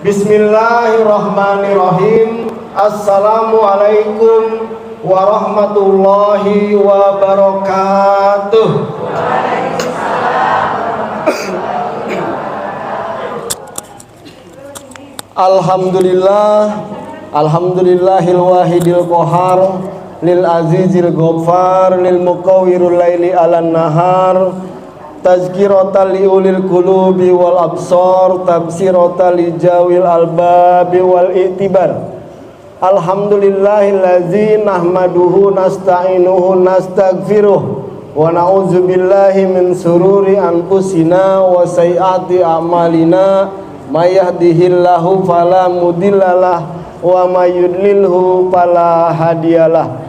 Bismillahirrahmanirrahim. Assalamualaikum warahmatullahi wabarakatuh. Alhamdulillah, alhamdulillahil wahidil qahar, lil azizil ghaffar, lil muqawwirul laili alan nahar, tazkiratan liulil qulubi wal absar, tabsiratan lijawil albabi wal i'tibar. Alhamdulillahillazi nahmaduhu nasta'inuhu nastaghfiruh wa na'udzu billahi min sururi anfusina wa sayyiati a'malina, may yahdihillahu fala mudhillalah wa may yudlilhu fala hadiyalah.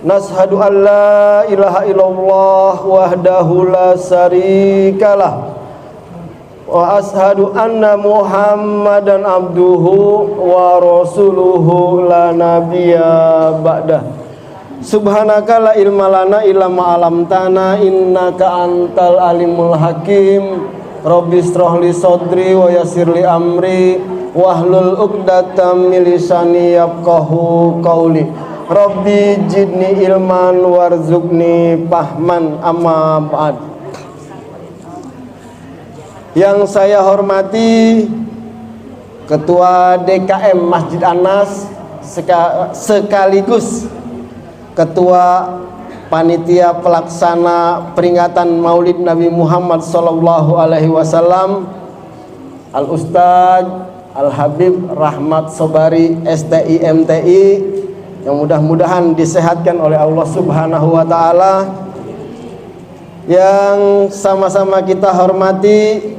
Nashhadu an la ilaha illallah wahdahu la syarikalah wa ashhadu anna Muhammadan abduhu wa rasuluhu la nabiyya ba'dah. Subhanaka la ilma lana illa ma 'allamtana innaka antal alimul hakim. Rabbi shrah li sadri wa yassir li amri wahlul 'uqdatam min lisani yafqahu qawli. Rabbi jidni ilman warzuqni fahman, amma ba'd. Yang saya hormati Ketua DKM Masjid Anas sekaligus Ketua Panitia Pelaksana Peringatan Maulid Nabi Muhammad SAW, Al-Ustadz Al-Habib Rahmat Sobari STI MTI, yang mudah-mudahan disehatkan oleh Allah Subhanahu wa Ta'ala. Yang sama-sama kita hormati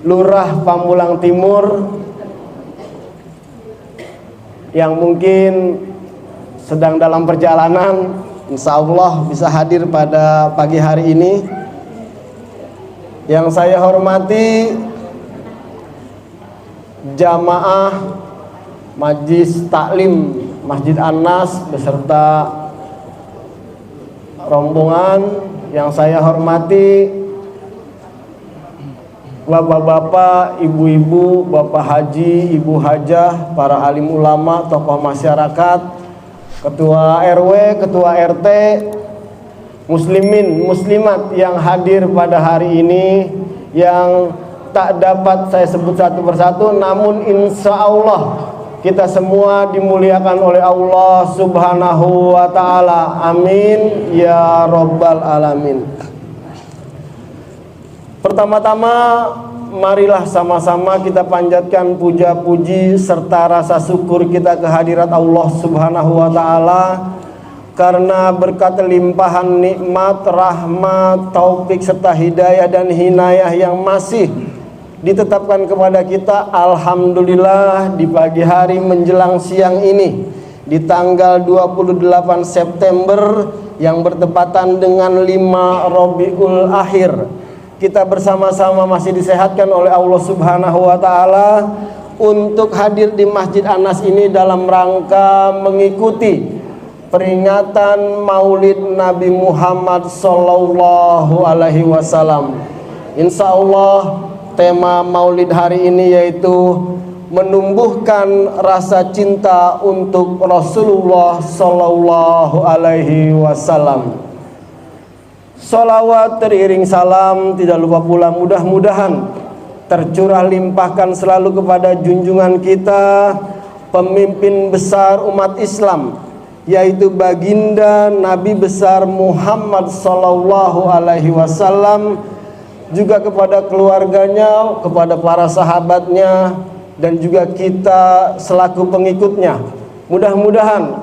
Lurah Pamulang Timur, yang mungkin sedang dalam perjalanan, insya Allah bisa hadir pada pagi hari ini. Yang saya hormati jamaah Majlis Taklim Masjid Anas beserta rombongan. Yang saya hormati bapak-bapak, ibu-ibu, bapak haji, ibu hajah, para alim ulama, tokoh masyarakat, ketua RW, ketua RT, muslimin, muslimat yang hadir pada hari ini, yang tak dapat saya sebut satu persatu, namun insya Allah kita semua dimuliakan oleh Allah Subhanahu wa Ta'ala. Amin ya Rabbal Alamin. Pertama-tama marilah sama-sama kita panjatkan puja-puji serta rasa syukur kita kehadirat Allah Subhanahu wa Ta'ala, karena berkat limpahan nikmat, rahmat, taufik serta hidayah dan hinayah yang masih ditetapkan kepada kita. Alhamdulillah, di pagi hari menjelang siang ini, di tanggal 28 September yang bertepatan dengan 5 Rabiul Akhir, kita bersama-sama masih disehatkan oleh Allah Subhanahu wa Ta'ala untuk hadir di Masjid Anas ini dalam rangka mengikuti peringatan Maulid Nabi Muhammad sallallahu alaihi wasallam. Insya Allah tema Maulid hari ini yaitu menumbuhkan rasa cinta untuk Rasulullah sallallahu alaihi wasallam. Salawat teriring salam tidak lupa pula mudah-mudahan tercurah limpahkan selalu kepada junjungan kita, pemimpin besar umat Islam, yaitu baginda Nabi besar Muhammad sallallahu alaihi wasallam, juga kepada keluarganya, kepada para sahabatnya, dan juga kita selaku pengikutnya. Mudah-mudahan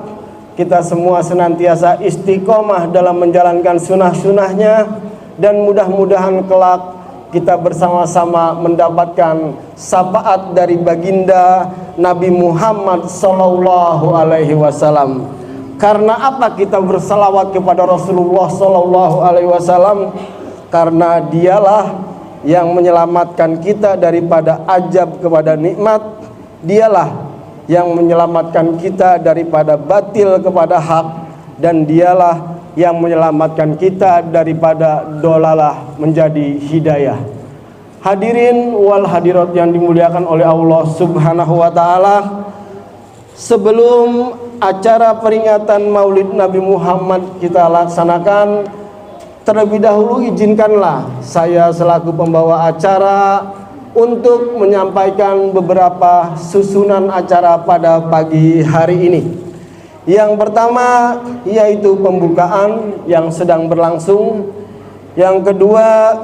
kita semua senantiasa istiqomah dalam menjalankan sunnah-sunnahnya, dan mudah-mudahan kelak kita bersama-sama mendapatkan syafaat dari baginda Nabi Muhammad sallallahu alaihi wasallam. Karena apa kita bersalawat kepada Rasulullah sallallahu alaihi wasallam? Karena dialah yang menyelamatkan kita daripada ajab kepada nikmat, dialah yang menyelamatkan kita daripada batil kepada hak, dan dialah yang menyelamatkan kita daripada dolalah menjadi hidayah. Hadirin wal hadirat yang dimuliakan oleh Allah Subhanahu wa taala. Sebelum acara peringatan Maulid Nabi Muhammad kita laksanakan, terlebih dahulu izinkanlah saya selaku pembawa acara untuk menyampaikan beberapa susunan acara pada pagi hari ini. Yang pertama yaitu pembukaan yang sedang berlangsung. Yang kedua,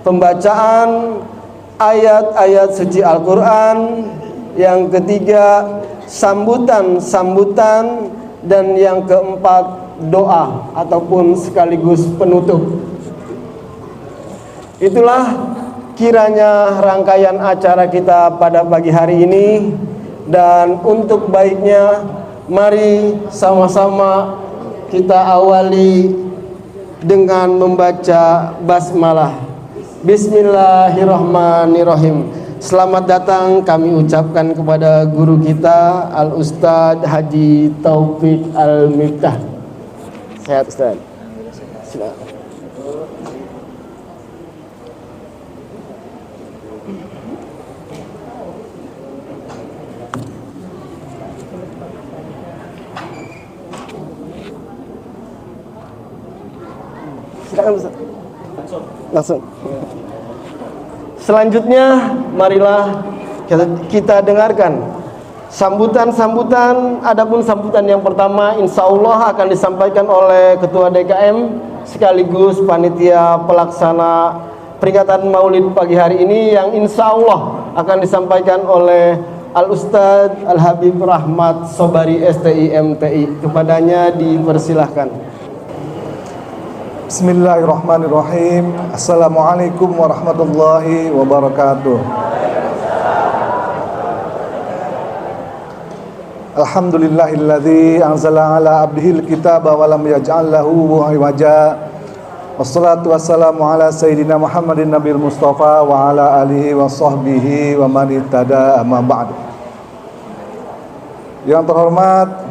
pembacaan ayat-ayat suci Al-Quran. Yang ketiga, sambutan-sambutan. Dan yang keempat, doa ataupun sekaligus penutup. Itulah kiranya rangkaian acara kita pada pagi hari ini. Dan untuk baiknya, mari sama-sama kita awali dengan membaca basmalah. Bismillahirrahmanirrahim. Selamat datang kami ucapkan kepada guru kita Al-Ustadz Haji Taufik Al-Miftah. Sehat Ustaz? Silakan. Silakan Ustaz. Langsung. Selanjutnya marilah kita dengarkan sambutan-sambutan. Adapun sambutan yang pertama insya Allah akan disampaikan oleh Ketua DKM sekaligus panitia pelaksana peringatan Maulid pagi hari ini, yang insya Allah akan disampaikan oleh Al-Ustadz Al-Habib Rahmat Sobari STI MTI. Kepadanya dipersilahkan. Bismillahirrahmanirrahim. Assalamualaikum warahmatullahi wabarakatuh. Alhamdulillahilladzi anzala ala abdihil kitaba wa lam yaj'al lahu iwaja. Wassalatu wassalamu ala sayyidina Muhammadin nabiyil mustafa wa ala alihi wa sahbihi wa man ihtada amma ba'd. Yang terhormat,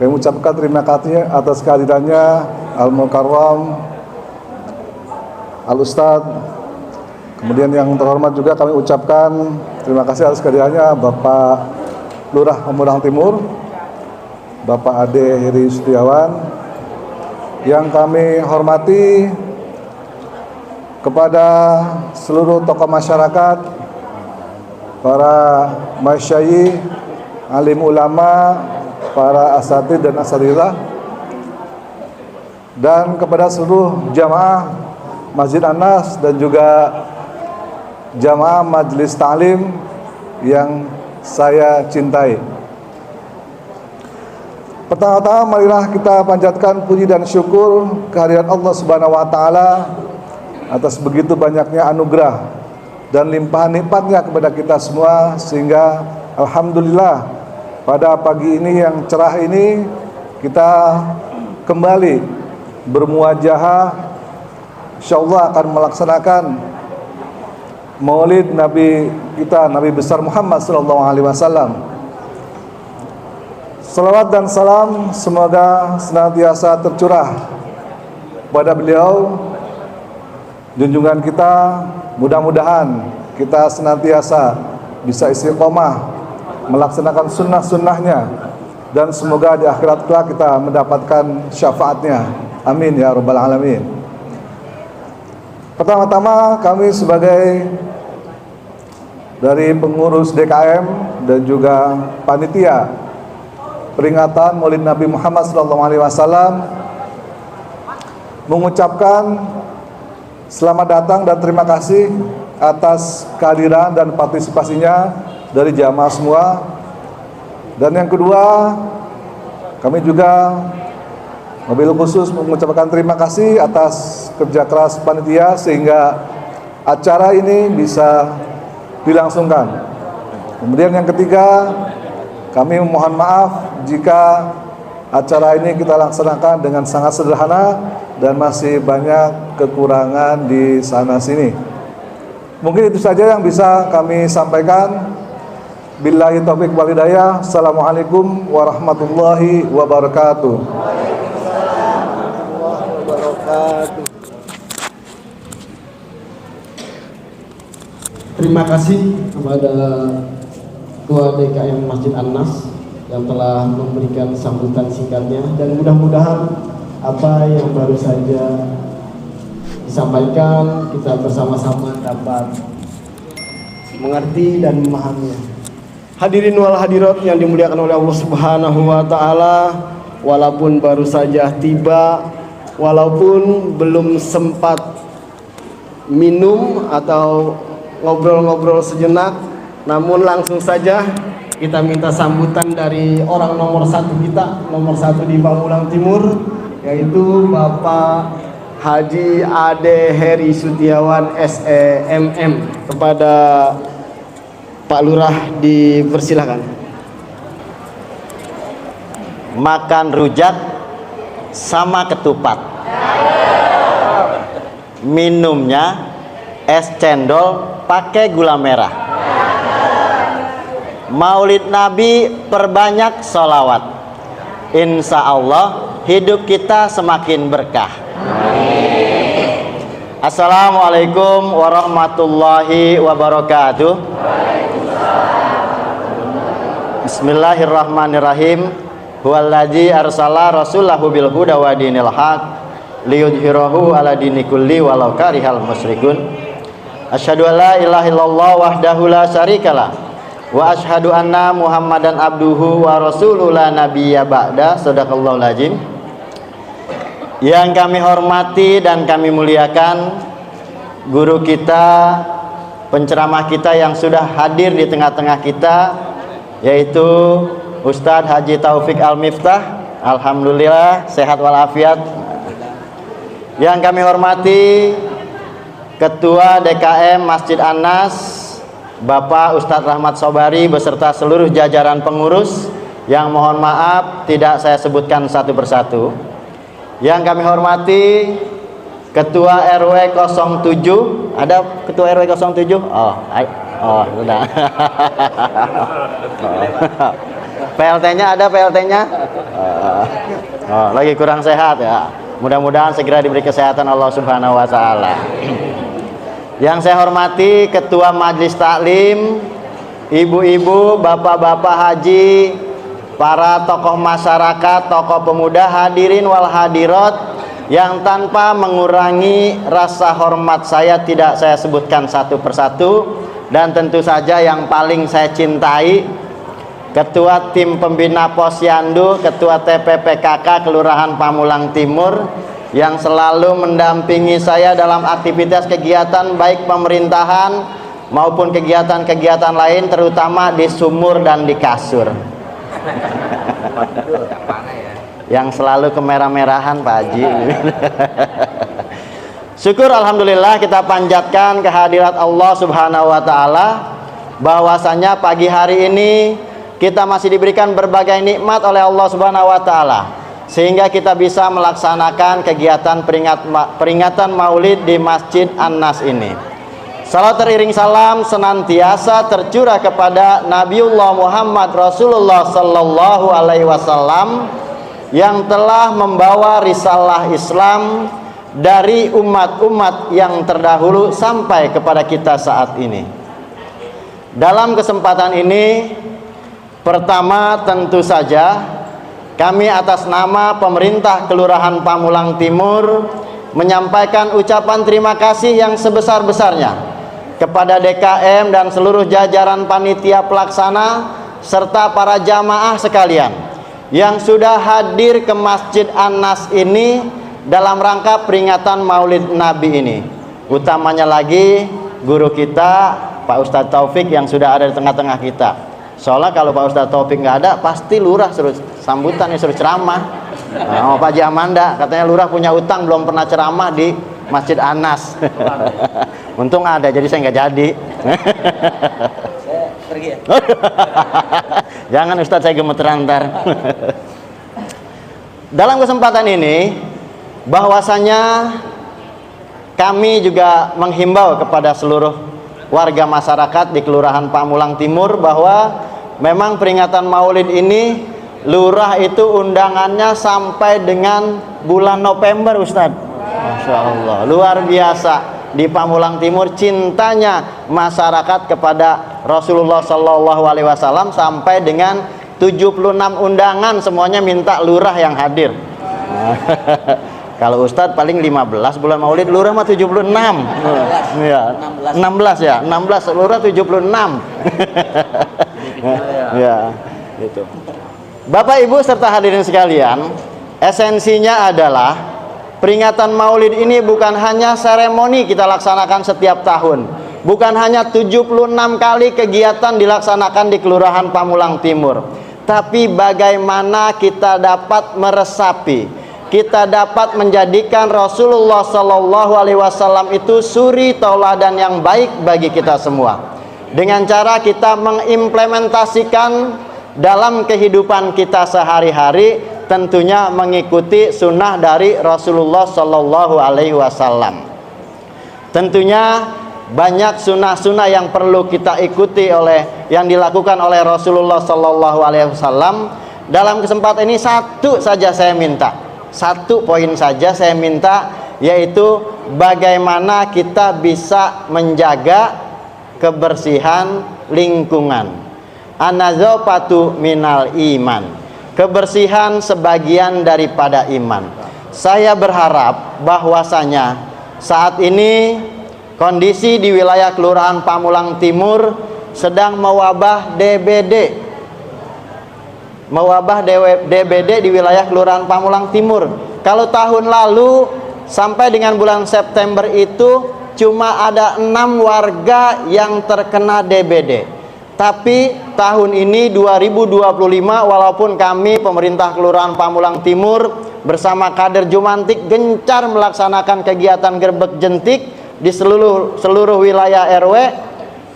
kami ucapkan terima kasih atas kehadirannya Al-Mukarram Al-Ustadz. Kemudian yang terhormat juga kami ucapkan terima kasih atas kehadirannya Bapak Lurah Pemudang Timur, Bapak Ade Heri Setiawan. Yang kami hormati kepada seluruh tokoh masyarakat, para masyayikh, alim ulama, para asatidz dan asatidzah, dan kepada seluruh jamaah Masjid Anas dan juga jamaah Majelis Ta'lim yang saya cintai. Pertama-tama marilah kita panjatkan puji dan syukur kehadirat Allah Subhanahu wa taala atas begitu banyaknya anugerah dan limpahan nikmatnya kepada kita semua, sehingga alhamdulillah pada pagi ini yang cerah ini kita kembali bermuajahah, insyaallah akan melaksanakan Maulid Nabi kita, Nabi besar Muhammad sallallahu alaihi wasallam. Salawat dan salam semoga senantiasa tercurah pada beliau, junjungan kita. Mudah-mudahan kita senantiasa bisa istiqomah melaksanakan sunnah-sunnahnya, dan semoga di akhirat kelak kita mendapatkan syafaatnya. Amin ya rabbal alamin. Pertama-tama kami sebagai dari pengurus DKM dan juga panitia peringatan Maulid Nabi Muhammad SAW mengucapkan selamat datang dan terima kasih atas kehadiran dan partisipasinya dari jamaah semua. Dan yang kedua, kami juga mobil khusus mengucapkan terima kasih atas kerja keras panitia sehingga acara ini bisa dilangsungkan. Kemudian yang ketiga, kami mohon maaf jika acara ini kita laksanakan dengan sangat sederhana dan masih banyak kekurangan di sana sini. Mungkin itu saja yang bisa kami sampaikan. Billahi taufiq wal hidayah. Assalamualaikum warahmatullahi wabarakatuh. Terima kasih kepada Ketua DKM Masjid An-Nas yang telah memberikan sambutan singkatnya, dan mudah-mudahan apa yang baru saja disampaikan kita bersama-sama dapat mengerti dan memahaminya. Hadirin wal hadirat yang dimuliakan oleh Allah Subhanahu wa taala, walaupun baru saja tiba, walaupun belum sempat minum atau ngobrol-ngobrol sejenak, namun langsung saja kita minta sambutan dari orang nomor satu kita, nomor satu di Pamulang Timur, yaitu Bapak Haji Ade Heri Sutiawan SEMM. Kepada Pak Lurah dipersilahkan. Makan rujak sama ketupat, minumnya es cendol pakai gula merah. Maulid Nabi perbanyak sholawat, insya Allah hidup kita semakin berkah. Assalamualaikum warahmatullahi wabarakatuh. Bismillahirrahmanirrahim. Huwallazi arsala rasulahu bil huda wa dinil haq liyudhhirahu ala dini kulli walau karihal musyrikun. Asyhadu an la ilaha illallah wahdahu la syarikalah wa asyhadu anna Muhammadan abduhu wa rasuluhu la nabiyya ba'da. Shadaqallahul azim. Yang kami hormati dan kami muliakan guru kita, penceramah kita yang sudah hadir di tengah-tengah kita, yaitu Ustadz Haji Taufik Al-Miftah. Alhamdulillah sehat walafiat. Yang kami hormati Ketua DKM Masjid An-Nas Bapak Ustadz Rahmat Sobari beserta seluruh jajaran pengurus yang mohon maaf tidak saya sebutkan satu persatu. Yang kami hormati Ketua RW 07. Ada Ketua RW 07? Sudah. PLT-nya ada, PLT-nya? Lagi kurang sehat ya. Mudah-mudahan segera diberi kesehatan Allah Subhanahu wa taala. Yang saya hormati Ketua Majelis Taklim, ibu-ibu, bapak-bapak haji, para tokoh masyarakat, tokoh pemuda, hadirin wal hadirat, yang tanpa mengurangi rasa hormat saya tidak saya sebutkan satu persatu. Dan tentu saja yang paling saya cintai, Ketua Tim Pembina Posyandu, Ketua TPPKK Kelurahan Pamulang Timur, yang selalu mendampingi saya dalam aktivitas kegiatan baik pemerintahan maupun kegiatan-kegiatan lain, terutama di sumur dan di kasur. Yang selalu kemerah-merahan Pak Haji. Syukur alhamdulillah kita panjatkan kehadirat Allah Subhanahu wa taala bahwasanya pagi hari ini kita masih diberikan berbagai nikmat oleh Allah Subhanahu wa taala sehingga kita bisa melaksanakan kegiatan peringatan Maulid di Masjid An-Nas ini. Salat teriring salam senantiasa tercurah kepada Nabiullah Muhammad Rasulullah Sallallahu Alaihi Wasallam yang telah membawa risalah Islam dari umat-umat yang terdahulu sampai kepada kita saat ini. Dalam kesempatan ini, pertama tentu saja kami atas nama pemerintah Kelurahan Pamulang Timur menyampaikan ucapan terima kasih yang sebesar-besarnya kepada DKM dan seluruh jajaran panitia pelaksana serta para jamaah sekalian yang sudah hadir ke Masjid An-Nas ini dalam rangka peringatan Maulid Nabi ini. Utamanya lagi guru kita Pak Ustadz Taufik yang sudah ada di tengah-tengah kita. Soalnya kalau Pak Ustadz Taufik nggak ada, pasti lurah suruh sambutan, suruh ceramah. Nah, Pak Haji Amanda katanya lurah punya utang belum pernah ceramah di Masjid An-Nas. Untung ada, jadi saya nggak jadi. Saya pergi ya. Jangan Ustadz, saya gemeteran ntar. Dalam kesempatan ini, bahwasanya kami juga menghimbau kepada seluruh warga masyarakat di Kelurahan Pamulang Timur bahwa memang peringatan Maulid ini lurah itu undangannya sampai dengan bulan November Ustadz. Masya Allah, luar biasa. di Pamulang Timur cintanya masyarakat kepada Rasulullah Shallallahu Alaihi Wasallam sampai dengan 76 undangan semuanya minta lurah yang hadir. Kalau Ustadz paling 15 bulan Maulid, lurah mah 76. Ya, 16 ya, 16 lurah 76. Ya, gitu. Bapak Ibu serta hadirin sekalian, esensinya adalah peringatan Maulid ini bukan hanya seremoni kita laksanakan setiap tahun, bukan hanya 76 kali kegiatan dilaksanakan di Kelurahan Pamulang Timur, tapi bagaimana kita dapat meresapi, kita dapat menjadikan Rasulullah Shallallahu Alaihi Wasallam itu suri tauladan yang baik bagi kita semua, dengan cara kita mengimplementasikan dalam kehidupan kita sehari-hari, tentunya mengikuti sunnah dari Rasulullah Shallallahu Alaihi Wasallam. Tentunya banyak sunnah-sunnah yang perlu kita ikuti yang dilakukan oleh Rasulullah Shallallahu Alaihi Wasallam. Dalam kesempatan ini satu saja saya minta, satu poin saja saya minta, yaitu bagaimana kita bisa menjaga kebersihan lingkungan. An-nazafatu minal iman. Kebersihan sebagian daripada iman. Saya berharap bahwasanya saat ini kondisi di wilayah Kelurahan Pamulang Timur sedang mewabah DBD. Mewabah DBD di wilayah Kelurahan Pamulang Timur. Kalau tahun lalu sampai dengan bulan September itu cuma ada 6 warga yang terkena DBD. Tapi tahun ini 2025, walaupun kami pemerintah Kelurahan Pamulang Timur bersama kader Jumantik gencar melaksanakan kegiatan gerbek jentik di seluruh wilayah RW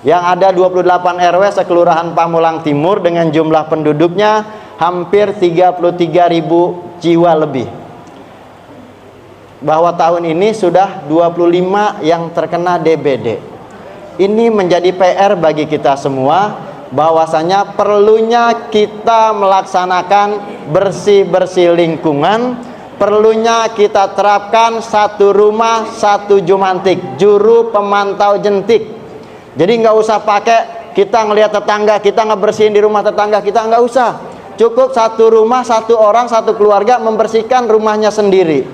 yang ada 28 RW sekelurahan Pamulang Timur dengan jumlah penduduknya hampir 33.000 jiwa lebih. Bahwa tahun ini sudah 25 yang terkena DBD. Ini menjadi PR bagi kita semua, bahwasanya perlunya kita melaksanakan bersih-bersih lingkungan, perlunya kita terapkan satu rumah satu Jumantik, juru pemantau jentik. Jadi nggak usah pakai kita ngelihat tetangga kita ngebersihin di rumah tetangga kita, nggak usah. Cukup satu rumah, satu orang, satu keluarga membersihkan rumahnya sendiri.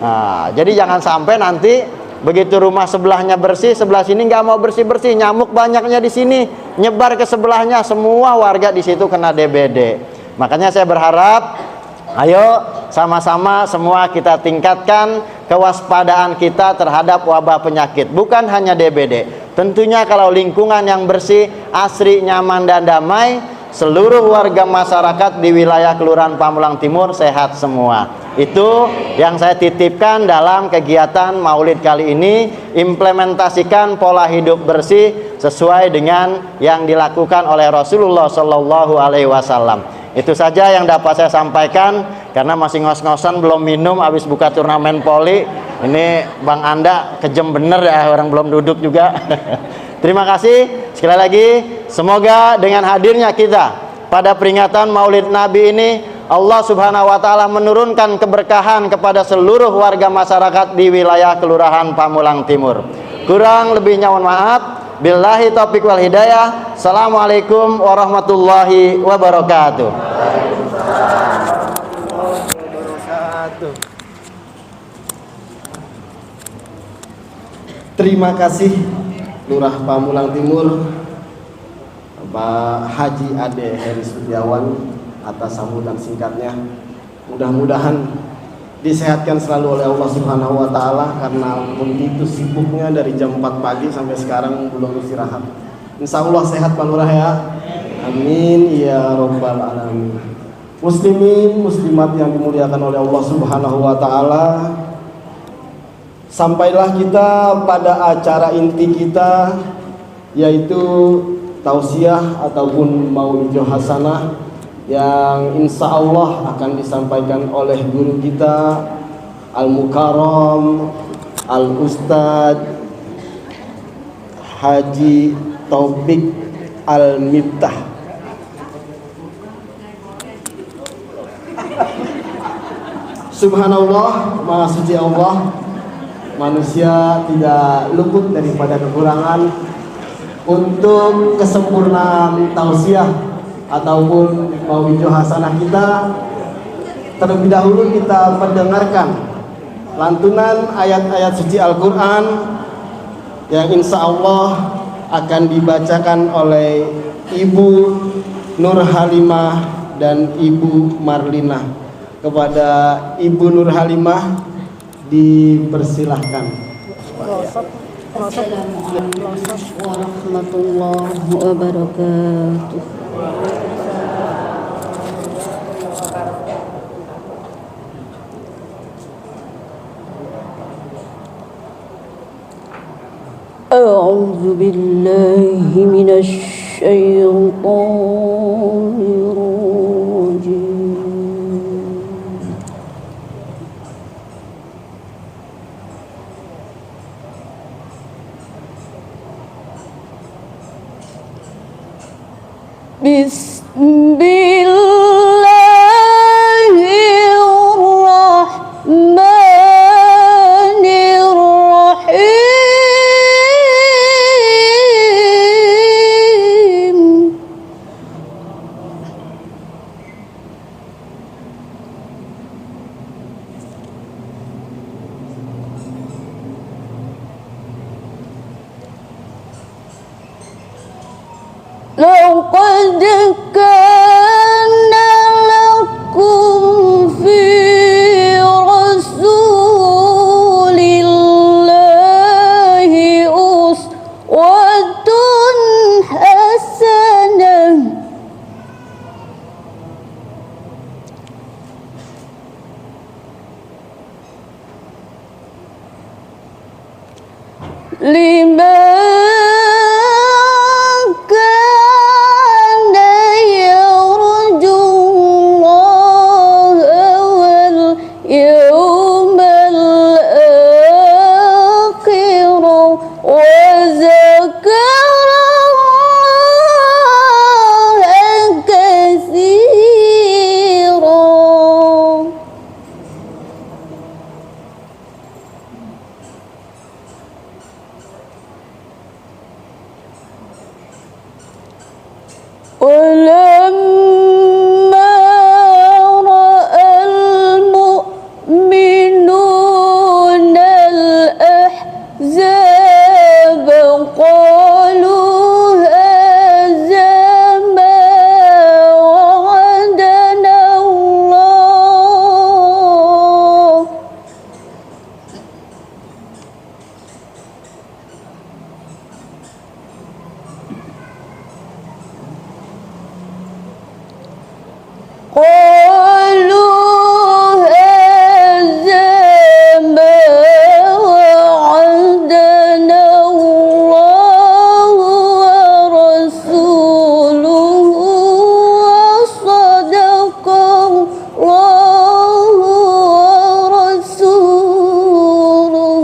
Nah, jadi jangan sampai nanti begitu rumah sebelahnya bersih, sebelah sini nggak mau bersih-bersih, nyamuk banyaknya di sini, nyebar ke sebelahnya, semua warga di situ kena DBD. Makanya saya berharap, ayo sama-sama semua kita tingkatkan kewaspadaan kita terhadap wabah penyakit, bukan hanya DBD. Tentunya kalau lingkungan yang bersih, asri, nyaman dan damai, seluruh warga masyarakat di wilayah Kelurahan Pamulang Timur sehat semua. Itu yang saya titipkan dalam kegiatan Maulid kali ini. Implementasikan pola hidup bersih sesuai dengan yang dilakukan oleh Rasulullah Shallallahu Alaihi Wasallam. Itu saja yang dapat saya sampaikan, karena masih ngos-ngosan belum minum habis buka turnamen poli. Ini Bang Anda kejem bener ya, orang belum duduk juga. Terima kasih sekali lagi. Semoga dengan hadirnya kita pada peringatan Maulid Nabi ini, Allah Subhanahu wa Ta'ala menurunkan keberkahan kepada seluruh warga masyarakat di wilayah Kelurahan Pamulang Timur. Kurang lebihnya mohon maaf. Billahi taufiq wal hidayah. Assalamualaikum warahmatullahi wabarakatuh. Terima kasih Lurah Pamulang Timur Pak Haji Ade Heri Setiawan atas sambutan singkatnya. Mudah-mudahan disehatkan selalu oleh Allah Subhanahu wa Ta'ala, karena begitu sibuknya dari jam 4 pagi sampai sekarang belum istirahat. Insya Allah sehat Pak Lurah ya. Amin ya Rabbal Alamin. Muslimin muslimat yang dimuliakan oleh Allah Subhanahu wa Ta'ala, sampailah kita pada acara inti kita, yaitu tausiah ataupun mauidul hasanah yang insya Allah akan disampaikan oleh guru kita Al-Mukarram Al-Ustadz Haji Taufik Al-Miftah. Subhanallah, Maha Suci Allah. manusia tidak luput daripada kekurangan. Untuk kesempurnaan tausiah ataupun mauidul hasanah kita, terlebih dahulu kita mendengarkan lantunan ayat-ayat suci Al-Quran yang insya Allah akan dibacakan oleh Ibu Nur Halimah dan Ibu Marlina. Kepada Ibu Nur Halimah dipersilahkan. Assalamualaikum warahmatullahi wabarakatuh. A'udzu billahi minasy syaithanir rajim. Bismillahirrahmanirrahim. لقد كان لكم في رسول الله أسوة حسنة لمن كان يرجو الله واليوم الآخر وذكر الله كثيرا. ولما رأى المؤمنون الأحزاب قالوا هذا ما وعدنا الله قالوا هذا ما وعدنا الله ورسوله وصدق الله ورسوله.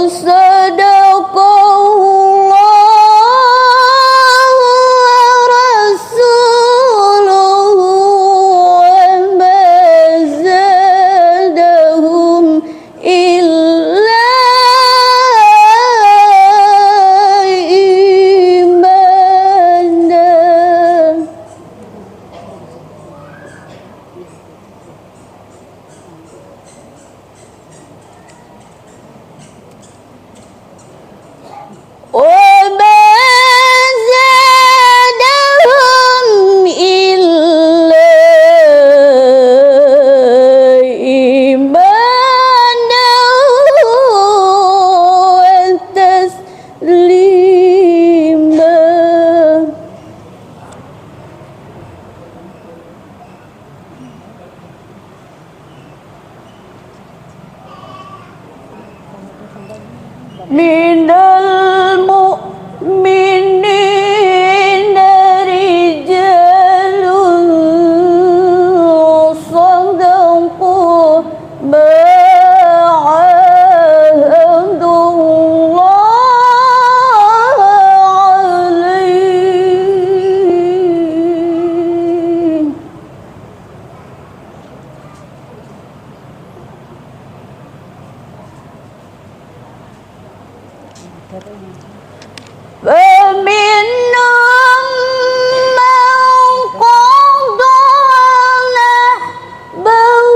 وصدق الله ورسوله وما زادهم إلا إيمانا. وما زادهم إلا إيمانا وتسليما. من المؤمنين رجال صدقوا ما عاهدوا الله فمنهم من قضى نحبه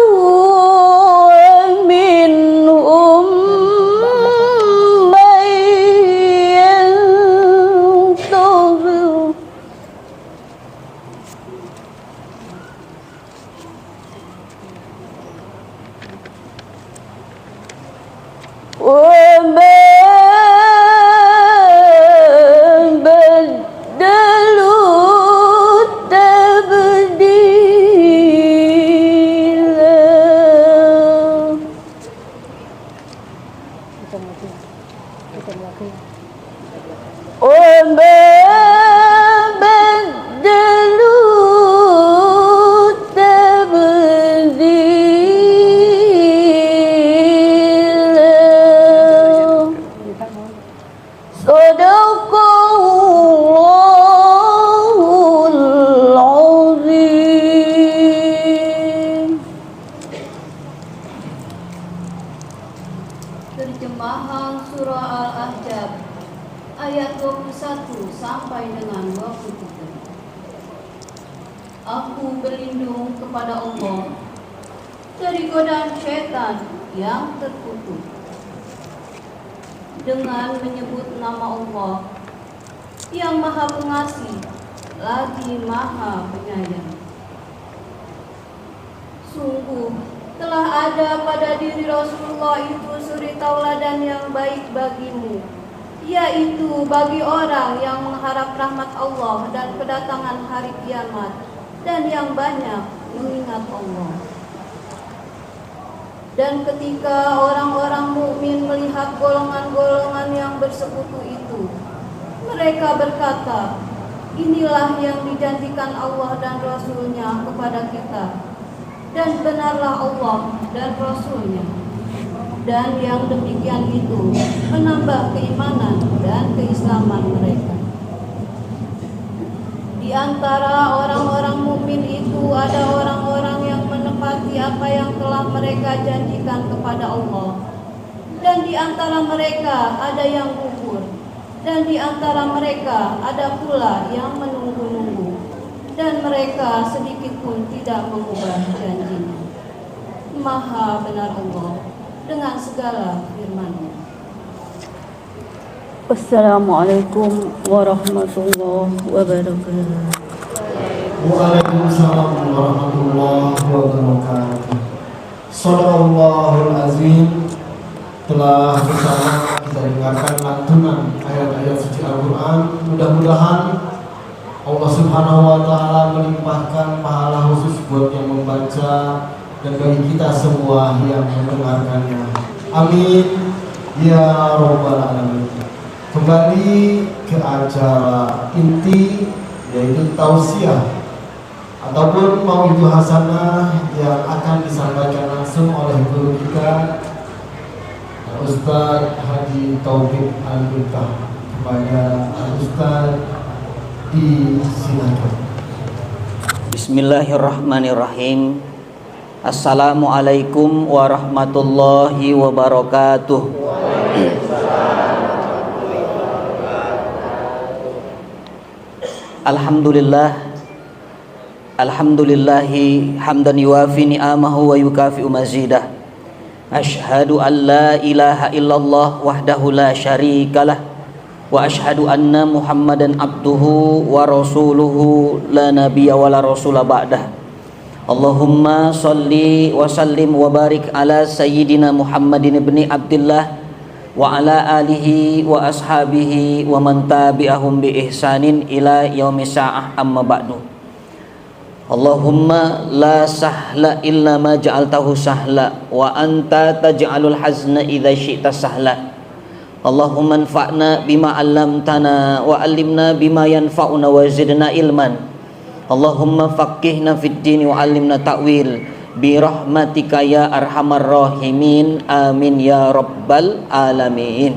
ومنهم من ينتظر وما بدلوا تبديلا وما بدلوا تبديلا Sadaqallahul azim. Terjemahan Surah Al-Ahzab ayat 21 sampai dengan 23. Aku berlindung kepada Allah dari godaan syaitan yang terkutuk dengan menyebut nama Allah yang Maha Pengasih lagi Maha Penyayang. Sungguh telah ada pada diri Rasulullah itu suri tauladan yang baik bagimu, yaitu bagi orang yang mengharap rahmat Allah dan kedatangan hari kiamat dan yang banyak mengingat Allah. Dan ketika orang-orang mukmin melihat golongan-golongan yang bersekutu itu, mereka berkata, inilah yang dijanjikan Allah dan Rasul-Nya kepada kita, dan benarlah Allah dan Rasul-Nya. Dan yang demikian itu menambah keimanan dan keislaman mereka. Di antara orang-orang mukmin itu ada orang-orang yang menepati apa yang telah mereka janjikan kepada Allah. Dan di antara mereka ada yang gugur. Dan di antara mereka ada pula yang menunggu-nunggu. Dan mereka sedikit pun tidak mengubah janjinya. Maha benar Allah dengan segala firman-Nya. Wassalamualaikum warahmatullahi wabarakatuh. Waalaikumsalam warahmatullahi wabarakatuh. Shadaqallahul azim. Telah bersama kita dengarkan lantunan ayat-ayat suci Al-Quran. Mudah-mudahan Allah Subhanahu wa Ta'ala melimpahkan pahala khusus buat yang membaca dan bagi kita semua yang mendengarkannya. Amin ya Rabbal Alamin. Kembali ke acara inti, yaitu tausiah ataupun mauidhah hasanah yang akan disampaikan langsung oleh guru kita Ustaz Haji Taufik Al-Miftah. Kepada Ustaz disilakan. Bismillahirrahmanirrahim. Assalamualaikum warahmatullahi wabarakatuh. Alhamdulillahi hamdan yuwafi ni'amahu wa yukafi'u mazidah. Ashhadu an la ilaha illallah wahdahu la syarikalah wa ashhadu anna Muhammadan abduhu wa rasuluhu la nabiyya wa la rasula ba'dah. Allahumma salli wa sallim wa barik ala sayyidina Muhammadin ibni Abdillah wa ala alihi wa ashabihi wa man tabi'ahum bi ihsanin ila yaumis sa'ah, amma ba'du. Allahumma la sahla illa ma ja'altahu sahla wa anta taj'alul hazna idza syi'ta sahla. Allahumma anfa'na bima 'allamtana wa 'allimna bima yanfa'una wa zidna ilman. Allahumma faqihna fid din wa 'allimna ta'wil bi rahmatika ya arhamar rahimin, amin ya rabbal alamin.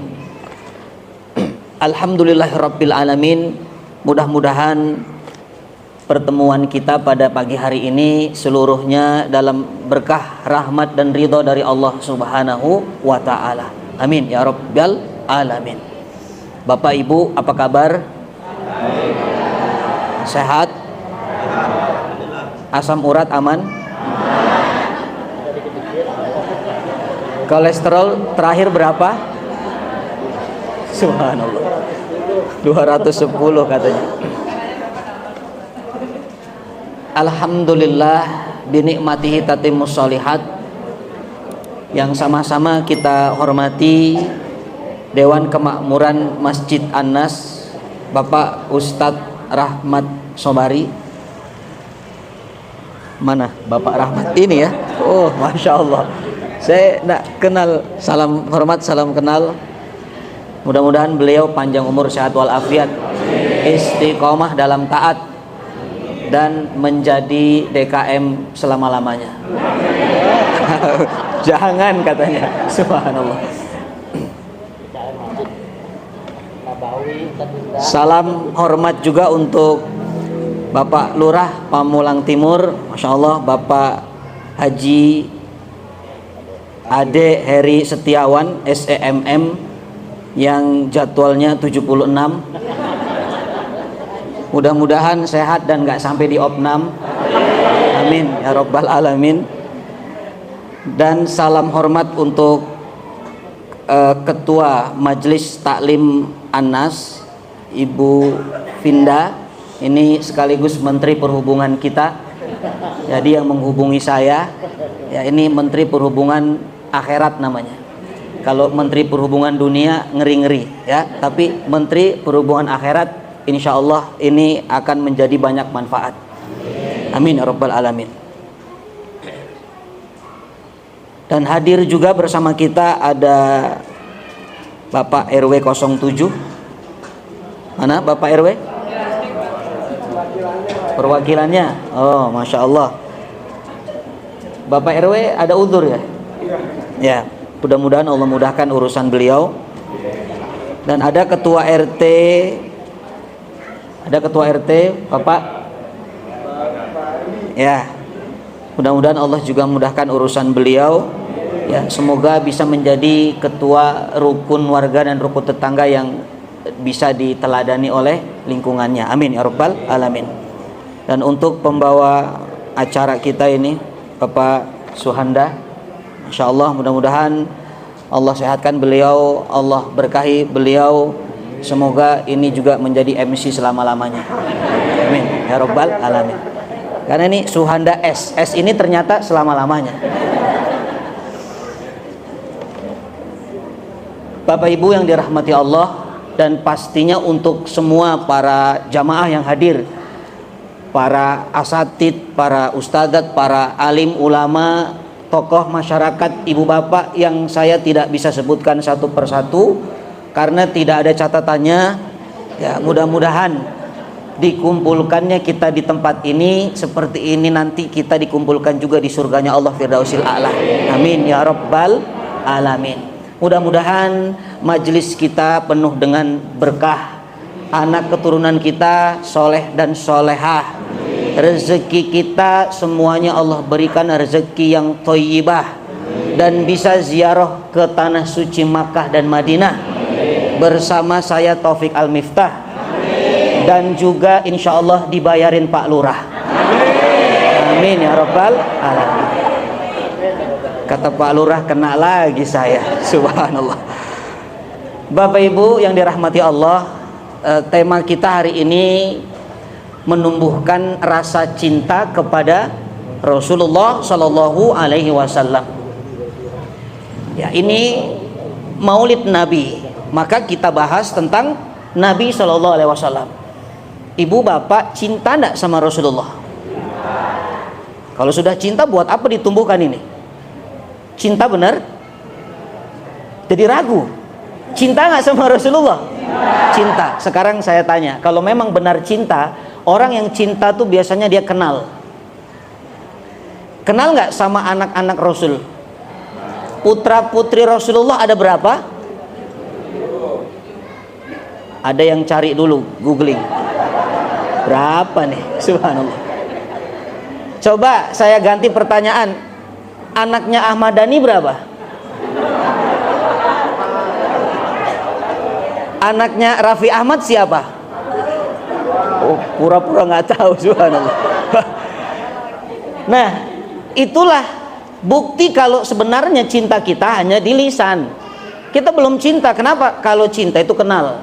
Alhamdulillahirabbil alamin. Mudah-mudahan pertemuan kita pada pagi hari ini seluruhnya dalam berkah, rahmat dan ridha dari Allah Subhanahu wa taala. Amin ya rabbal alamin. Bapak Ibu, apa kabar? Sehat? Asam urat aman? Kolesterol terakhir berapa? Subhanallah, 210 katanya. Alhamdulillah binikmatihi tatimmus sholihat. Yang sama-sama kita hormati Dewan Kemakmuran Masjid An-Nas, Bapak Ustadz Rahmat Sobari. Mana Bapak Rahmat ini ya? Oh, Masya Allah, saya tidak kenal. Salam hormat, salam kenal. Mudah-mudahan beliau panjang umur, sehat walafiat, istiqomah dalam taat, dan menjadi DKM selama-lamanya. Jangan katanya. Subhanallah. Salam hormat juga untuk Bapak Lurah Pamulang Timur, Masya Allah, Bapak Haji Ade Heri Setiawan SEMM yang jadwalnya 76. Mudah-mudahan sehat dan gak sampai di opnam. Amin ya Rabbal Alamin. Dan salam hormat untuk Ketua Majelis Taklim An-Nas, Ibu Vinda. Ini sekaligus Menteri Perhubungan kita. Jadi yang menghubungi saya, ya ini Menteri Perhubungan akhirat namanya. Kalau Menteri Perhubungan dunia ngeri-ngeri ya, tapi Menteri Perhubungan akhirat insya Allah ini akan menjadi banyak manfaat. Amin ya Rabbal Alamin. Dan hadir juga bersama kita ada Bapak RW 07. Mana Bapak RW? Perwakilannya. Oh, Masya Allah. Bapak RW ada uzur ya? Ya, mudah-mudahan Allah mudahkan urusan beliau. Dan ada Ketua RT. Ada Ketua RT, Bapak. Ya, mudah-mudahan Allah juga mudahkan urusan beliau. Ya, semoga bisa menjadi ketua rukun warga dan rukun tetangga yang bisa diteladani oleh lingkungannya. Amin ya Rabbal Alamin. Dan untuk pembawa acara kita ini, Bapak Suhanda, Masya Allah, mudah-mudahan Allah sehatkan beliau, Allah berkahi beliau. Semoga ini juga menjadi MC selama-lamanya. Amin ya Rabbal Alamin. Karena ini Suhanda S ini ternyata selama-lamanya. Bapak Ibu yang dirahmati Allah, dan pastinya untuk semua para jamaah yang hadir, para asatid, para ustadzat, para alim ulama, tokoh masyarakat, ibu bapak yang saya tidak bisa sebutkan satu persatu karena tidak ada catatannya. Ya, mudah-mudahan dikumpulkannya kita di tempat ini seperti ini, nanti kita dikumpulkan juga di surganya Allah Firdausil A'la. Amin ya Rabbal Alamin. Mudah-mudahan majelis kita penuh dengan berkah, anak keturunan kita soleh dan solehah, rezeki kita semuanya Allah berikan rezeki yang thayyibah, dan bisa ziarah ke tanah suci Makkah dan Madinah bersama saya Taufik Al-Miftah, dan juga insya Allah dibayarin Pak Lurah. Amin ya Rabbal Alamin. Kata Pak Lurah, kena lagi saya. Subhanallah. Bapak Ibu yang dirahmati Allah, tema kita hari ini menumbuhkan rasa cinta kepada Rasulullah Sallallahu Alaihi Wasallam. Ya, ini Maulid Nabi, maka kita bahas tentang Nabi Sallallahu Alaihi Wasallam. Ibu bapak cinta enggak sama Rasulullah? Kalau sudah cinta, buat apa ditumbuhkan ini? Cinta benar? Jadi ragu. Cinta nggak sama Rasulullah? Cinta. Sekarang saya tanya, kalau memang benar cinta, orang yang cinta tuh biasanya dia kenal. Kenal nggak sama anak-anak Rasul? Putra putri Rasulullah ada berapa? Ada yang cari dulu, googling. Berapa nih? Subhanallah. Coba saya ganti pertanyaan. Anaknya Ahmad Dhani berapa? Anaknya Raffi Ahmad siapa? Oh, pura-pura nggak tahu, subhanallah. Nah, itulah bukti kalau sebenarnya cinta kita hanya di lisan. Kita belum cinta. Kenapa? Kalau cinta itu kenal.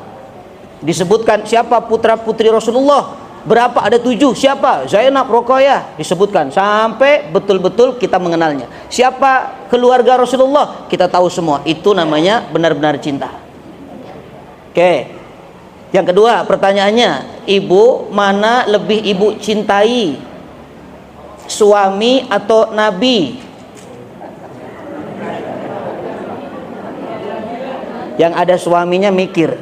Disebutkan siapa putra putri Rasulullah, berapa, ada 7, siapa? Zainab, Ruqayyah, disebutkan sampai betul-betul kita mengenalnya. Siapa keluarga Rasulullah, kita tahu semua. Itu namanya benar-benar cinta. Oke. Yang kedua, pertanyaannya, ibu mana lebih ibu cintai, suami atau nabi? Yang ada suaminya mikir,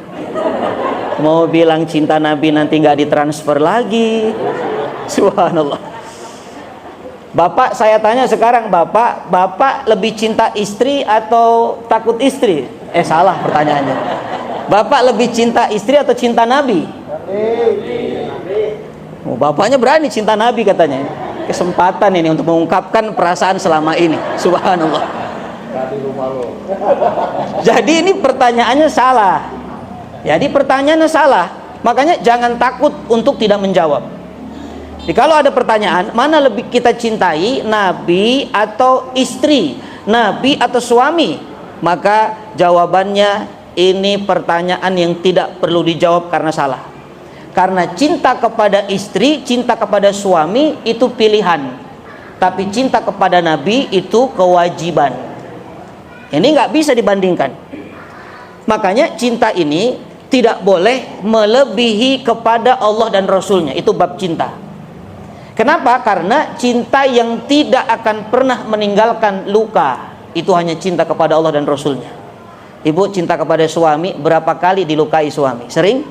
mau bilang cinta nabi nanti nggak ditransfer lagi. Subhanallah. Bapak, saya tanya sekarang, bapak lebih cinta istri atau takut istri? Salah pertanyaannya. Bapak lebih cinta istri atau cinta nabi? Oh, bapaknya berani cinta nabi katanya. Kesempatan ini untuk mengungkapkan perasaan selama ini. Subhanallah. Jadi ini pertanyaannya salah. Jadi pertanyaannya salah. Makanya jangan takut untuk tidak menjawab. Jadi kalau ada pertanyaan, mana lebih kita cintai, nabi atau istri, nabi atau suami? Maka jawabannya, ini pertanyaan yang tidak perlu dijawab karena salah. Karena cinta kepada istri, cinta kepada suami itu pilihan, tapi cinta kepada nabi itu kewajiban. Ini nggak bisa dibandingkan. Makanya cinta ini tidak boleh melebihi kepada Allah dan Rasulnya. Itu bab cinta. Kenapa? Karena cinta yang tidak akan pernah meninggalkan luka, itu hanya cinta kepada Allah dan Rasulnya. Ibu cinta kepada suami, berapa kali dilukai suami? Sering?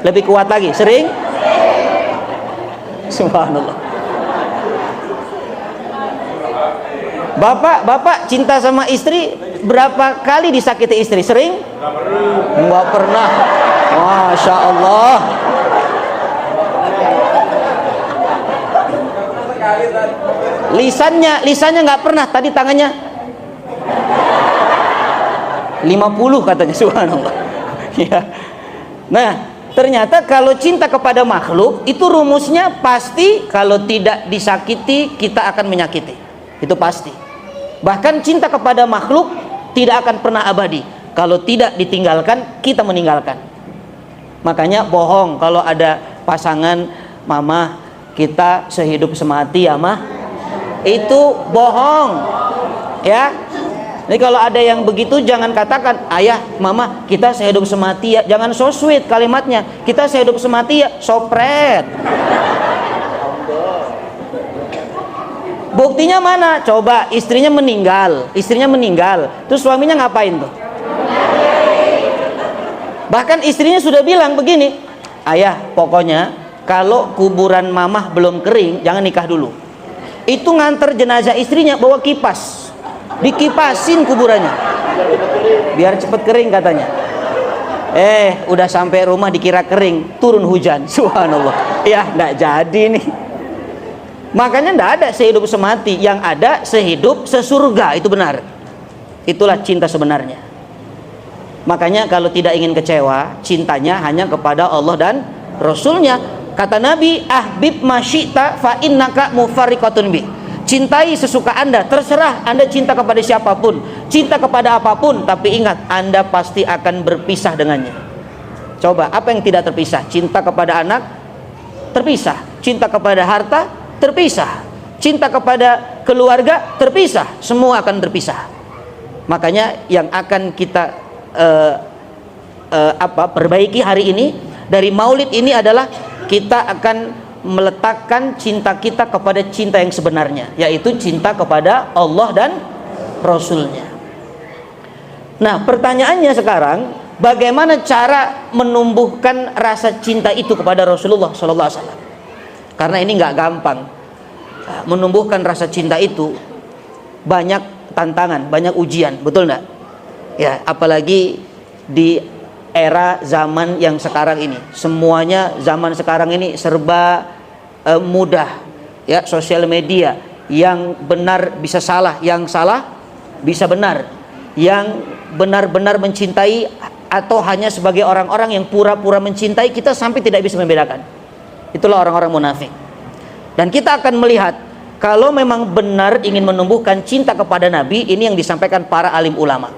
Lebih kuat lagi? Sering? Subhanallah. Bapak cinta sama istri, berapa kali disakiti istri? Sering? Enggak pernah. Masya Allah. Lisannya nggak pernah. Tadi tangannya 50 katanya, subhanallah. Ya. Nah, ternyata kalau cinta kepada makhluk itu rumusnya pasti kalau tidak disakiti kita akan menyakiti. Itu pasti. Bahkan cinta kepada makhluk tidak akan pernah abadi. Kalau tidak ditinggalkan, kita meninggalkan. Makanya bohong kalau ada pasangan, mama kita sehidup semati ya mah. Itu bohong. Ya. Jadi kalau ada yang begitu jangan katakan, ayah, mama, kita sehidup semati ya. Jangan so sweet kalimatnya. Kita sehidup semati ya, sopret. Buktinya mana? Coba istrinya meninggal. Terus suaminya ngapain tuh? Bahkan istrinya sudah bilang begini, ayah, pokoknya kalau kuburan mamah belum kering, jangan nikah dulu. Itu nganter jenazah istrinya bawa kipas. Dikipasin kuburannya biar cepet kering katanya. Udah sampai rumah dikira kering, turun hujan. Subhanallah. Ya enggak jadi nih. Makanya enggak ada sehidup semati, yang ada sehidup sesurga. Itu benar. Itulah cinta sebenarnya. Makanya kalau tidak ingin kecewa, cintanya hanya kepada Allah dan Rasulnya. Kata Nabi, ahbib masyita fa innaka mufarriqatun bi. Cintai sesuka Anda, terserah Anda cinta kepada siapapun, cinta kepada apapun, tapi ingat, Anda pasti akan berpisah dengannya. Coba, apa yang tidak terpisah? Cinta kepada anak, terpisah. Cinta kepada harta, terpisah. Cinta kepada keluarga, terpisah. Semua akan terpisah. Makanya yang akan kita perbaiki hari ini, dari maulid ini adalah kita akan meletakkan cinta kita kepada cinta yang sebenarnya, yaitu cinta kepada Allah dan Rasulnya. Nah, pertanyaannya sekarang, bagaimana cara menumbuhkan rasa cinta itu kepada Rasulullah SAW? Karena ini nggak gampang. Menumbuhkan rasa cinta itu banyak tantangan, banyak ujian, betul nggak? Ya, apalagi di era zaman yang sekarang ini. Semuanya zaman sekarang ini serba mudah, ya, sosial media. Yang benar bisa salah, yang salah bisa benar. Yang benar-benar mencintai atau hanya sebagai orang-orang yang pura-pura mencintai, kita sampai tidak bisa membedakan. Itulah orang-orang munafik. Dan kita akan melihat kalau memang benar ingin menumbuhkan cinta kepada Nabi, ini yang disampaikan para alim ulama.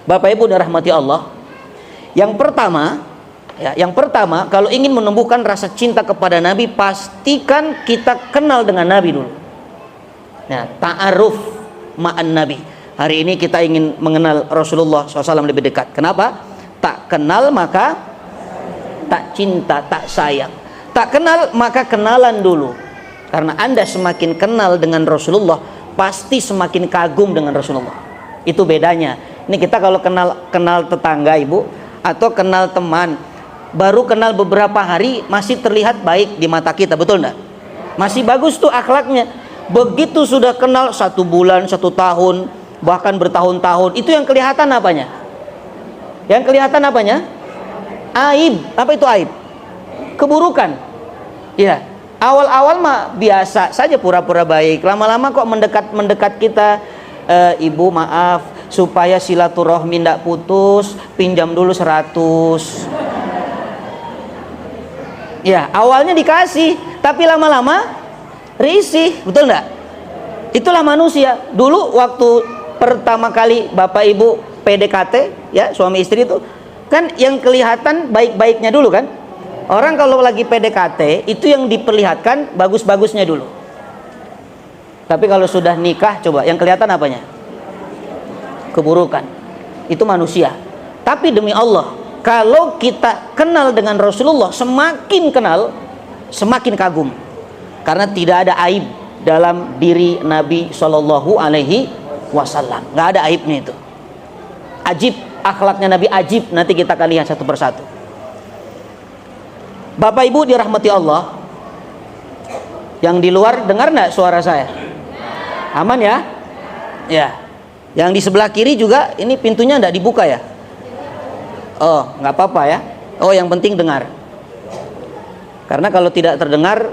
Bapak Ibu dirahmati Allah, yang pertama kalau ingin menumbuhkan rasa cinta kepada Nabi, pastikan kita kenal dengan Nabi dulu. Nah, ta'aruf ma'an Nabi. Hari ini kita ingin mengenal Rasulullah SAW lebih dekat. Kenapa? Tak kenal maka tak cinta, tak sayang. Tak kenal maka kenalan dulu. Karena Anda semakin kenal dengan Rasulullah, pasti semakin kagum dengan Rasulullah. Itu bedanya. Ini kita kalau kenal tetangga Ibu, atau kenal teman, baru kenal beberapa hari masih terlihat baik di mata kita, betul enggak? Masih bagus tuh akhlaknya. Begitu sudah kenal 1 bulan, 1 tahun, bahkan bertahun-tahun, itu yang kelihatan apanya? Yang kelihatan apanya? Aib. Apa itu aib? Keburukan. Ya, awal-awal mah biasa saja pura-pura baik. Lama-lama kok mendekat kita, Ibu maaf, supaya silaturahmi tidak putus, pinjam dulu 100. Ya, awalnya dikasih, tapi lama-lama risih, betul enggak? Itulah manusia. Dulu waktu pertama kali Bapak Ibu PDKT, ya, suami istri itu kan yang kelihatan baik-baiknya dulu kan. Orang kalau lagi PDKT itu yang diperlihatkan bagus-bagusnya dulu. Tapi kalau sudah nikah, coba yang kelihatan apanya? Keburukan. Itu manusia. Tapi demi Allah, kalau kita kenal dengan Rasulullah, semakin kenal semakin kagum. Karena tidak ada aib dalam diri Nabi Shallallahu Alaihi Wasallam. Nggak ada aibnya itu. Ajib, akhlaknya Nabi ajib. Nanti kita akan lihat satu persatu. Bapak Ibu dirahmati Allah, yang di luar dengar nggak suara saya? Aman ya? Ya. Yang di sebelah kiri juga ini pintunya nggak dibuka ya? Oh, nggak apa-apa ya. Oh, yang penting dengar. Karena kalau tidak terdengar,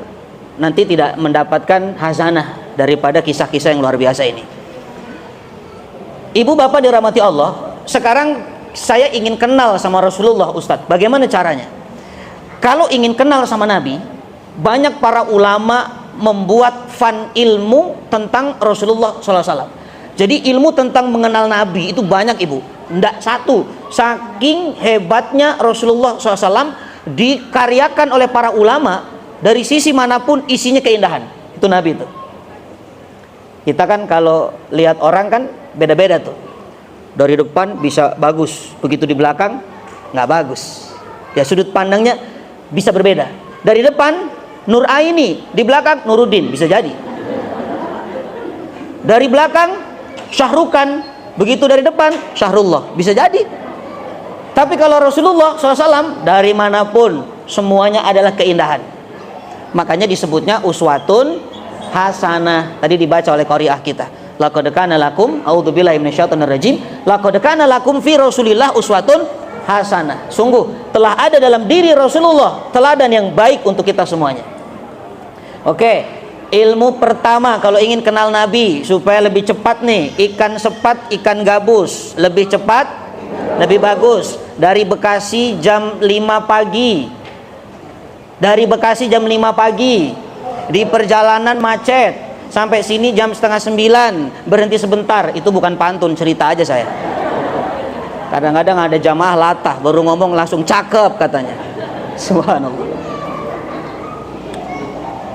nanti tidak mendapatkan hazanah daripada kisah-kisah yang luar biasa ini. Ibu bapak dirahmati Allah, sekarang saya ingin kenal sama Rasulullah, Ustadz. Bagaimana caranya? Kalau ingin kenal sama Nabi, banyak para ulama membuat fan ilmu tentang Rasulullah SAW. Jadi ilmu tentang mengenal Nabi itu banyak Ibu. Tidak satu. Saking hebatnya Rasulullah SAW dikaryakan oleh para ulama, dari sisi manapun isinya keindahan. Itu Nabi itu. Kita kan kalau lihat orang kan beda-beda tuh. Dari depan bisa bagus, begitu di belakang nggak bagus. Ya sudut pandangnya bisa berbeda. Dari depan Nur Aini, di belakang Nuruddin, bisa jadi. Dari belakang Syahrukan, begitu dari depan Syahrullah, bisa jadi. Tapi kalau Rasulullah SAW dari manapun semuanya adalah keindahan. Makanya disebutnya uswatun hasanah. Tadi dibaca oleh qari'ah kita. Laqad kana lakum, a'udzubillahi minasyaitonir rajim, laqad kana lakum fi Rasulillah uswatun hasanah. Sungguh telah ada dalam diri Rasulullah teladan yang baik untuk kita semuanya. Oke, ilmu pertama kalau ingin kenal Nabi supaya lebih cepat nih, ikan sepat, ikan gabus, lebih cepat, lebih bagus. Dari Bekasi jam 5 pagi. Dari Bekasi jam 5 pagi. Di perjalanan macet, sampai sini jam setengah 9, berhenti sebentar. Itu bukan pantun, cerita aja saya. Kadang-kadang ada jamaah latah, baru ngomong langsung cakep katanya. Subhanallah.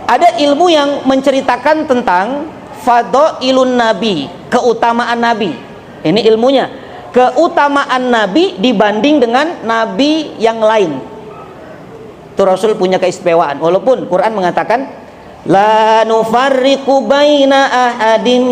Ada ilmu yang menceritakan tentang fadhailun Nabi, keutamaan Nabi. Ini ilmunya, keutamaan Nabi dibanding dengan Nabi yang lain. Itu Rasul punya keistimewaan. Walaupun Quran mengatakan la nufarriqu baina ahadim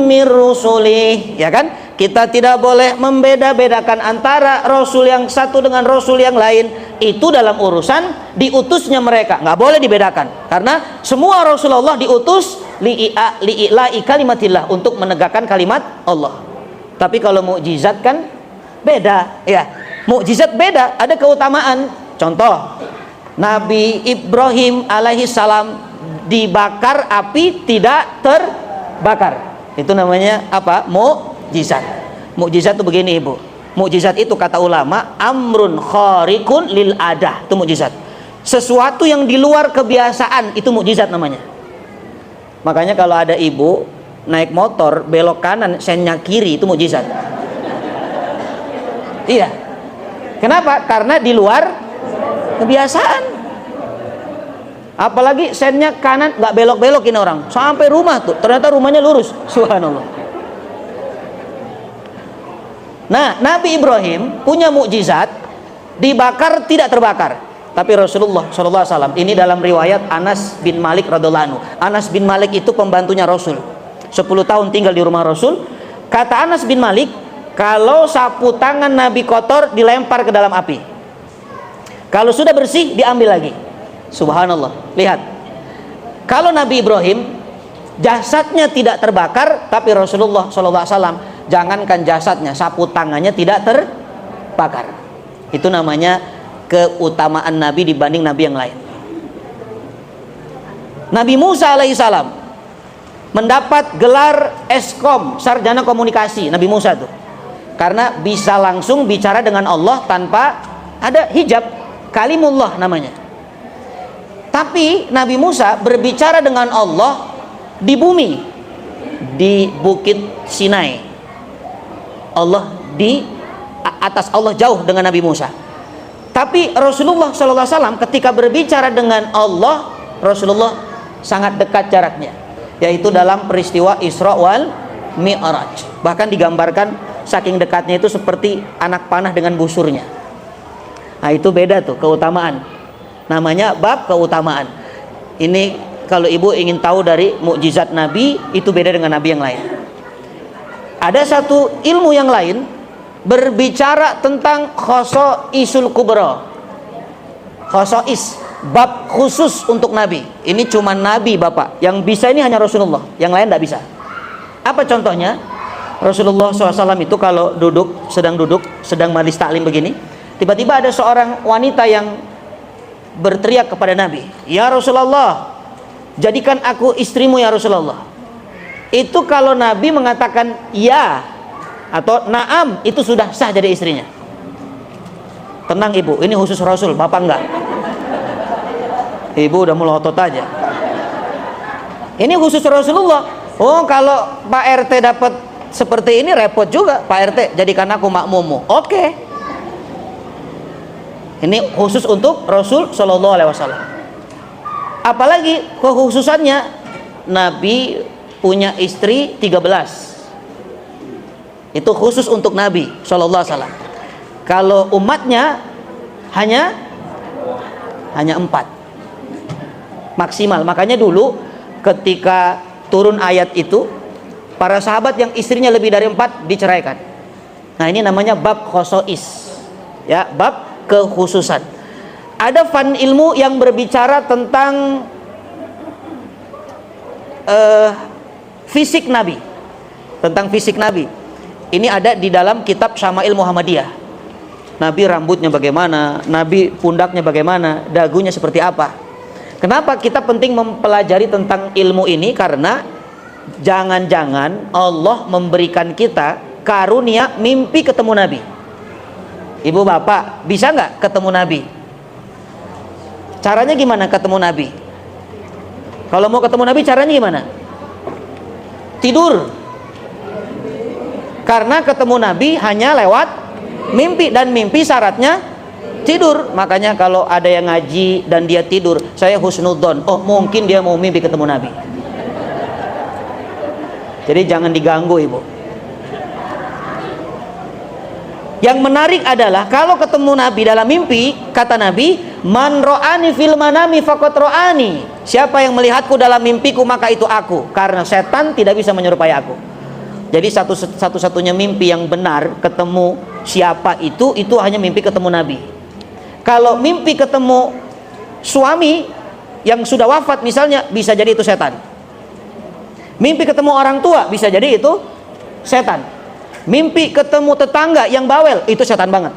mir rusulih, ya kan? Kita tidak boleh membeda-bedakan antara Rasul yang satu dengan Rasul yang lain. Itu dalam urusan diutusnya mereka, nggak boleh dibedakan. Karena semua Rasulullah diutus li'ila'i kalimatillah, untuk menegakkan kalimat Allah. Tapi kalau mukjizat kan beda, ya. Mukjizat beda, ada keutamaan. Contoh, Nabi Ibrahim alaihi salam dibakar api tidak terbakar. Itu namanya apa? Mukjizat. Mukjizat itu begini Ibu. Mukjizat itu kata ulama amrun khariqun lil adah, itu mukjizat. Sesuatu yang di luar kebiasaan itu mukjizat namanya. Makanya kalau ada ibu naik motor belok kanan sennya kiri itu mukjizat. Iya. Kenapa? Karena di luar kebiasaan. Apalagi sennya kanan nggak belok-belokin orang sampai rumah tuh ternyata rumahnya lurus. Subhanallah. Nah, Nabi Ibrahim punya mukjizat, dibakar tidak terbakar. Tapi Rasulullah SAW, ini dalam riwayat Anas bin Malik radhiallahu anhu. Anas bin Malik itu pembantunya Rasul. 10 tahun tinggal di rumah Rasul. Kata Anas bin Malik, kalau sapu tangan Nabi kotor dilempar ke dalam api. Kalau sudah bersih diambil lagi. Subhanallah. Lihat. Kalau Nabi Ibrahim jasadnya tidak terbakar, tapi Rasulullah SAW jangankan jasadnya, sapu tangannya tidak terbakar. Itu namanya keutamaan Nabi dibanding Nabi yang lain. Nabi Musa alaihissalam mendapat gelar Eskom, sarjana komunikasi. Nabi Musa tuh karena bisa langsung bicara dengan Allah tanpa ada hijab, kalimullah namanya. Tapi Nabi Musa berbicara dengan Allah di bumi, di Bukit Sinai. Allah di atas Allah jauh dengan Nabi Musa. Tapi Rasulullah SAW ketika berbicara dengan Allah, Rasulullah sangat dekat jaraknya, yaitu dalam peristiwa Isra wal Mi'raj. Bahkan digambarkan saking dekatnya itu seperti anak panah dengan busurnya. Nah itu beda tuh keutamaan. Namanya bab keutamaan. Ini kalau ibu ingin tahu dari mukjizat Nabi, itu beda dengan Nabi yang lain. Ada satu ilmu yang lain berbicara tentang khosoisul kubra. Khosois, bab khusus untuk Nabi. Ini cuma Nabi Bapak yang bisa, ini hanya Rasulullah, yang lain tidak bisa. Apa contohnya? Rasulullah SAW itu kalau sedang majelis taklim begini, tiba-tiba ada seorang wanita yang berteriak kepada Nabi, "Ya Rasulullah, jadikan aku istrimu ya Rasulullah." Itu kalau Nabi mengatakan ya atau naam, itu sudah sah jadi istrinya. Tenang ibu, ini khusus Rasul, Bapak enggak. Ibu udah melotot aja. Ini khusus Rasulullah. Oh, kalau Pak RT dapat seperti ini repot juga. Pak RT, jadikan aku makmummu. Oke. Ini khusus untuk Rasul Shallallahu Alaihi Wasallam. Apalagi kekhususannya Nabi punya istri 13. Itu khusus untuk Nabi Shallallahu Alaihi Wasallam. Kalau umatnya hanya 4 maksimal. Makanya dulu ketika turun ayat itu, para sahabat yang istrinya lebih dari 4 diceraikan. Nah ini namanya bab khosois, ya, bab kekhususan. Ada fan ilmu yang berbicara tentang fisik Nabi, tentang fisik Nabi. Ini ada di dalam kitab Syama'il Muhammadiyah. Nabi rambutnya bagaimana, Nabi pundaknya bagaimana, dagunya seperti apa. Kenapa kita penting mempelajari tentang ilmu ini? Karena jangan-jangan Allah memberikan kita karunia mimpi ketemu Nabi. Ibu bapak bisa nggak ketemu Nabi? Caranya gimana ketemu Nabi? Kalau mau ketemu Nabi caranya gimana? Tidur. Karena ketemu Nabi hanya lewat mimpi, dan mimpi syaratnya tidur. Makanya kalau ada yang ngaji dan dia tidur, saya husnudzon, oh mungkin dia mau mimpi ketemu Nabi. Jadi jangan diganggu ibu. Yang menarik adalah kalau ketemu Nabi dalam mimpi, kata Nabi, man ro'ani fil manami faqad ro'ani. Siapa yang melihatku dalam mimpiku maka itu aku, karena setan tidak bisa menyerupai aku. Jadi satu-satunya mimpi yang benar ketemu siapa itu hanya mimpi ketemu Nabi. Kalau mimpi ketemu suami yang sudah wafat misalnya, bisa jadi itu setan. Mimpi ketemu orang tua bisa jadi itu setan. Mimpi ketemu tetangga yang bawel, itu setan banget.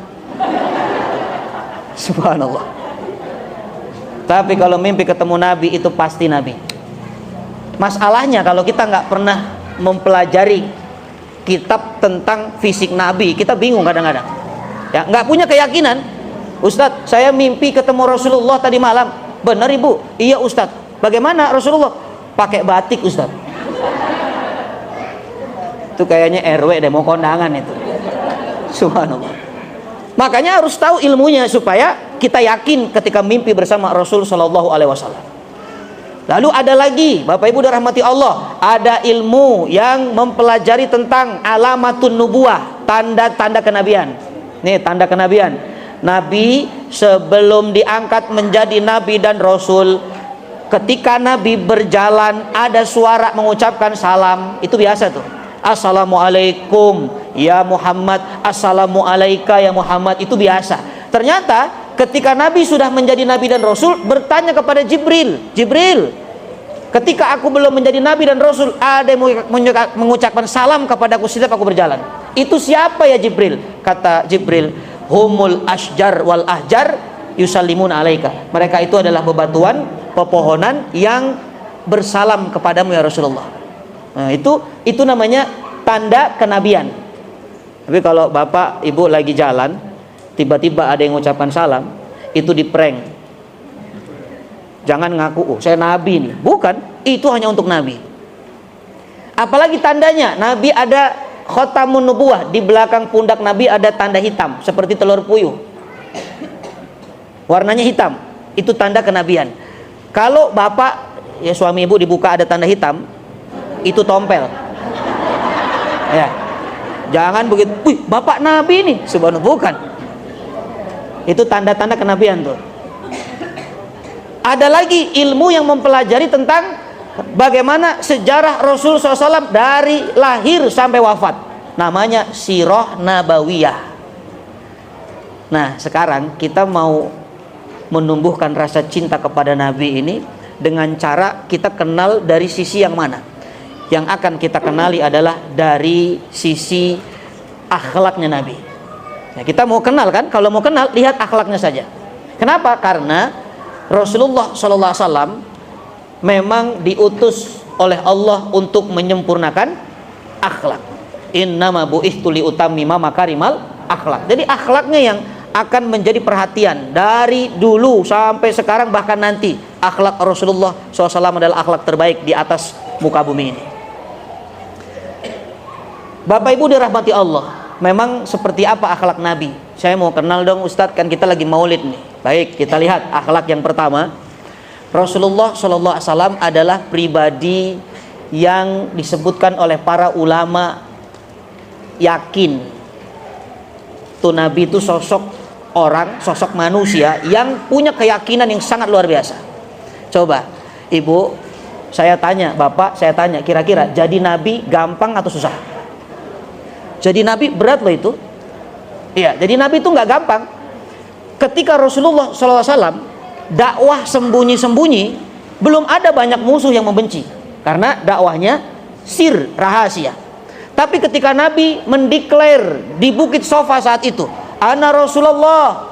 Subhanallah. Tapi kalau mimpi ketemu Nabi, itu pasti Nabi. Masalahnya kalau kita nggak pernah mempelajari kitab tentang fisik Nabi, kita bingung kadang-kadang. Ya, nggak punya keyakinan. Ustadz, saya mimpi ketemu Rasulullah tadi malam. Benar ibu? Iya Ustadz. Bagaimana Rasulullah? Pakai batik Ustadz. Itu kayaknya RW deh, mau kondangan itu. Subhanallah. Makanya harus tahu ilmunya supaya kita yakin ketika mimpi bersama Rasul Shallallahu Alaihi Wasallam. Lalu ada lagi, Bapak Ibu dirahmati Allah, ada ilmu yang mempelajari tentang alamatun nubuwah, tanda-tanda kenabian. Nih, tanda kenabian. Nabi sebelum diangkat menjadi nabi dan rasul, ketika Nabi berjalan ada suara mengucapkan salam, itu biasa tuh. Assalamualaikum ya Muhammad, assalamualaika ya Muhammad, itu biasa. Ternyata ketika Nabi sudah menjadi nabi dan rasul, bertanya kepada Jibril, Jibril, ketika aku belum menjadi nabi dan rasul, ada yang mengucapkan salam kepadaku setiap aku berjalan. Itu siapa ya Jibril? Kata Jibril, humul asjar wal ahjar yusallimun alaika. Mereka itu adalah bebatuan, pepohonan yang bersalam kepadamu ya Rasulullah. Nah, itu namanya tanda kenabian. Tapi kalau Bapak Ibu lagi jalan, tiba-tiba ada yang mengucapkan salam, itu di prank. Jangan ngaku, oh saya nabi nih. Bukan, itu hanya untuk nabi. Apalagi tandanya, nabi ada khotamun nubuwah, di belakang pundak nabi ada tanda hitam seperti telur puyuh. Warnanya hitam, itu tanda kenabian. Kalau Bapak ya suami ibu dibuka ada tanda hitam, itu tompel. Ya. Jangan begitu, wih Bapak nabi nih, subhanallah, bukan. Itu tanda-tanda kenabian tuh. Ada lagi ilmu yang mempelajari tentang bagaimana sejarah Rasul SAW dari lahir sampai wafat. Namanya Sirah Nabawiyah. Nah sekarang kita mau menumbuhkan rasa cinta kepada Nabi ini dengan cara kita kenal dari sisi yang mana. Yang akan kita kenali adalah dari sisi akhlaknya Nabi. Nah, kita mau kenal kan? Kalau mau kenal, lihat akhlaknya saja. Kenapa? Karena Rasulullah SAW memang diutus oleh Allah untuk menyempurnakan akhlak. Innama bu'ithtu liutammima makarimal akhlak. Jadi akhlaknya yang akan menjadi perhatian dari dulu sampai sekarang, bahkan nanti. Akhlak Rasulullah SAW adalah akhlak terbaik di atas muka bumi ini. Bapak Ibu dirahmati Allah, memang seperti apa akhlak Nabi? Saya mau kenal dong Ustadz, kan kita lagi maulid nih. Baik, kita lihat akhlak yang pertama. Rasulullah SAW adalah pribadi yang disebutkan oleh para ulama yakin tuh Nabi itu sosok orang, sosok manusia yang punya keyakinan yang sangat luar biasa. Coba Ibu, saya tanya, Bapak saya tanya, kira-kira jadi Nabi gampang atau susah? Jadi Nabi berat loh itu. Iya, jadi Nabi itu nggak gampang. Ketika Rasulullah SAW dakwah sembunyi-sembunyi, belum ada banyak musuh yang membenci, karena dakwahnya sir, rahasia. Tapi ketika Nabi mendeklar di Bukit Sofa saat itu, ana Rasulullah,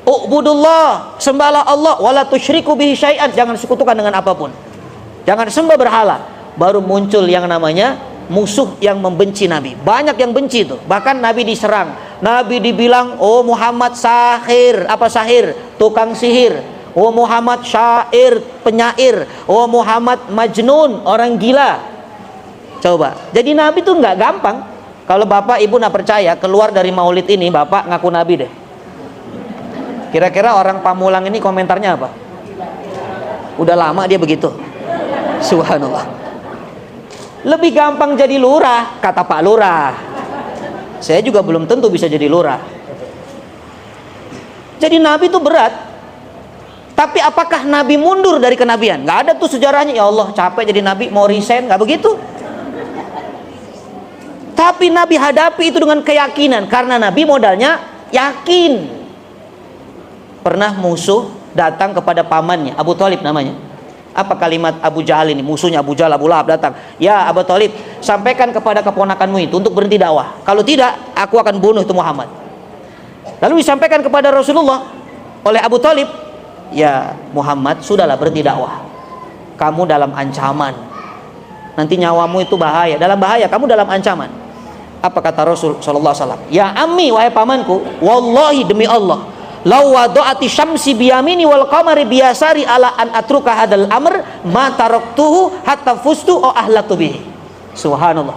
ubudullah, sembahlah Allah, wala tusyriku bihi syai'an, jangan sekutukan dengan apapun, jangan sembah berhala. Baru muncul yang namanya musuh yang membenci Nabi. Banyak yang benci itu. Bahkan Nabi diserang. Nabi dibilang, oh Muhammad sahir. Apa sahir? Tukang sihir. Oh Muhammad syair, penyair. Oh Muhammad majnun, orang gila. Coba. Jadi Nabi itu nggak gampang. Kalau Bapak Ibu nggak percaya, keluar dari maulid ini, Bapak ngaku Nabi deh. Kira-kira orang Pamulang ini komentarnya apa? Udah lama dia begitu. Subhanallah. Lebih gampang jadi lurah, kata Pak Lurah. Saya juga belum tentu bisa jadi lurah. Jadi Nabi itu berat. Tapi apakah Nabi mundur dari kenabian? Nggak ada tuh sejarahnya. Ya Allah, capek jadi Nabi, mau resign, nggak begitu. Tapi Nabi hadapi itu dengan keyakinan, karena Nabi modalnya yakin. Pernah musuh datang kepada pamannya, Abu Thalib namanya. Apa kalimat Abu Jahal ini? Musuhnya Abu Jahal, Abu Lahab datang. Ya Abu Thalib, sampaikan kepada keponakanmu itu untuk berhenti dakwah. Kalau tidak, aku akan bunuh itu Muhammad. Lalu disampaikan kepada Rasulullah oleh Abu Thalib, ya Muhammad, sudahlah berhenti dakwah. Kamu dalam ancaman. Nanti nyawamu itu bahaya. Dalam bahaya, kamu dalam ancaman. Apa kata Rasul sallallahu alaihi wasallam? Ya ammi, wahai pamanku, wallahi demi Allah, law wada'ati syamsi biyamini wal qamari biyasari ala an atruka hadal amr ma taraktuhu hatta fustu o ahlatu bihi. Subhanallah.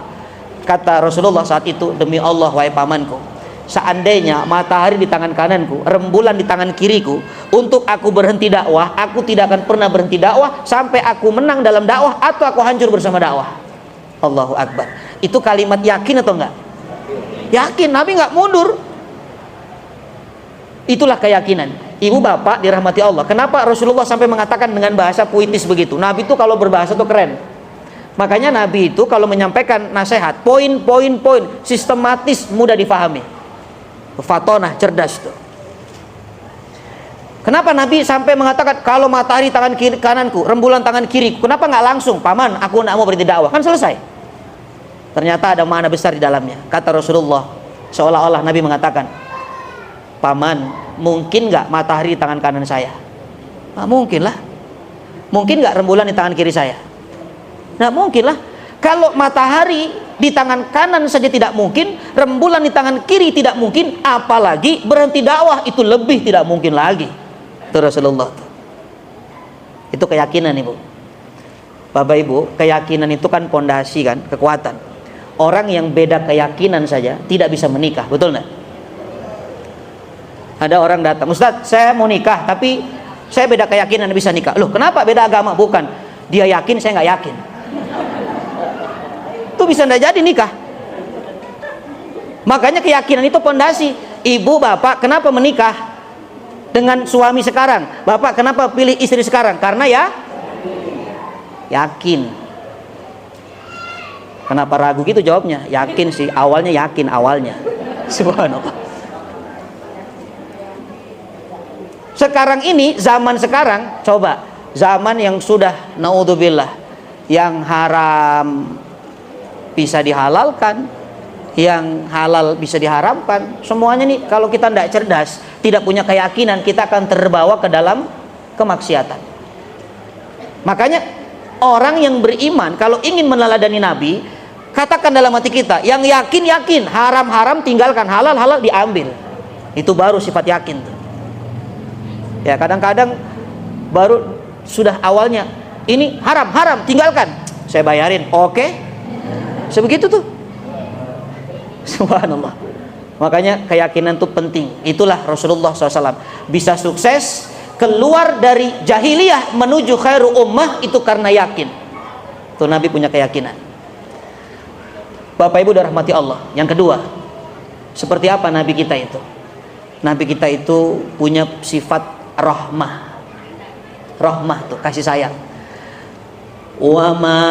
Kata Rasulullah saat itu, demi Allah wahai pamanku, seandainya matahari di tangan kananku, rembulan di tangan kiriku, untuk aku berhenti dakwah, aku tidak akan pernah berhenti dakwah sampai aku menang dalam dakwah atau aku hancur bersama dakwah. Allahu Akbar. Itu kalimat yakin atau enggak? Yakin, Nabi enggak mundur. Itulah keyakinan. Ibu bapak dirahmati Allah. Kenapa Rasulullah sampai mengatakan dengan bahasa puitis begitu? Nabi itu kalau berbahasa tuh keren. Makanya Nabi itu kalau menyampaikan nasihat, poin, sistematis, mudah difahami. Fatonah, cerdas tuh. Kenapa Nabi sampai mengatakan kalau matahari tangan kiri kananku, rembulan tangan kiriku? Kenapa nggak langsung, paman, aku nggak mau berhenti dakwah? Kan selesai. Ternyata ada makna besar di dalamnya. Kata Rasulullah, seolah-olah Nabi mengatakan, paman, mungkin nggak matahari di tangan kanan saya? Nah, mungkin lah. Mungkin nggak rembulan di tangan kiri saya? Nah, mungkin lah. Kalau matahari di tangan kanan saja tidak mungkin, rembulan di tangan kiri tidak mungkin, apalagi berhenti dakwah, itu lebih tidak mungkin lagi. Itu Rasulullah. Itu keyakinan, Ibu. Bapak Ibu, keyakinan itu kan pondasi kan, kekuatan. Orang yang beda keyakinan saja tidak bisa menikah, betul nggak? Ada orang datang, Ustadz, saya mau nikah, tapi saya beda keyakinan, bisa nikah. Loh, kenapa beda agama? Bukan, dia yakin, saya nggak yakin. Itu bisa nggak jadi nikah. Makanya keyakinan itu pondasi. Ibu, bapak, kenapa menikah dengan suami sekarang? Bapak, kenapa pilih istri sekarang? Karena ya yakin. Kenapa ragu gitu jawabnya? Yakin sih, awalnya yakin awalnya. Subhanallah. Sekarang ini, zaman sekarang, coba zaman yang sudah naudzubillah, yang haram bisa dihalalkan, yang halal bisa diharamkan, semuanya nih kalau kita tidak cerdas, tidak punya keyakinan, kita akan terbawa ke dalam kemaksiatan. Makanya orang yang beriman kalau ingin meneladani Nabi, katakan dalam hati kita, yang yakin, haram tinggalkan, halal diambil. Itu baru sifat yakin tuh. Ya, kadang-kadang baru sudah awalnya ini haram tinggalkan, saya bayarin, oke. Sebegitu tuh. Subhanallah. Makanya keyakinan itu penting. Itulah Rasulullah SAW bisa sukses keluar dari jahiliyah menuju khairu ummah, itu karena yakin. Tuh, Nabi punya keyakinan. Bapak Ibu dirahmati Allah. Yang kedua, seperti apa Nabi kita itu? Nabi kita itu punya sifat rahmah. Rahmah tuh, kasih sayang. Wa ma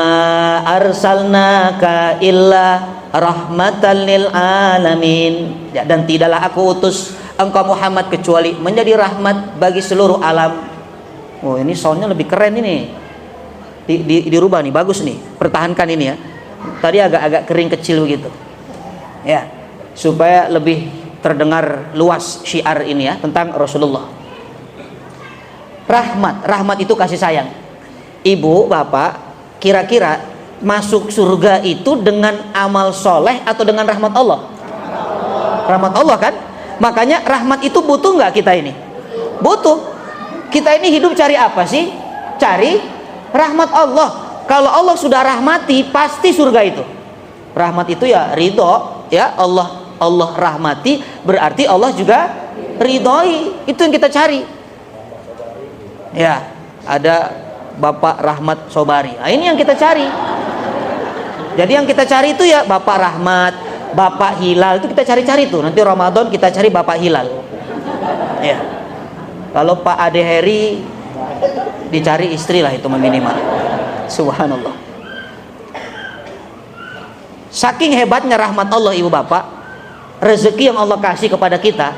arsalnaka illa rahmatan lil alamin. Ya, dan tidaklah aku utus engkau Muhammad kecuali menjadi rahmat bagi seluruh alam. Oh, ini soundnya lebih keren ini. Dirubah nih, bagus nih. Pertahankan ini ya. Tadi agak kering kecil begitu. Ya, supaya lebih terdengar luas syiar ini ya tentang Rasulullah. Rahmat itu kasih sayang. Ibu, bapak, kira-kira masuk surga itu dengan amal soleh atau dengan rahmat Allah? Rahmat Allah kan? Makanya rahmat itu butuh nggak kita ini? Butuh. Kita ini hidup cari apa sih? Cari rahmat Allah. Kalau Allah sudah rahmati, pasti surga itu. Rahmat itu ya ridho, ya Allah rahmati, berarti Allah juga ridhoi. Itu yang kita cari. Ya, ada Bapak Rahmat Sobari. Nah, ini yang kita cari. Jadi yang kita cari itu ya Bapak Rahmat, Bapak Hilal, itu kita cari-cari tuh. Nanti Ramadan kita cari Bapak Hilal. Ya. Kalau Pak Ade Heri dicari istri lah itu minimal. Subhanallah. Saking hebatnya rahmat Allah ibu bapak, rezeki yang Allah kasih kepada kita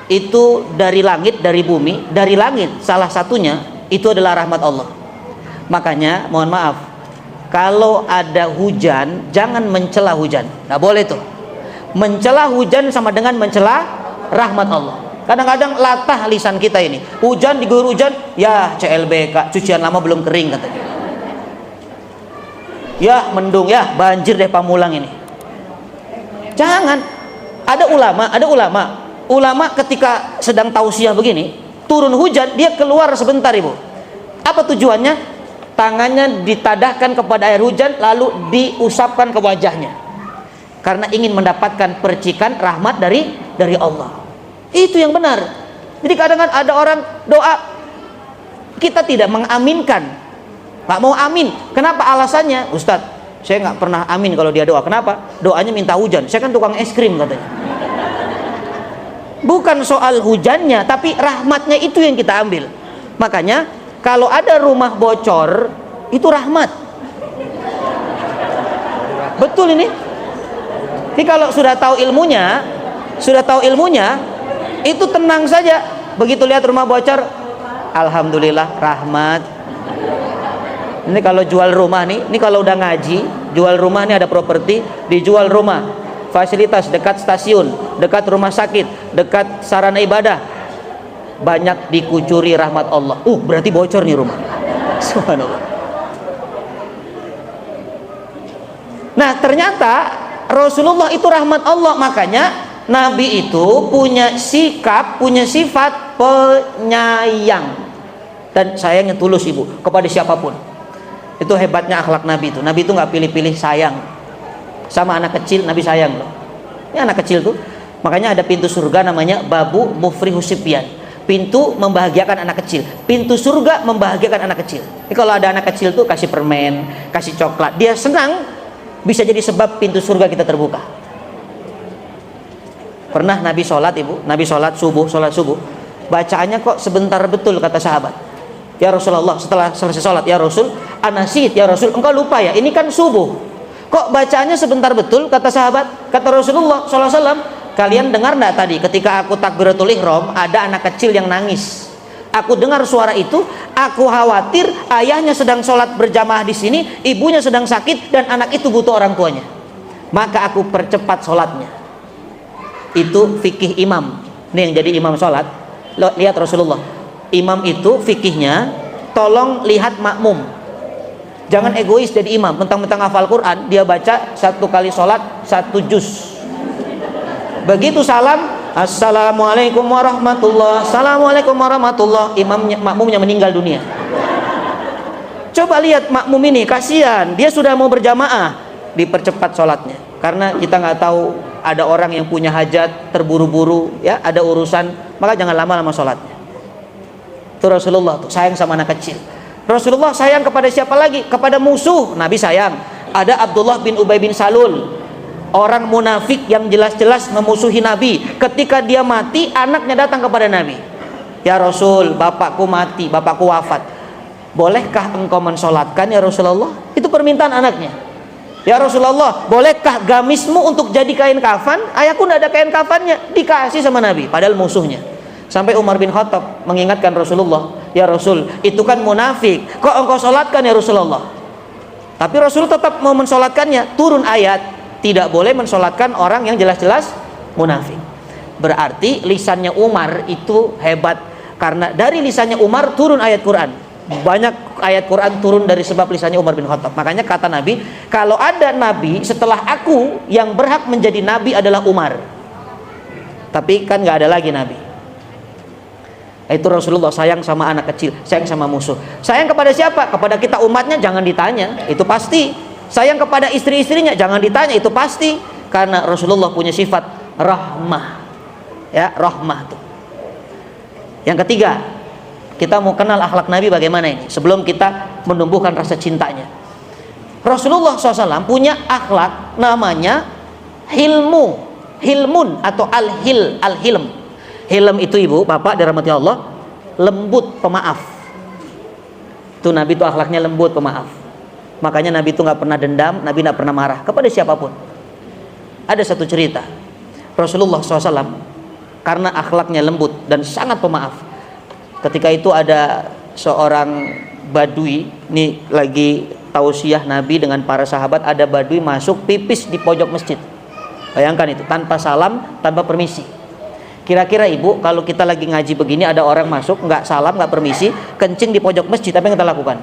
itu dari langit, dari bumi, dari langit salah satunya itu adalah rahmat Allah. Makanya mohon maaf, kalau ada hujan jangan mencela hujan, nggak boleh tuh. Mencela hujan sama dengan mencela rahmat Allah. Kadang-kadang latah lisan kita ini, hujan diguyur hujan, ya CLBK, cucian lama belum kering katanya. Ya mendung, ya banjir deh Pamulang ini. Jangan. Ada ulama ketika sedang tausiah begini, turun hujan, dia keluar sebentar, Ibu. Apa tujuannya? Tangannya ditadahkan kepada air hujan lalu diusapkan ke wajahnya. Karena ingin mendapatkan percikan rahmat dari Allah. Itu yang benar. Jadi kadang-kadang ada orang doa, kita tidak mengaminkan, nggak mau amin. Kenapa alasannya? Ustadz, saya nggak pernah amin kalau dia doa. Kenapa? Doanya minta hujan. Saya kan tukang es krim katanya. Bukan soal hujannya, tapi rahmatnya itu yang kita ambil. Makanya kalau ada rumah bocor, itu rahmat. Betul ini. Jadi kalau sudah tahu ilmunya, itu tenang saja. Begitu lihat rumah bocor, alhamdulillah rahmat. Ini kalau jual rumah nih, ini kalau udah ngaji, jual rumah nih, ada properti, dijual rumah, fasilitas dekat stasiun, dekat rumah sakit, dekat sarana ibadah, banyak dikucuri rahmat Allah. Berarti bocor nih rumah. Subhanallah. Nah, ternyata Rasulullah itu rahmat Allah. Makanya Nabi itu punya sikap, punya sifat penyayang dan sayangnya tulus, Ibu, kepada siapapun. Itu hebatnya akhlak Nabi itu. Nabi itu nggak pilih-pilih sayang. Sama anak kecil Nabi sayang loh. Ini anak kecil tuh, makanya ada pintu surga namanya Babu Mufrihus Sibyan. Pintu membahagiakan anak kecil. Pintu surga membahagiakan anak kecil. Jadi kalau ada anak kecil tuh kasih permen, kasih coklat, dia senang, bisa jadi sebab pintu surga kita terbuka. Pernah Nabi sholat, Ibu, Nabi sholat subuh, bacaannya kok sebentar betul, kata sahabat. Ya Rasulullah, setelah selesai sholat, ya Rasul, anasid, ya Rasul, engkau lupa ya, ini kan subuh, kok bacaannya sebentar betul, kata sahabat. Kata Rasulullah SAW, kalian dengar enggak tadi ketika aku takbiratul ihram ada anak kecil yang nangis? Aku dengar suara itu, aku khawatir ayahnya sedang sholat berjamaah di sini, ibunya sedang sakit, dan anak itu butuh orang tuanya. Maka aku percepat sholatnya. Itu fikih imam. Ini yang jadi imam sholat. Lihat Rasulullah. Imam itu fikihnya, tolong lihat makmum. Jangan egois jadi imam. Mentang-mentang hafal Quran, dia baca satu kali sholat 1 juz. Begitu salam, assalamualaikum warahmatullah, assalamualaikum warahmatullah, makmumnya meninggal dunia. Coba lihat makmum ini, kasihan, dia sudah mau berjamaah, dipercepat sholatnya. Karena kita nggak tahu, ada orang yang punya hajat, terburu-buru, ya, ada urusan, maka jangan lama-lama sholatnya. Itu Rasulullah tuh sayang sama anak kecil. Rasulullah sayang kepada siapa lagi? Kepada musuh Nabi sayang. Ada Abdullah bin Ubay bin Salul, orang munafik yang jelas-jelas memusuhi Nabi. Ketika dia mati, anaknya datang kepada Nabi. Ya Rasul, bapakku mati, bapakku wafat. Bolehkah engkau mensolatkan ya Rasulullah? Itu permintaan anaknya. Ya Rasulullah, bolehkah gamismu untuk jadi kain kafan? Ayahku tidak ada kain kafannya. Dikasih sama Nabi, padahal musuhnya. Sampai Umar bin Khattab mengingatkan Rasulullah, ya Rasul, itu kan munafik, kok engkau solatkan ya Rasulullah? Tapi Rasul tetap mau mensolatkannya. Turun ayat, tidak boleh mensolatkan orang yang jelas-jelas munafik. Berarti lisannya Umar itu hebat, karena dari lisannya Umar turun ayat Quran. Banyak ayat Quran turun dari sebab lisannya Umar bin Khattab. Makanya kata Nabi, kalau ada Nabi setelah aku, yang berhak menjadi Nabi adalah Umar. Tapi kan nggak ada lagi Nabi. Itu Rasulullah sayang sama anak kecil, sayang sama musuh. Sayang kepada siapa? Kepada kita umatnya jangan ditanya, itu pasti. Sayang kepada istri-istrinya jangan ditanya, itu pasti. Karena Rasulullah punya sifat rahmah. Ya, rahmah tuh. Yang ketiga, kita mau kenal akhlak Nabi bagaimana ini sebelum kita menumbuhkan rasa cintanya. Rasulullah SAW punya akhlak namanya hilmun atau al-hilm. Hilm itu Ibu, Bapak dirahmati Allah, lembut, pemaaf. Itu Nabi itu akhlaknya lembut, pemaaf. Makanya Nabi itu nggak pernah dendam, Nabi nggak pernah marah kepada siapapun. Ada satu cerita, Rasulullah SAW karena akhlaknya lembut dan sangat pemaaf. Ketika itu ada seorang badui, ini lagi tausiah Nabi dengan para sahabat, ada badui masuk pipis di pojok masjid. Bayangkan itu, tanpa salam, tanpa permisi. Kira-kira Ibu, kalau kita lagi ngaji begini, ada orang masuk, nggak salam, nggak permisi, kencing di pojok masjid, apa yang kita lakukan?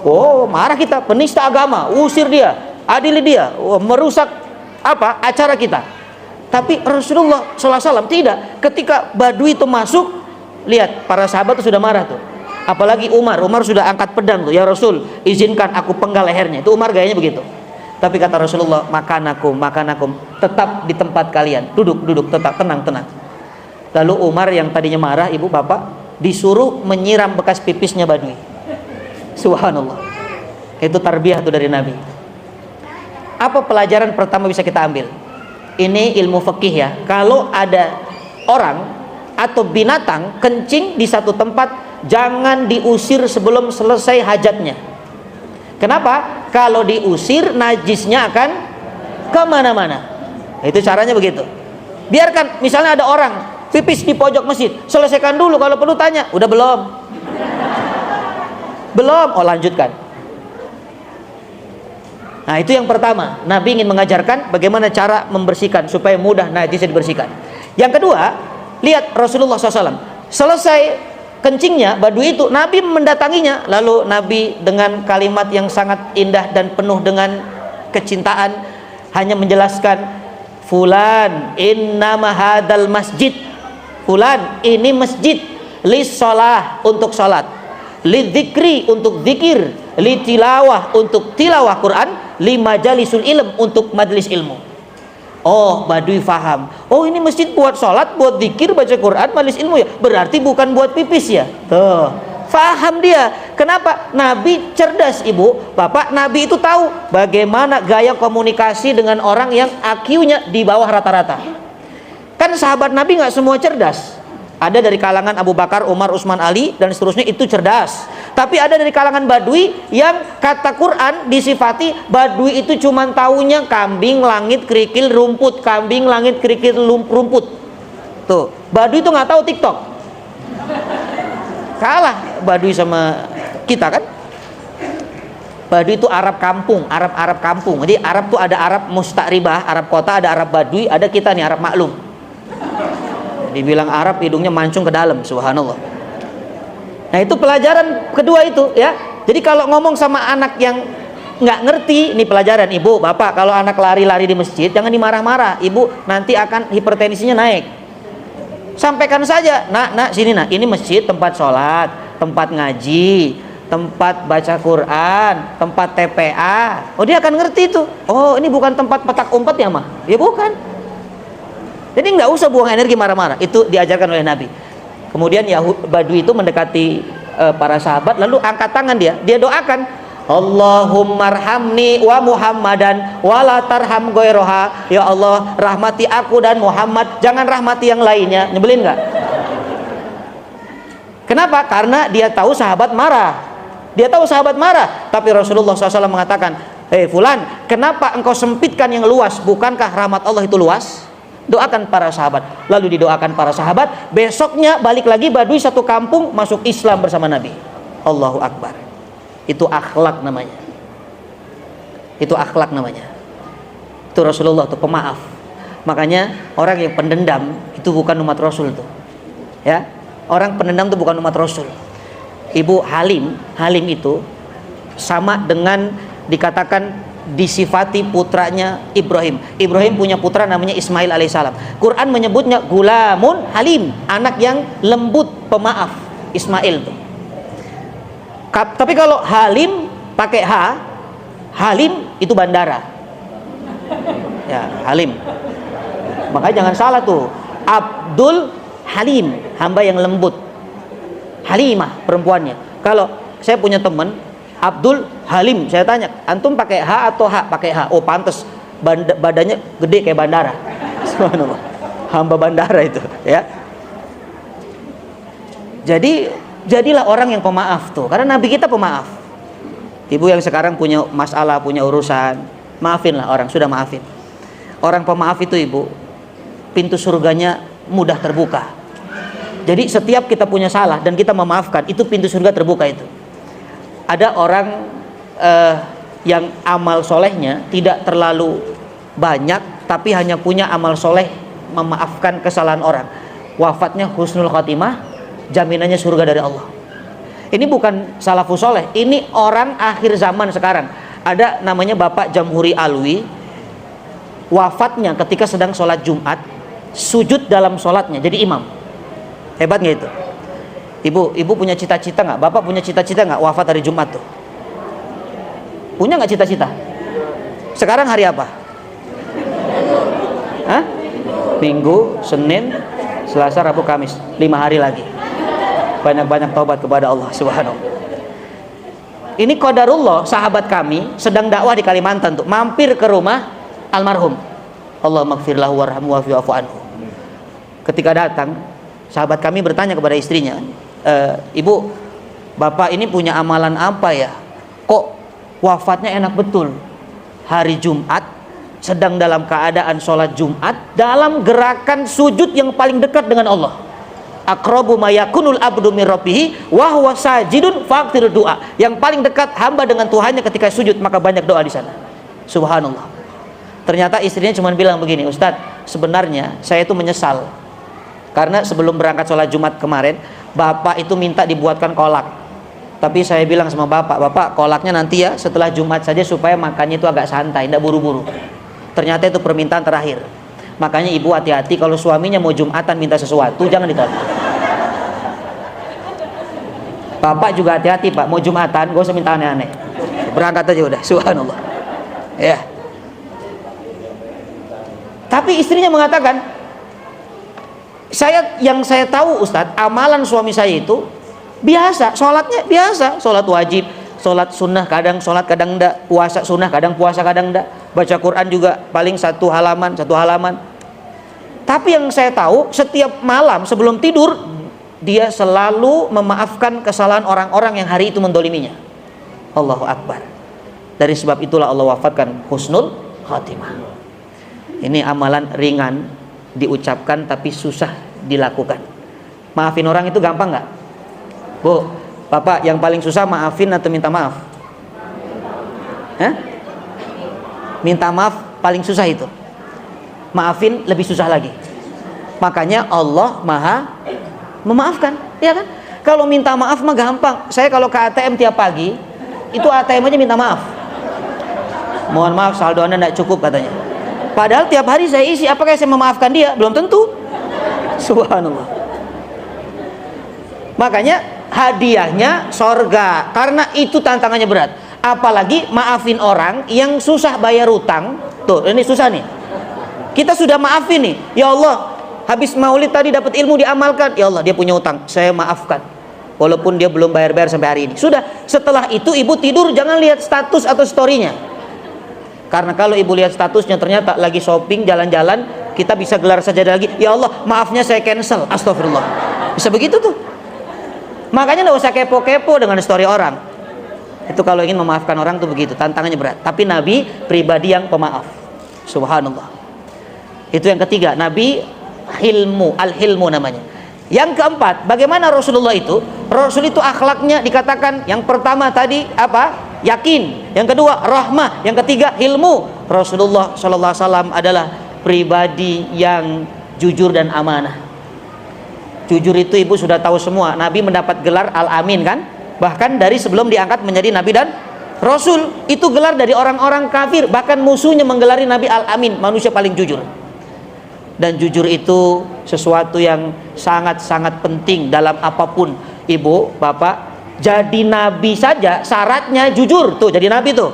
Oh, marah kita, penista agama, usir dia, adili dia, merusak apa? Acara kita. Tapi Rasulullah SAW tidak. Ketika Badui itu masuk, lihat para sahabat itu sudah marah tuh. Apalagi Umar sudah angkat pedang tuh, ya Rasul, izinkan aku penggal lehernya. Itu Umar gayanya begitu. Tapi kata Rasulullah, makanakum, tetap di tempat kalian, duduk, tetap tenang. Lalu Umar yang tadinya marah, ibu bapak, disuruh menyiram bekas pipisnya Badui. Subhanallah. Itu tarbiyah tuh dari Nabi. Apa pelajaran pertama bisa kita ambil? Ini ilmu fikih ya. Kalau ada orang atau binatang kencing di satu tempat, jangan diusir sebelum selesai hajatnya. Kenapa? Kalau diusir, najisnya akan kemana-mana. Itu caranya begitu. Biarkan, misalnya ada orang pipis di pojok masjid, selesaikan dulu, kalau perlu tanya, udah belum? Belum, oh lanjutkan. Nah itu yang pertama, Nabi ingin mengajarkan bagaimana cara membersihkan supaya mudah najisnya dibersihkan. Yang kedua, lihat Rasulullah SAW selesai kencingnya Badui itu, Nabi mendatanginya. Lalu Nabi dengan kalimat yang sangat indah dan penuh dengan kecintaan hanya menjelaskan, fulan innama hadal masjid, fulan ini masjid, lis sholah untuk sholat, li dzikri untuk zikir, li tilawah untuk tilawah Quran, li majalisul ilm untuk majelis ilmu. Oh, Badui faham. Oh, ini masjid buat sholat, buat zikir, baca Quran, majelis ilmu ya. Berarti bukan buat pipis ya. Tuh, faham dia. Kenapa? Nabi cerdas, ibu, bapak. Nabi itu tahu bagaimana gaya komunikasi dengan orang yang IQ-nya di bawah rata-rata. Kan sahabat Nabi nggak semua cerdas. Ada dari kalangan Abu Bakar, Umar, Utsman, Ali dan seterusnya, itu cerdas. Tapi ada dari kalangan Badui yang kata Quran disifati Badui itu cuma taunya kambing, langit, kerikil, rumput, kambing, langit, kerikil, rumput. Tuh, Badui itu nggak tahu TikTok. Kalah Badui sama kita kan. Badui itu Arab kampung, Arab kampung. Jadi Arab tuh ada Arab musta'ribah, Arab kota, ada Arab Badui, ada kita nih Arab maklum. Dibilang Arab hidungnya mancung ke dalam, subhanallah. Nah itu pelajaran kedua itu ya. Jadi kalau ngomong sama anak yang nggak ngerti, ini pelajaran ibu, bapak. Kalau anak lari-lari di masjid jangan dimarah-marah, ibu, nanti akan hipertensinya naik. Sampaikan saja, nak sini nak, ini masjid tempat sholat, tempat ngaji, tempat baca Quran, tempat TPA. Oh dia akan ngerti itu. Oh ini bukan tempat petak umpet ya mah? Ya bukan. Jadi nggak usah buang energi marah-marah. Itu diajarkan oleh Nabi. Kemudian Badui itu mendekati para sahabat, lalu angkat tangan dia doakan, Allahummarhamni wa Muhammadan wa la tarham ghairaha. Ya Allah, rahmati aku dan Muhammad, jangan rahmati yang lainnya. Nyebelin nggak? Kenapa? Karena dia tahu sahabat marah. Tapi Rasulullah SAW mengatakan, hei fulan, kenapa engkau sempitkan yang luas? Bukankah rahmat Allah itu luas? Doakan para sahabat. Lalu didoakan para sahabat. Besoknya balik lagi Badui satu kampung masuk Islam bersama Nabi. Allahu Akbar. Itu akhlak namanya. Itu Rasulullah tuh pemaaf. Makanya orang yang pendendam itu bukan umat Rasul tuh. Ya, orang pendendam itu bukan umat Rasul. Ibu Halim itu sama dengan dikatakan disifati putranya Ibrahim. Ibrahim punya putra namanya Ismail alaihissalam. Quran menyebutnya gulamun halim, anak yang lembut, pemaaf. Ismail tuh. Tapi kalau Halim pakai H, Halim itu bandara. Ya, Halim. Makanya jangan salah tuh. Abdul Halim, hamba yang lembut. Halimah perempuannya. Kalau saya punya teman Abdul Halim, saya tanya, antum pakai H atau H? Pakai H. Oh pantes, badannya gede kayak bandara. Subhanallah. Hamba bandara itu, ya. Jadi jadilah orang yang pemaaf tuh, karena Nabi kita pemaaf. Ibu yang sekarang punya masalah, punya urusan, maafinlah orang, sudah maafin. Orang pemaaf itu ibu, pintu surganya mudah terbuka. Jadi setiap kita punya salah dan kita memaafkan, itu pintu surga terbuka itu. Ada orang yang amal solehnya tidak terlalu banyak, tapi hanya punya amal soleh memaafkan kesalahan orang. Wafatnya husnul khatimah, jaminannya surga dari Allah. Ini bukan salafus soleh, ini orang akhir zaman sekarang. Ada namanya Bapak Jamhuri Alwi. wafatnya ketika sedang sholat Jumat, sujud dalam sholatnya, jadi imam. Hebat nggak itu? Ibu punya cita-cita nggak? Bapak punya cita-cita nggak wafat hari Jumat tuh? Punya nggak cita-cita? Sekarang hari apa? Hah? Minggu, Senin, Selasa, Rabu, Kamis, 5 hari lagi. Banyak-banyak taubat kepada Allah Subhanahu. Ini qadarullah, sahabat kami sedang dakwah di Kalimantan tuh, mampir ke rumah almarhum. Allahumma gfir lahu warhamhu wa'fu anhu. Ketika datang, sahabat kami bertanya kepada istrinya, "Ibu, bapak ini punya amalan apa ya? Kok wafatnya enak betul? Hari Jumat, sedang dalam keadaan sholat Jumat, dalam gerakan sujud yang paling dekat dengan Allah. Aqrabu ma yakunul abdu min rabbih wa huwa sajidun faqtir doa." Yang paling dekat hamba dengan Tuhannya ketika sujud, maka banyak doa di sana. Subhanallah. Ternyata istrinya cuma bilang begini, "Ustadz, sebenarnya saya itu menyesal karena sebelum berangkat sholat Jumat kemarin, bapak itu minta dibuatkan kolak. Tapi saya bilang sama bapak, kolaknya nanti ya setelah Jumat saja supaya makannya itu agak santai, tidak buru-buru." Ternyata itu permintaan terakhir. Makanya ibu hati-hati kalau suaminya mau Jumatan minta sesuatu, jangan ditolak. Bapak juga hati-hati pak, mau Jumatan gak usah minta aneh-aneh, berangkat aja udah. Subhanallah ya. Tapi istrinya mengatakan, yang saya tahu Ustadz, amalan suami saya itu biasa, sholatnya biasa, sholat wajib, sholat sunnah kadang sholat kadang enggak, puasa sunnah kadang puasa kadang enggak, baca Quran juga paling satu halaman. Tapi yang saya tahu, setiap malam sebelum tidur dia selalu memaafkan kesalahan orang-orang yang hari itu mendoliminya. Allahu Akbar. Dari sebab itulah Allah wafatkan husnul khatimah. Ini amalan ringan diucapkan tapi susah dilakukan. Maafin orang itu gampang nggak? Bu, bapak yang paling susah maafin atau minta maaf? Hah? Minta maaf paling susah itu. Maafin lebih susah lagi. Makanya Allah maha memaafkan, ya kan? Kalau minta maaf mah gampang. Saya kalau ke ATM tiap pagi, itu ATM aja minta maaf. Mohon maaf saldo Anda tidak cukup katanya. Padahal tiap hari saya isi, apakah saya memaafkan dia? Belum tentu. Subhanallah. Makanya hadiahnya sorga, karena itu tantangannya berat. Apalagi maafin orang yang susah bayar utang. Tuh, ini susah nih. Kita sudah maafin nih, ya Allah, habis maulid tadi dapat ilmu diamalkan, ya Allah dia punya utang, saya maafkan, walaupun dia belum bayar-bayar sampai hari ini. Sudah, setelah itu ibu tidur jangan lihat status atau storynya, karena kalau ibu lihat statusnya ternyata lagi shopping, jalan-jalan, kita bisa gelar saja lagi, ya Allah maafnya saya cancel, astagfirullah. Bisa begitu tuh. Makanya nggak usah kepo-kepo dengan story orang. Itu kalau ingin memaafkan orang tuh begitu, tantangannya berat. Tapi Nabi pribadi yang pemaaf. Subhanallah. Itu yang ketiga, Nabi hilmu, al-hilmu namanya. Yang keempat, bagaimana Rasulullah itu? Rasul itu akhlaknya dikatakan, yang pertama tadi apa? Yakin. Yang kedua rahmah. Yang ketiga ilmu. Rasulullah SAW adalah pribadi yang jujur dan amanah. Jujur itu ibu sudah tahu semua. Nabi mendapat gelar Al-Amin kan? Bahkan dari sebelum diangkat menjadi Nabi dan Rasul, itu gelar dari orang-orang kafir. Bahkan musuhnya menggelari Nabi Al-Amin, manusia paling jujur. Dan jujur itu sesuatu yang sangat-sangat penting dalam apapun. Ibu, bapak, jadi nabi saja syaratnya jujur tuh, jadi nabi tuh.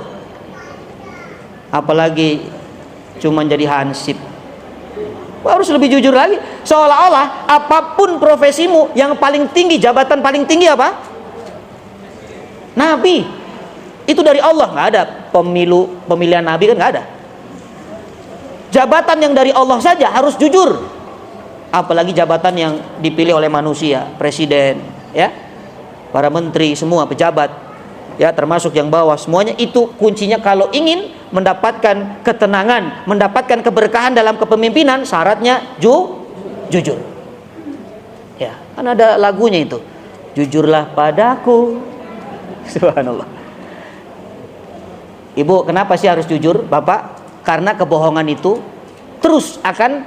Apalagi cuma jadi hansip, harus lebih jujur lagi. Seolah-olah apapun profesimu, yang paling tinggi, jabatan paling tinggi apa? Nabi. Itu dari Allah, nggak ada pemilihan nabi kan, nggak ada. Jabatan yang dari Allah saja harus jujur, apalagi jabatan yang dipilih oleh manusia, presiden, ya, para menteri, semua pejabat, ya, termasuk yang bawah, semuanya itu kuncinya kalau ingin mendapatkan ketenangan, mendapatkan keberkahan dalam kepemimpinan, syaratnya jujur. Ya, kan ada lagunya itu, jujurlah padaku. Subhanallah. Ibu, kenapa sih harus jujur, bapak? Karena kebohongan itu terus akan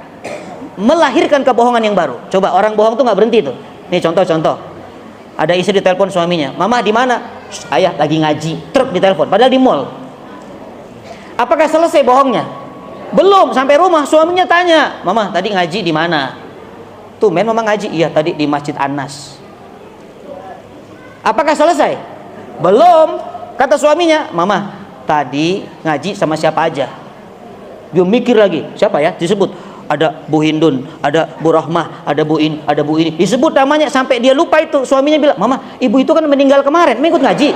melahirkan kebohongan yang baru. Coba orang bohong tuh nggak berhenti tuh. Nih contoh. Ada istri ditelepon suaminya, mama di mana? Ayah lagi ngaji. Truk ditelepon, padahal di mall. Apakah selesai bohongnya? Belum sampai rumah suaminya tanya, "Mama, tadi ngaji di mana?" "Tumben mama ngaji." "Iya, tadi di Masjid Anas." Apakah selesai? Belum. Kata suaminya, "Mama, tadi ngaji sama siapa aja?" Dia mikir lagi, siapa ya? Disebut, ada Bu Hindun, ada Bu Rahmah, ada Bu ini. Disebut namanya sampai dia lupa itu. Suaminya bilang, "Mama, ibu itu kan meninggal kemarin, ikut ngaji."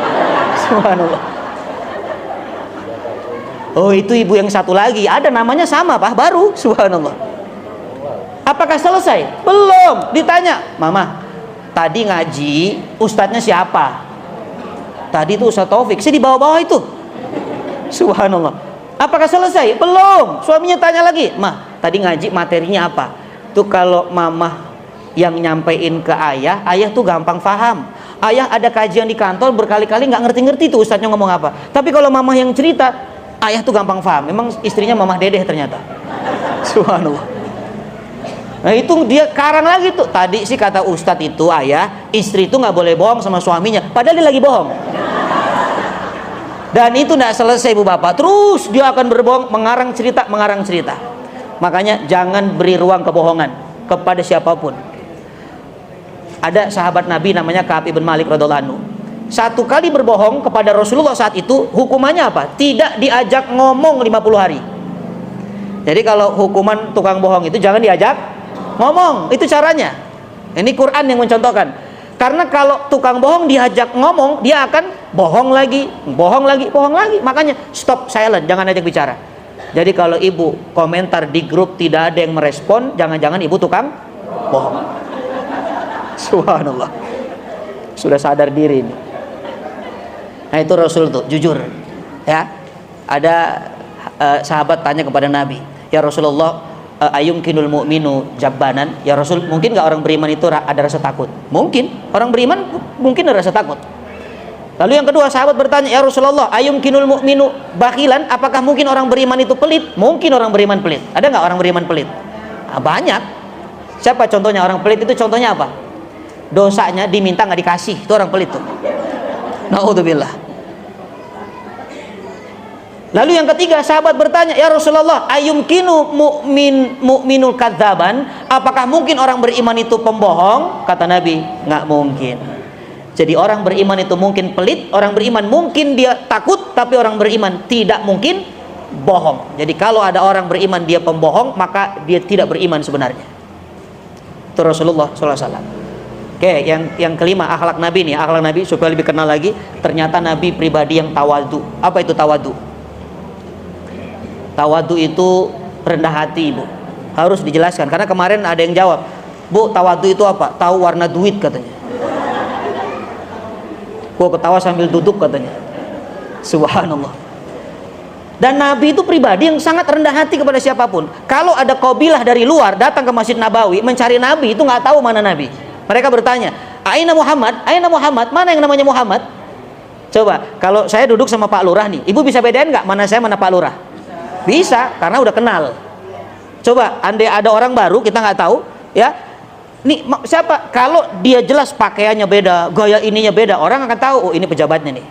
Subhanallah. Oh, itu ibu yang satu lagi, ada namanya sama Pak, baru. Subhanallah. Apakah selesai? Belum. Ditanya, "Mama, tadi ngaji ustadznya siapa?" "Tadi itu Ustadz Taufik." "Saya di bawah-bawah itu." Subhanallah. Apakah selesai? Belum. Suaminya tanya lagi, "Ma, tadi ngaji materinya apa?" Tuh kalau mama yang nyampein ke ayah tuh gampang paham. Ayah ada kajian di kantor berkali-kali nggak ngerti-ngerti tuh ustadznya ngomong apa. Tapi kalau mama yang cerita, ayah tuh gampang paham. Memang istrinya Mamah Dedeh ternyata. Subhanallah. Nah itu dia karang lagi tuh. Tadi sih kata ustadz itu ayah, istri itu nggak boleh bohong sama suaminya. Padahal dia lagi bohong. Dan itu tidak selesai ibu bapak. Terus dia akan berbohong, mengarang cerita. Makanya jangan beri ruang kebohongan kepada siapapun. Ada sahabat Nabi namanya Ka'ab bin Malik radhiyallahu anhu. Satu kali berbohong kepada Rasulullah saat itu, hukumannya apa? Tidak diajak ngomong 50 hari. Jadi kalau hukuman tukang bohong itu jangan diajak ngomong. Itu caranya. Ini Quran yang mencontohkan. Karena kalau tukang bohong diajak ngomong, dia akan bohong lagi. Makanya stop silent, jangan ajak bicara. Jadi kalau ibu komentar di grup tidak ada yang merespon, jangan-jangan ibu tukang bohong. Subhanallah. Sudah sadar diri ini. Nah itu Rasul tuh jujur. Ya. Ada sahabat tanya kepada Nabi, "Ya Rasulullah, ayumkinul mu'minu jabbanan?" "Ya Rasul, mungkin nggak orang beriman itu ada rasa takut?" Mungkin. Orang beriman mungkin ada rasa takut. Lalu yang kedua sahabat bertanya, "Ya Rasulullah, ayumkinul mu'minu bakhilan?" Apakah mungkin orang beriman itu pelit? Mungkin orang beriman pelit. Ada nggak orang beriman pelit? Nah, banyak. Siapa contohnya orang pelit itu? Contohnya apa? Dosanya diminta nggak dikasih, itu orang pelit tuh. Naudzubillah. Lalu yang ketiga sahabat bertanya, "Ya Rasulullah, ayumkinu mu'minul kadzaban?" Apakah mungkin orang beriman itu pembohong? Kata Nabi, nggak mungkin. Jadi orang beriman itu mungkin pelit, orang beriman mungkin dia takut, tapi orang beriman tidak mungkin bohong. Jadi kalau ada orang beriman dia pembohong, maka dia tidak beriman sebenarnya. Itu Rasulullah SAW. Oke, yang kelima akhlak Nabi nih, akhlak Nabi supaya lebih kenal lagi. Ternyata Nabi pribadi yang tawadu. Apa itu tawadu? Tawadu itu rendah hati, Bu. Harus dijelaskan karena kemarin ada yang jawab, "Bu, tawadu itu apa?" "Tahu warna duit," katanya. Gua ketawa sambil duduk katanya. Subhanallah. Dan Nabi itu pribadi yang sangat rendah hati kepada siapapun. Kalau ada qabilah dari luar datang ke Masjid Nabawi mencari Nabi, itu nggak tahu mana Nabi. Mereka bertanya, "Aina Muhammad? Aina Muhammad? Mana yang namanya Muhammad?" Coba, kalau saya duduk sama Pak Lurah nih, ibu bisa bedain nggak mana saya mana Pak Lurah? Bisa, karena udah kenal. Coba, andai ada orang baru kita nggak tahu, ya. Nih siapa? Kalau dia jelas pakaiannya beda, gaya ininya beda, orang akan tahu, oh ini pejabatnya nih.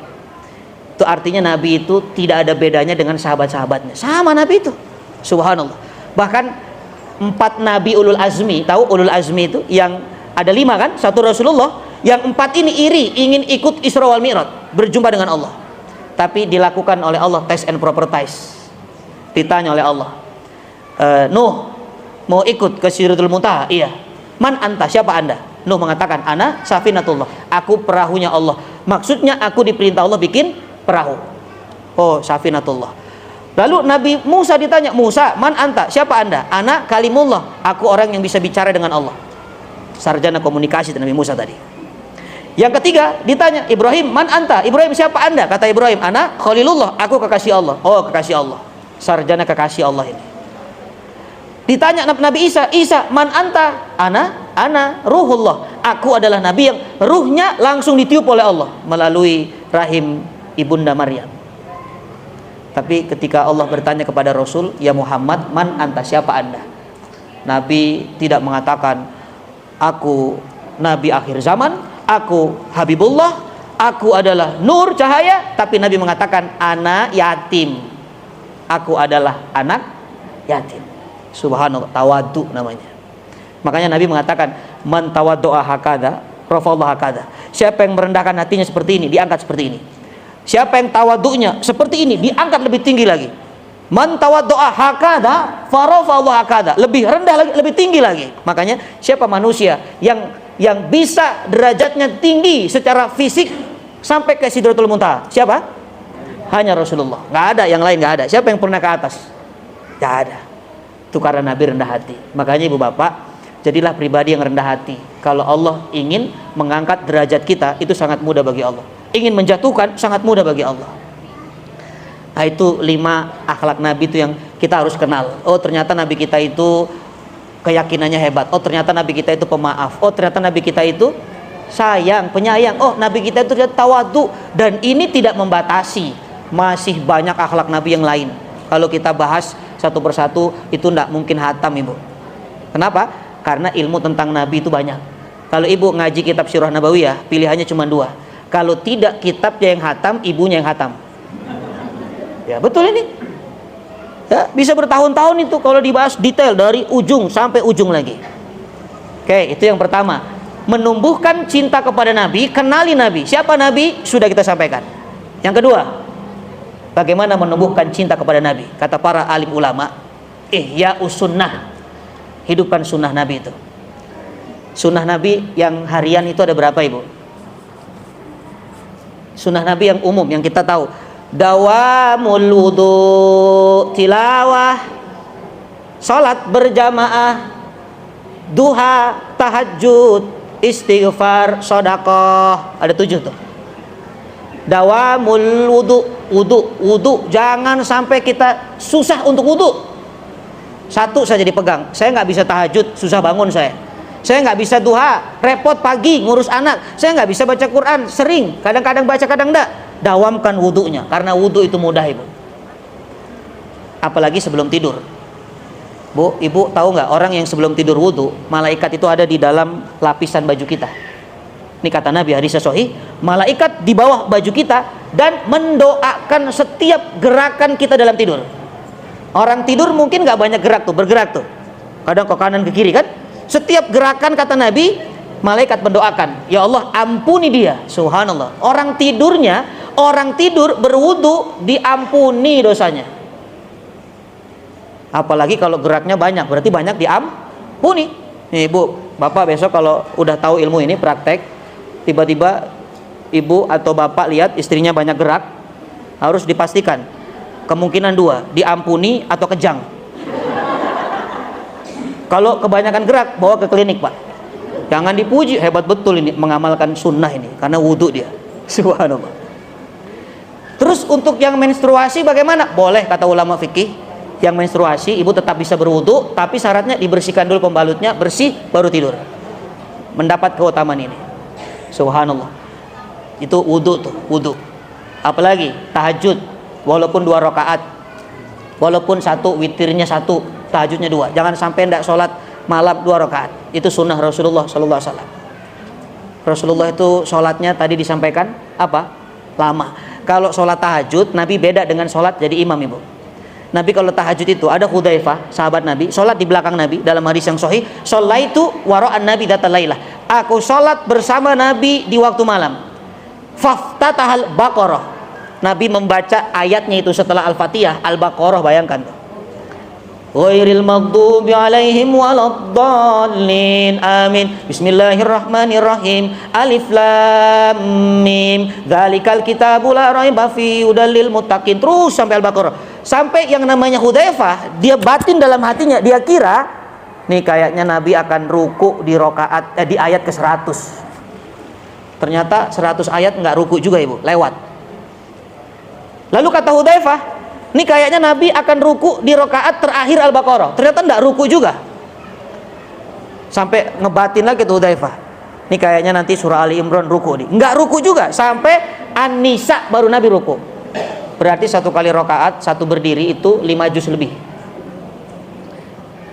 Itu artinya Nabi itu tidak ada bedanya dengan sahabat-sahabatnya. Sama Nabi itu. Subhanallah. Bahkan 4 Nabi ulul azmi, tahu ulul azmi itu yang ada 5 kan? 1 Rasulullah, yang 4 ini iri, ingin ikut Isra wal Mi'raj, berjumpa dengan Allah. Tapi dilakukan oleh Allah test and proper test. Ditanya oleh Allah, "Nuh, mau ikut ke Sidratul Muntaha?" "Iya." "Man anta?" "Siapa anda?" Nuh mengatakan, "Ana safinatullah." Aku perahunya Allah. Maksudnya aku diperintah Allah bikin perahu. Oh, safinatullah. Lalu Nabi Musa ditanya, "Musa, man anta?" "Siapa anda?" "Ana kalimullah." Aku orang yang bisa bicara dengan Allah. Sarjana komunikasi Nabi Musa tadi. Yang ketiga ditanya, "Ibrahim, man anta?" "Ibrahim, siapa anda?" Kata Ibrahim, "Ana khalilullah." Aku kekasih Allah. Oh, kekasih Allah. Sarjana kekasih Allah ini. Ditanya Nabi Isa, "Isa, man anta?" Ana ruhullah." Aku adalah nabi yang ruhnya langsung ditiup oleh Allah melalui rahim ibunda Maryam. Tapi ketika Allah bertanya kepada Rasul, "Ya Muhammad, man anta?" "Siapa anda?" Nabi tidak mengatakan, "Aku nabi akhir zaman, aku Habibullah, aku adalah nur cahaya." Tapi Nabi mengatakan, "Ana yatim." Aku adalah anak yatim. Subhanallah, tawadhu namanya. Makanya Nabi mengatakan, man tawaddu'a hakadha, rafa'allahu hakadha. Siapa yang merendahkan hatinya seperti ini, diangkat seperti ini. Siapa yang tawadhu'nya seperti ini, diangkat lebih tinggi lagi. Man tawaddu'a hakadha, farafa'allahu hakadha. Lebih rendah lagi, lebih tinggi lagi. Makanya siapa manusia yang bisa derajatnya tinggi secara fisik sampai ke Sidratul Muntaha? Siapa? Hanya Rasulullah. Nggak ada yang lain, nggak ada. Siapa yang pernah ke atas? Nggak ada. Itu karena Nabi rendah hati. Makanya ibu bapak, jadilah pribadi yang rendah hati. Kalau Allah ingin mengangkat derajat kita, itu sangat mudah bagi Allah. Ingin menjatuhkan, sangat mudah bagi Allah. Nah, itu 5 akhlak Nabi itu yang kita harus kenal. Oh, ternyata Nabi kita itu keyakinannya hebat. Oh, ternyata Nabi kita itu pemaaf. Oh, ternyata Nabi kita itu sayang, penyayang. Oh, Nabi kita itu tawadhu. Dan ini tidak membatasi. Masih banyak akhlak Nabi yang lain. Kalau kita bahas satu persatu, itu tidak mungkin hatam, ibu. Kenapa? Karena ilmu tentang Nabi itu banyak. Kalau ibu ngaji kitab Sirah Nabawiyah, pilihannya cuma 2. Kalau tidak kitabnya yang hatam, ibunya yang hatam. Ya betul ini. Ya, bisa bertahun-tahun itu kalau dibahas detail dari ujung sampai ujung lagi. Oke, itu yang pertama. Menumbuhkan cinta kepada Nabi, kenali Nabi. Siapa Nabi? Sudah kita sampaikan. Yang kedua, bagaimana menumbuhkan cinta kepada Nabi? Kata para alim ulama, ihya'us sunnah. Hidupkan sunnah Nabi itu. Sunnah Nabi yang harian itu ada berapa, ibu? Sunnah Nabi yang umum, yang kita tahu. Dawamul wudu, tilawah, salat berjamaah, duha, tahajud, istighfar, sedekah. Ada 7 tuh. Dawamul wudu, jangan sampai kita susah untuk wudu. 1 saja dipegang. Saya nggak bisa tahajud, susah bangun saya. Saya nggak bisa duha, repot pagi ngurus anak. Saya nggak bisa baca Quran, sering. Kadang-kadang baca, kadang enggak. Dawamkan wudunya, karena wudu itu mudah, ibu. Apalagi sebelum tidur. Bu, ibu tahu nggak, orang yang sebelum tidur wudu, malaikat itu ada di dalam lapisan baju kita. Ini kata Nabi, hadis sahih, malaikat di bawah baju kita dan mendoakan setiap gerakan kita dalam tidur. Orang tidur mungkin nggak banyak gerak tuh, bergerak tuh. Kadang ke kanan ke kiri kan. Setiap gerakan kata Nabi, malaikat mendoakan, ya Allah ampuni dia. Subhanallah. Orang tidur berwudu diampuni dosanya. Apalagi kalau geraknya banyak, berarti banyak diampuni. Nih ibu, bapak besok kalau udah tahu ilmu ini praktek, tiba-tiba ibu atau bapak lihat istrinya banyak gerak, harus dipastikan kemungkinan 2, diampuni atau kejang. Kalau kebanyakan gerak, bawa ke klinik, pak. Jangan dipuji, hebat betul ini mengamalkan sunnah ini, karena wudhu dia. Subhanallah. Terus untuk yang menstruasi bagaimana? Boleh kata ulama fikih, yang menstruasi ibu tetap bisa berwudhu, tapi syaratnya dibersihkan dulu pembalutnya, bersih baru tidur. Mendapat keutamaan ini. Subhanallah. Itu wudhu tuh, wudhu. Apalagi tahajud, walaupun 2 rakaat, walaupun 1 witirnya 1, tahajudnya 2. Jangan sampai tidak sholat malam 2 rakaat. Itu sunnah Rasulullah Sallallahu Alaihi Wasallam. Rasulullah itu sholatnya tadi disampaikan apa? Lama. Kalau sholat tahajud, Nabi beda dengan sholat jadi imam, ibu. Nabi kalau tahajud itu ada Hudzaifah, sahabat Nabi, sholat di belakang Nabi dalam hadis yang sahih. Sholaitu wara'an Nabi dzatal lailah. Aku sholat bersama Nabi di waktu malam. Faftatahal Baqarah. Nabi membaca ayatnya itu setelah Al-Fatihah, Al-Baqarah, bayangkan tuh. Ghairil maghdubi alaihim waladdallin. Amin. Bismillahirrahmanirrahim. Alif lam mim. Dzalikal kitabu la raiba fi hudal lil muttaqin. Terus sampai Al-Baqarah. Sampai yang namanya Hudzaifah, dia batin dalam hatinya, dia kira nih kayaknya Nabi akan ruku di rakaat di ayat ke-100. Ternyata 100 ayat enggak ruku juga, ibu, lewat. Lalu kata Hudzaifah, ini kayaknya Nabi akan ruku di rakaat terakhir Al-Baqarah. Ternyata enggak ruku juga. Sampai ngebatin lagi tuh Hudzaifah. Ini kayaknya nanti surah Ali Imran ruku nih. Enggak ruku juga. Sampai An-Nisa baru Nabi ruku. Berarti 1 kali rakaat, 1 berdiri itu 5 juz lebih.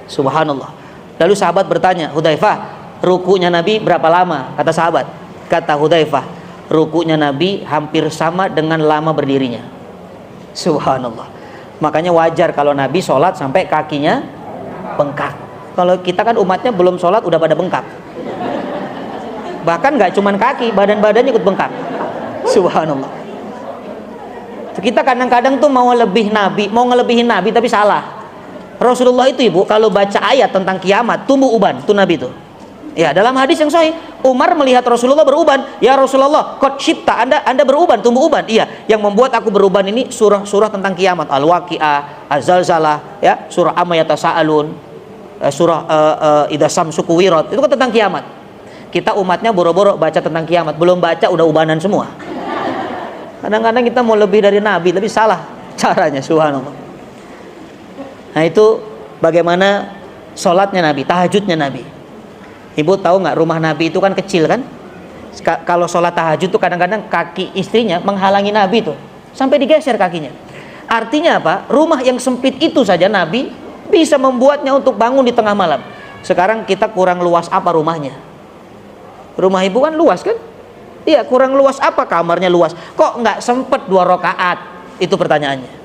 Subhanallah. Lalu sahabat bertanya, Hudzaifah, rukunya Nabi berapa lama? Kata sahabat. Kata Hudzaifah, rukunya Nabi hampir sama dengan lama berdirinya. Subhanallah. Makanya wajar kalau Nabi sholat sampai kakinya bengkak. Kalau kita kan umatnya belum sholat udah pada bengkak. Bahkan nggak cuman kaki, badan-badannya ikut bengkak. Subhanallah. Kita kadang-kadang tuh mau ngelebihin Nabi tapi salah. Rasulullah itu ibu kalau baca ayat tentang kiamat tumbuh uban tuh Nabi tuh. Ya, dalam hadis yang sahih, Umar melihat Rasulullah beruban. Ya Rasulullah, qad syibta, Anda beruban, tumbuh uban. Iya, yang membuat aku beruban ini surah-surah tentang kiamat, Al-Waqiah, Az-Zalzalah, ya, surah Amma Yatasaalun, surah Idza Syamsu Kuwirat. Itu kan tentang kiamat. Kita umatnya boro-boro baca tentang kiamat, belum baca udah ubanan semua. Kadang-kadang kita mau lebih dari Nabi, tapi salah caranya, subhanallah. Nah, itu bagaimana sholatnya Nabi, tahajudnya Nabi. Ibu tahu nggak, rumah Nabi itu kan kecil kan? Kalau sholat tahajud tuh kadang-kadang kaki istrinya menghalangi Nabi tuh, sampai digeser kakinya. Artinya apa? Rumah yang sempit itu saja Nabi bisa membuatnya untuk bangun di tengah malam. Sekarang kita kurang luas apa rumahnya? Rumah ibu kan luas kan? Iya, kurang luas apa kamarnya luas? Kok nggak sempet 2 rakaat? Itu pertanyaannya.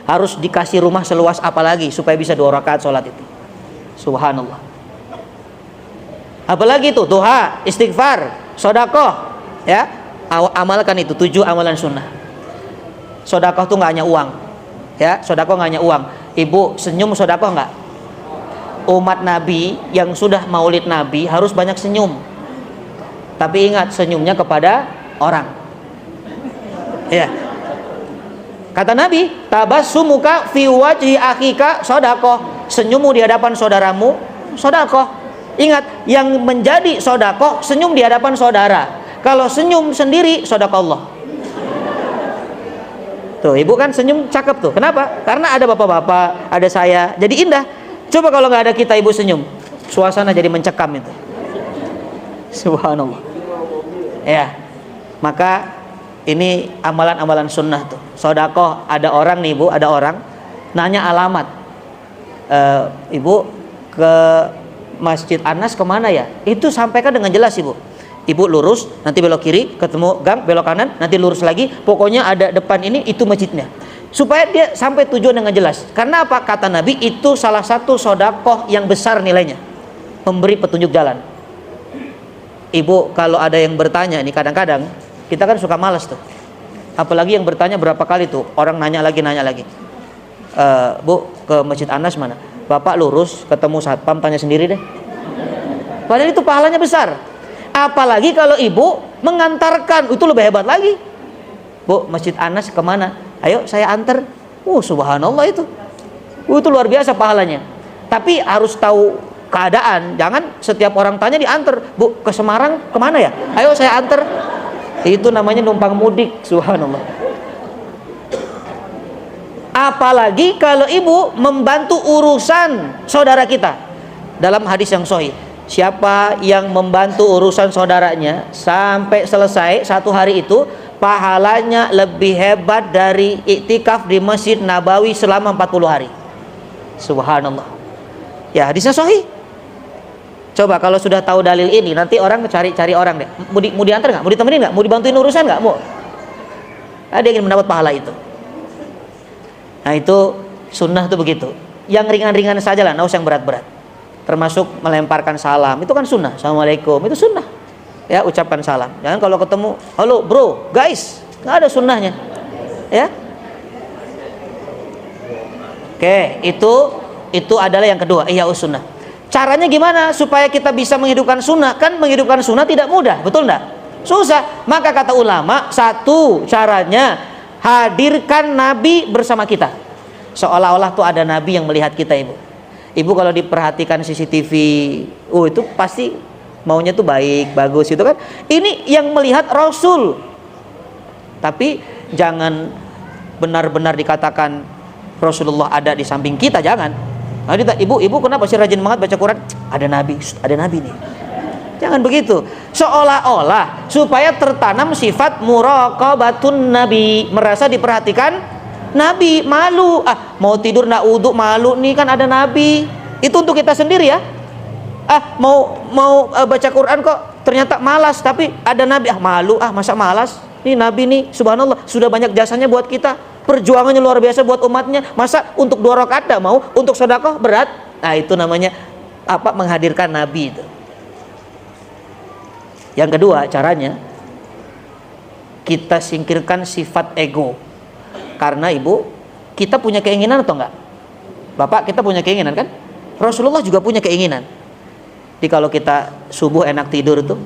Harus dikasih rumah seluas apa lagi supaya bisa 2 rakaat sholat itu? Subhanallah. Apalagi itu duha, istighfar, sodakoh, ya, amalkan itu 7 amalan sunnah. Sodakoh tuh nggak hanya uang, ya, sodakoh nggak hanya uang. Ibu senyum sodakoh nggak? Umat Nabi yang sudah maulid Nabi harus banyak senyum. Tapi ingat, senyumnya kepada orang. Ya. Kata Nabi, tabassumuka fi wajhi akhika sodakoh. Senyummu di hadapan saudaramu sodakoh. Ingat, yang menjadi sodakoh senyum di hadapan saudara. Kalau senyum sendiri, sodakoh Allah. Tuh, ibu kan senyum cakep tuh. Kenapa? Karena ada bapak-bapak, ada saya, jadi indah. Coba kalau nggak ada kita ibu senyum, suasana jadi mencekam itu. Subhanallah. Ya, maka ini amalan-amalan sunnah tuh. Sodakoh, ada orang nih ibu, ada orang nanya alamat. Ibu ke Masjid Anas kemana ya? Itu sampaikan dengan jelas ibu. Ibu lurus, nanti belok kiri, ketemu gang, belok kanan, nanti lurus lagi. Pokoknya ada depan ini, itu masjidnya. Supaya dia sampai tujuan dengan jelas. Karena apa? Kata Nabi, itu salah satu sodakoh yang besar nilainya, memberi petunjuk jalan. Ibu kalau ada yang bertanya, ini kadang-kadang kita kan suka malas tuh. Apalagi yang bertanya berapa kali tuh, orang nanya lagi. Bu, ke Masjid Anas mana? Bapak lurus, ketemu satpam, tanya sendiri deh. Padahal itu pahalanya besar. Apalagi kalau ibu mengantarkan, itu lebih hebat lagi. Bu, Masjid Anas kemana? Ayo saya antar. Subhanallah itu. Itu luar biasa pahalanya. Tapi harus tahu keadaan. Jangan setiap orang tanya diantar. Bu, ke Semarang kemana ya? Ayo saya antar. Itu namanya numpang mudik. Subhanallah. Apalagi kalau ibu membantu urusan saudara kita. Dalam hadis yang sahih, siapa yang membantu urusan saudaranya sampai selesai 1 hari itu, pahalanya lebih hebat dari iktikaf di Masjid Nabawi selama 40 hari. Subhanallah. Ya, hadisnya sahih. Coba kalau sudah tahu dalil ini, nanti orang cari orang deh. Mau diantar nggak? Mau ditemenin nggak? Mau dibantuin urusan nggak? Mau? Ada yang ingin mendapat pahala itu. Nah, itu sunnah tuh begitu. Yang ringan-ringan saja lah, nggak usah yang berat-berat. Termasuk melemparkan salam, itu kan sunnah. Assalamualaikum, itu sunnah. Ya, ucapkan salam. Jangan kalau ketemu, halo bro, guys, nggak ada sunnahnya. Ya. Oke, itu adalah yang kedua, ihya sunnah. Caranya gimana supaya kita bisa menghidupkan sunnah? Kan menghidupkan sunnah tidak mudah, betul enggak? Susah. Maka kata ulama, satu caranya, hadirkan Nabi bersama kita. Seolah-olah tuh ada Nabi yang melihat kita ibu. Ibu kalau diperhatikan CCTV, itu pasti maunya tuh baik, bagus gitu kan. Ini yang melihat Rasul. Tapi jangan benar-benar dikatakan Rasulullah ada di samping kita, jangan. Nah, ibu kenapa sih rajin banget baca Quran? Ada Nabi nih. Jangan begitu. Seolah-olah supaya tertanam sifat muraqabatun Nabi, merasa diperhatikan Nabi, malu. Mau tidur nggak wudhu malu nih, kan ada Nabi. Itu untuk kita sendiri ya. Mau baca Quran kok ternyata malas, tapi ada Nabi. Malu, masa malas? Nih Nabi nih, subhanallah, sudah banyak jasanya buat kita. perjuangannya luar biasa buat umatnya. Masa untuk 2 rakaat tidak mau, untuk sedekah berat? Nah, itu namanya apa? Menghadirkan Nabi itu. Yang kedua caranya, kita singkirkan sifat ego. Karena ibu, kita punya keinginan atau enggak? Bapak, kita punya keinginan kan? Rasulullah juga punya keinginan. Jadi kalau kita subuh enak tidur tuh,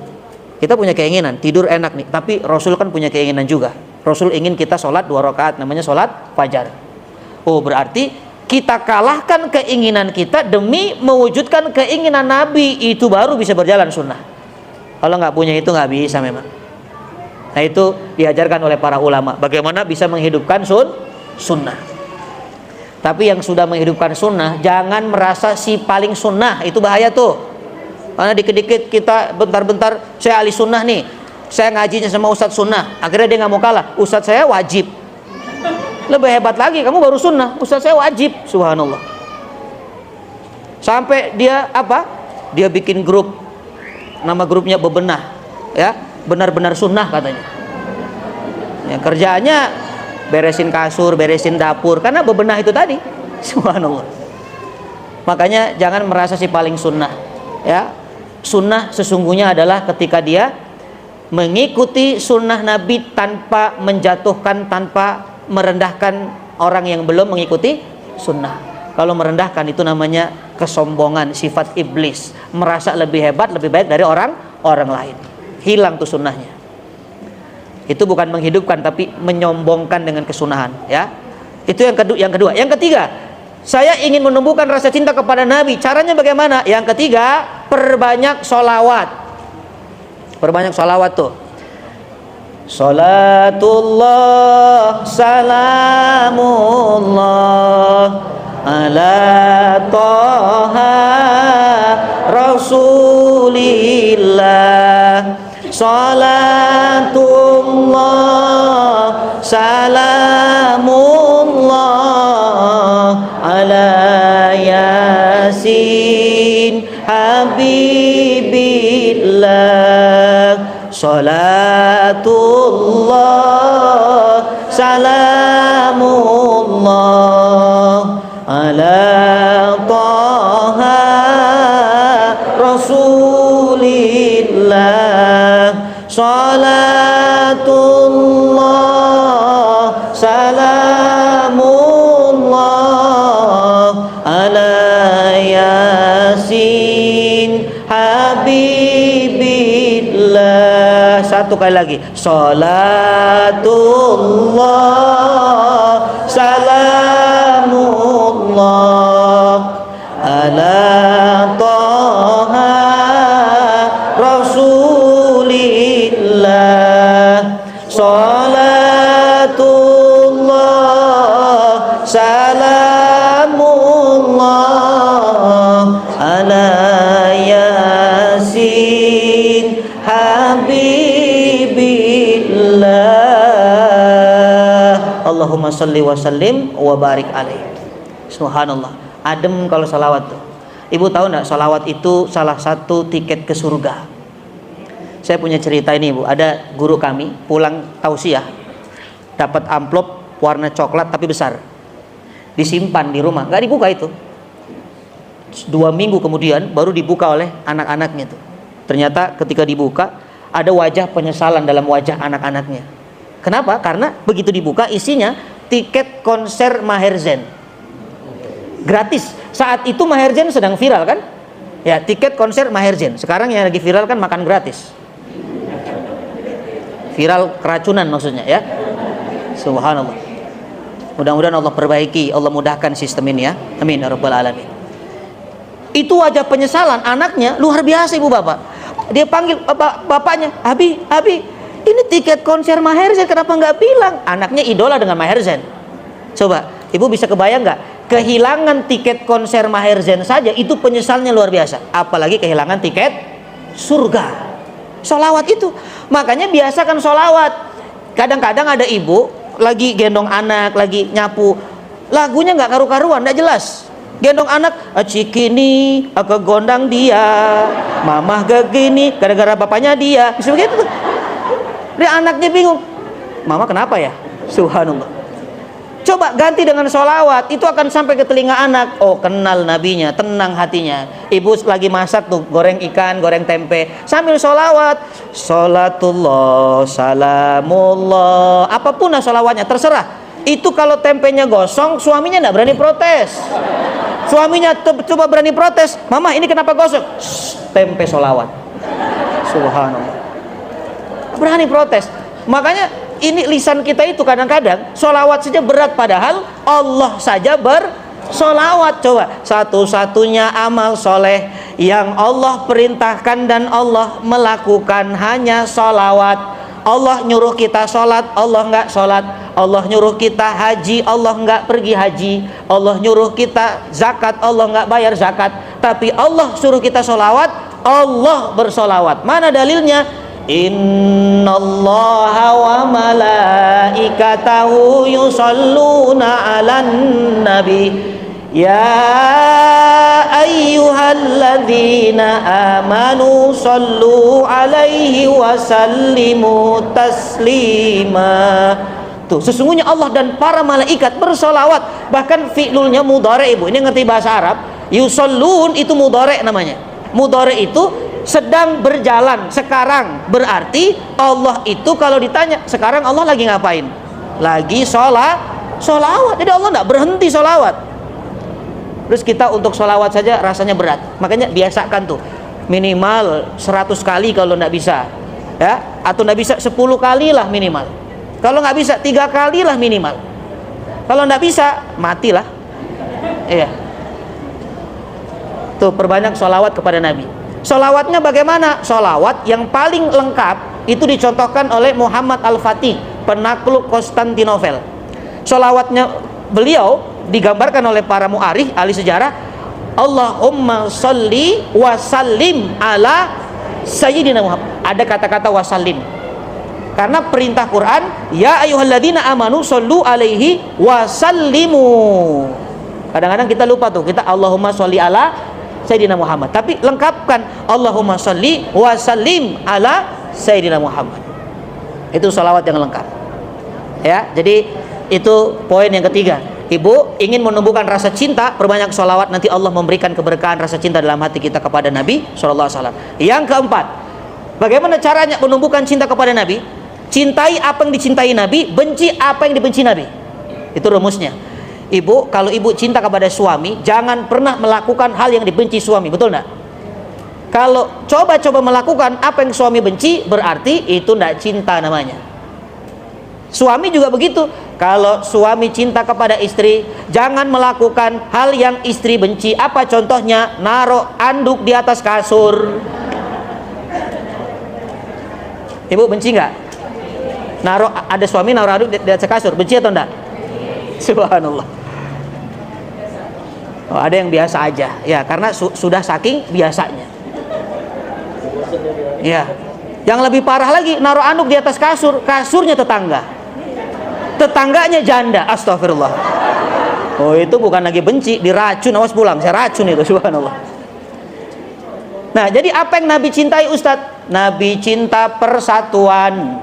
kita punya keinginan tidur enak nih. Tapi Rasul kan punya keinginan juga. Rasul ingin kita sholat 2 rakaat, namanya sholat fajar. Oh, berarti kita kalahkan keinginan kita demi mewujudkan keinginan Nabi. Itu baru bisa berjalan sunnah. Kalau nggak punya itu nggak bisa memang. Nah, itu diajarkan oleh para ulama bagaimana bisa menghidupkan sunnah. Tapi yang sudah menghidupkan sunnah, jangan merasa si paling sunnah. Itu bahaya tuh. Karena dikit-dikit kita bentar-bentar, saya ahli sunnah nih, saya ngajinya sama ustadz sunnah, akhirnya dia nggak mau kalah. Ustadz saya wajib. Lebih hebat lagi, kamu baru sunnah, ustadz saya wajib. Subhanallah. Sampai dia apa? Dia bikin grup, nama grupnya Bebenah, ya, benar-benar sunnah katanya. Ya, kerjaannya beresin kasur, beresin dapur, karena bebenah itu tadi. Subhanallah. Makanya jangan merasa si paling sunnah, ya. Sunnah sesungguhnya adalah ketika dia mengikuti sunnah Nabi tanpa menjatuhkan, tanpa merendahkan orang yang belum mengikuti sunnah. Kalau merendahkan itu namanya kesombongan, sifat iblis, merasa lebih hebat, lebih baik dari orang lain. Hilang tuh sunnahnya. Itu bukan menghidupkan, tapi menyombongkan dengan kesunahan, ya. Itu yang kedua. Yang ketiga, saya ingin menumbuhkan rasa cinta kepada Nabi. Caranya bagaimana? Yang ketiga, perbanyak sholawat. Perbanyak sholawat tuh. Salatullah, salamullah ala Toha Rasulillah. Salatullah, salamullah ala Yasin Habibillah. Salatullah, salamullah ala Toha Rasulillah. Salatullah, salamullah ala Yasin Habibillah. Satu kali lagi. Salatullah, salamullah ala Toha Rasulillah. Salatullah, salamullah ala Yasin Habibillah. Allahumma salli wa sallim wa barik alaih. Subhanallah. Adem kalau salawat tuh. Ibu tahu enggak, salawat itu salah satu tiket ke surga. Saya punya cerita ini, Bu. Ada guru kami pulang tausiah, dapat amplop warna coklat tapi besar, disimpan di rumah, nggak dibuka itu. 2 minggu kemudian baru dibuka oleh anak-anaknya tuh. Ternyata ketika dibuka ada wajah penyesalan dalam wajah anak-anaknya. Kenapa? Karena begitu dibuka isinya tiket konser Maher Zain gratis. Saat itu Maher Zain sedang viral kan? Ya, tiket konser Maher Zain. Sekarang yang lagi viral kan makan gratis. Viral keracunan maksudnya, ya. Subhanallah. Mudah-mudahan Allah perbaiki, Allah mudahkan sistem ini, ya. Amin ya rabbal alamin. Itu wajah penyesalan anaknya luar biasa, Ibu Bapak. Dia panggil bapaknya, Abi, ini tiket konser Maher Zain, kenapa nggak bilang? Anaknya idola dengan Maher Zain. Coba, Ibu bisa kebayang nggak? Kehilangan tiket konser Maher Zain saja itu penyesalnya luar biasa. Apalagi kehilangan tiket surga. Sholawat itu. Makanya biasakan sholawat. Kadang-kadang ada ibu lagi gendong anak, lagi nyapu, lagunya nggak karu-karuan, nggak jelas. Gendong anak, cikini, aku gondang dia, mamah gegini, gara-gara bapaknya dia. Bisa begitu tuh. Dia anaknya bingung, mama kenapa ya? Subhanallah. coba ganti dengan sholawat, itu akan sampai ke telinga anak. Oh, kenal nabinya, tenang hatinya. Ibu lagi masak tuh, goreng ikan, goreng tempe, sambil sholawat, sholatullah, salamullah, apapun lah sholawatnya, terserah. Itu kalau tempenya gosong, suaminya enggak berani protes. Suaminya coba berani protes, mama ini kenapa gosong? Shh, tempe sholawat. Subhanallah, berani protes. Makanya ini lisan kita itu kadang-kadang sholawat saja berat, padahal Allah saja bersolawat. Coba, satu-satunya amal soleh yang Allah perintahkan dan Allah melakukan hanya sholawat. Allah nyuruh kita sholat, Allah enggak sholat. Allah nyuruh kita haji, Allah enggak pergi haji. Allah nyuruh kita zakat, Allah enggak bayar zakat. Tapi Allah suruh kita sholawat, Allah bersolawat. Mana dalilnya? Innallaha wa malaikatahu yusalluna 'alan nabi ya ayyuhalladzina amanu sallu 'alaihi wa sallimu taslima. Tuh, sesungguhnya Allah dan para malaikat bersolawat. Bahkan fi'lulnya mudhari, Ibu. Ini ngerti bahasa Arab? Yusallun itu mudhari namanya. Mudhari itu sedang berjalan sekarang, berarti Allah itu kalau ditanya sekarang Allah lagi ngapain? Lagi sholawat. Jadi Allah tidak berhenti sholawat. Terus kita untuk sholawat saja rasanya berat, makanya biasakan tuh minimal 100 kali kalau tidak bisa, ya, atau tidak bisa 10 kali lah minimal. Kalau nggak bisa 3 kali lah minimal. Kalau nggak bisa matilah. Iya. Tuh, perbanyak sholawat kepada Nabi. Sholawatnya bagaimana? Sholawat yang paling lengkap itu dicontohkan oleh Muhammad Al-Fatih, penakluk Konstantinopel. Sholawatnya beliau digambarkan oleh para mu'arikh, ahli sejarah, Allahumma sholli wa sallim ala Sayyidina Muhammad. Ada kata-kata wasallim karena perintah Quran, ya ayyuhalladzina amanu shollu alaihi wa sallimu. Kadang-kadang kita lupa tuh, kita Allahumma sholli ala Sayyidina Muhammad, tapi lengkapkan Allahumma sholli wa sallim ala Sayyidina Muhammad. Itu sholawat yang lengkap, ya. Jadi itu poin yang ketiga. Ibu ingin menumbuhkan rasa cinta, perbanyak sholawat, nanti Allah memberikan keberkahan rasa cinta dalam hati kita kepada Nabi SAW. Yang keempat, bagaimana caranya menumbuhkan cinta kepada Nabi? Cintai apa yang dicintai Nabi, benci apa yang dibenci Nabi. Itu rumusnya. Ibu, kalau ibu cinta kepada suami, jangan pernah melakukan hal yang dibenci suami, betul enggak? Kalau coba-coba melakukan apa yang suami benci, berarti itu enggak cinta namanya. Suami juga begitu. Kalau suami cinta kepada istri, jangan melakukan hal yang istri benci. Apa contohnya? Naruh anduk di atas kasur. Ibu benci enggak? Ada suami naruh anduk di atas kasur, benci atau enggak? Subhanallah. Oh, ada yang biasa aja, ya, karena sudah saking biasanya. Ya, yang lebih parah lagi, naruh anduk di atas kasur, kasurnya tetangganya janda, astagfirullah. Oh, itu bukan lagi benci, diracun, awas pulang, saya racun itu, subhanallah. Nah, jadi apa yang Nabi cintai, Ustadz? Nabi cinta persatuan,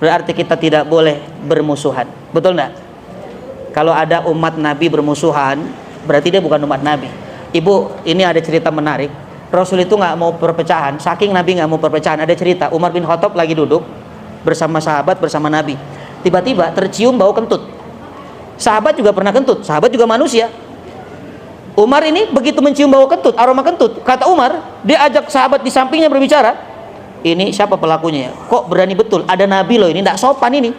berarti kita tidak boleh bermusuhan, betul enggak? Kalau ada umat Nabi bermusuhan, berarti dia bukan umat Nabi. Ibu, ini ada cerita menarik. Rasul itu nggak mau perpecahan, saking Nabi nggak mau perpecahan. Ada cerita, Umar bin Khattab lagi duduk bersama sahabat, bersama Nabi. Tiba-tiba tercium bau kentut. Sahabat juga pernah kentut, sahabat juga manusia. Umar ini begitu mencium bau kentut, aroma kentut, kata Umar, dia ajak sahabat di sampingnya berbicara. Ini siapa pelakunya ya? Kok berani betul? Ada Nabi loh, ini nggak sopan ini.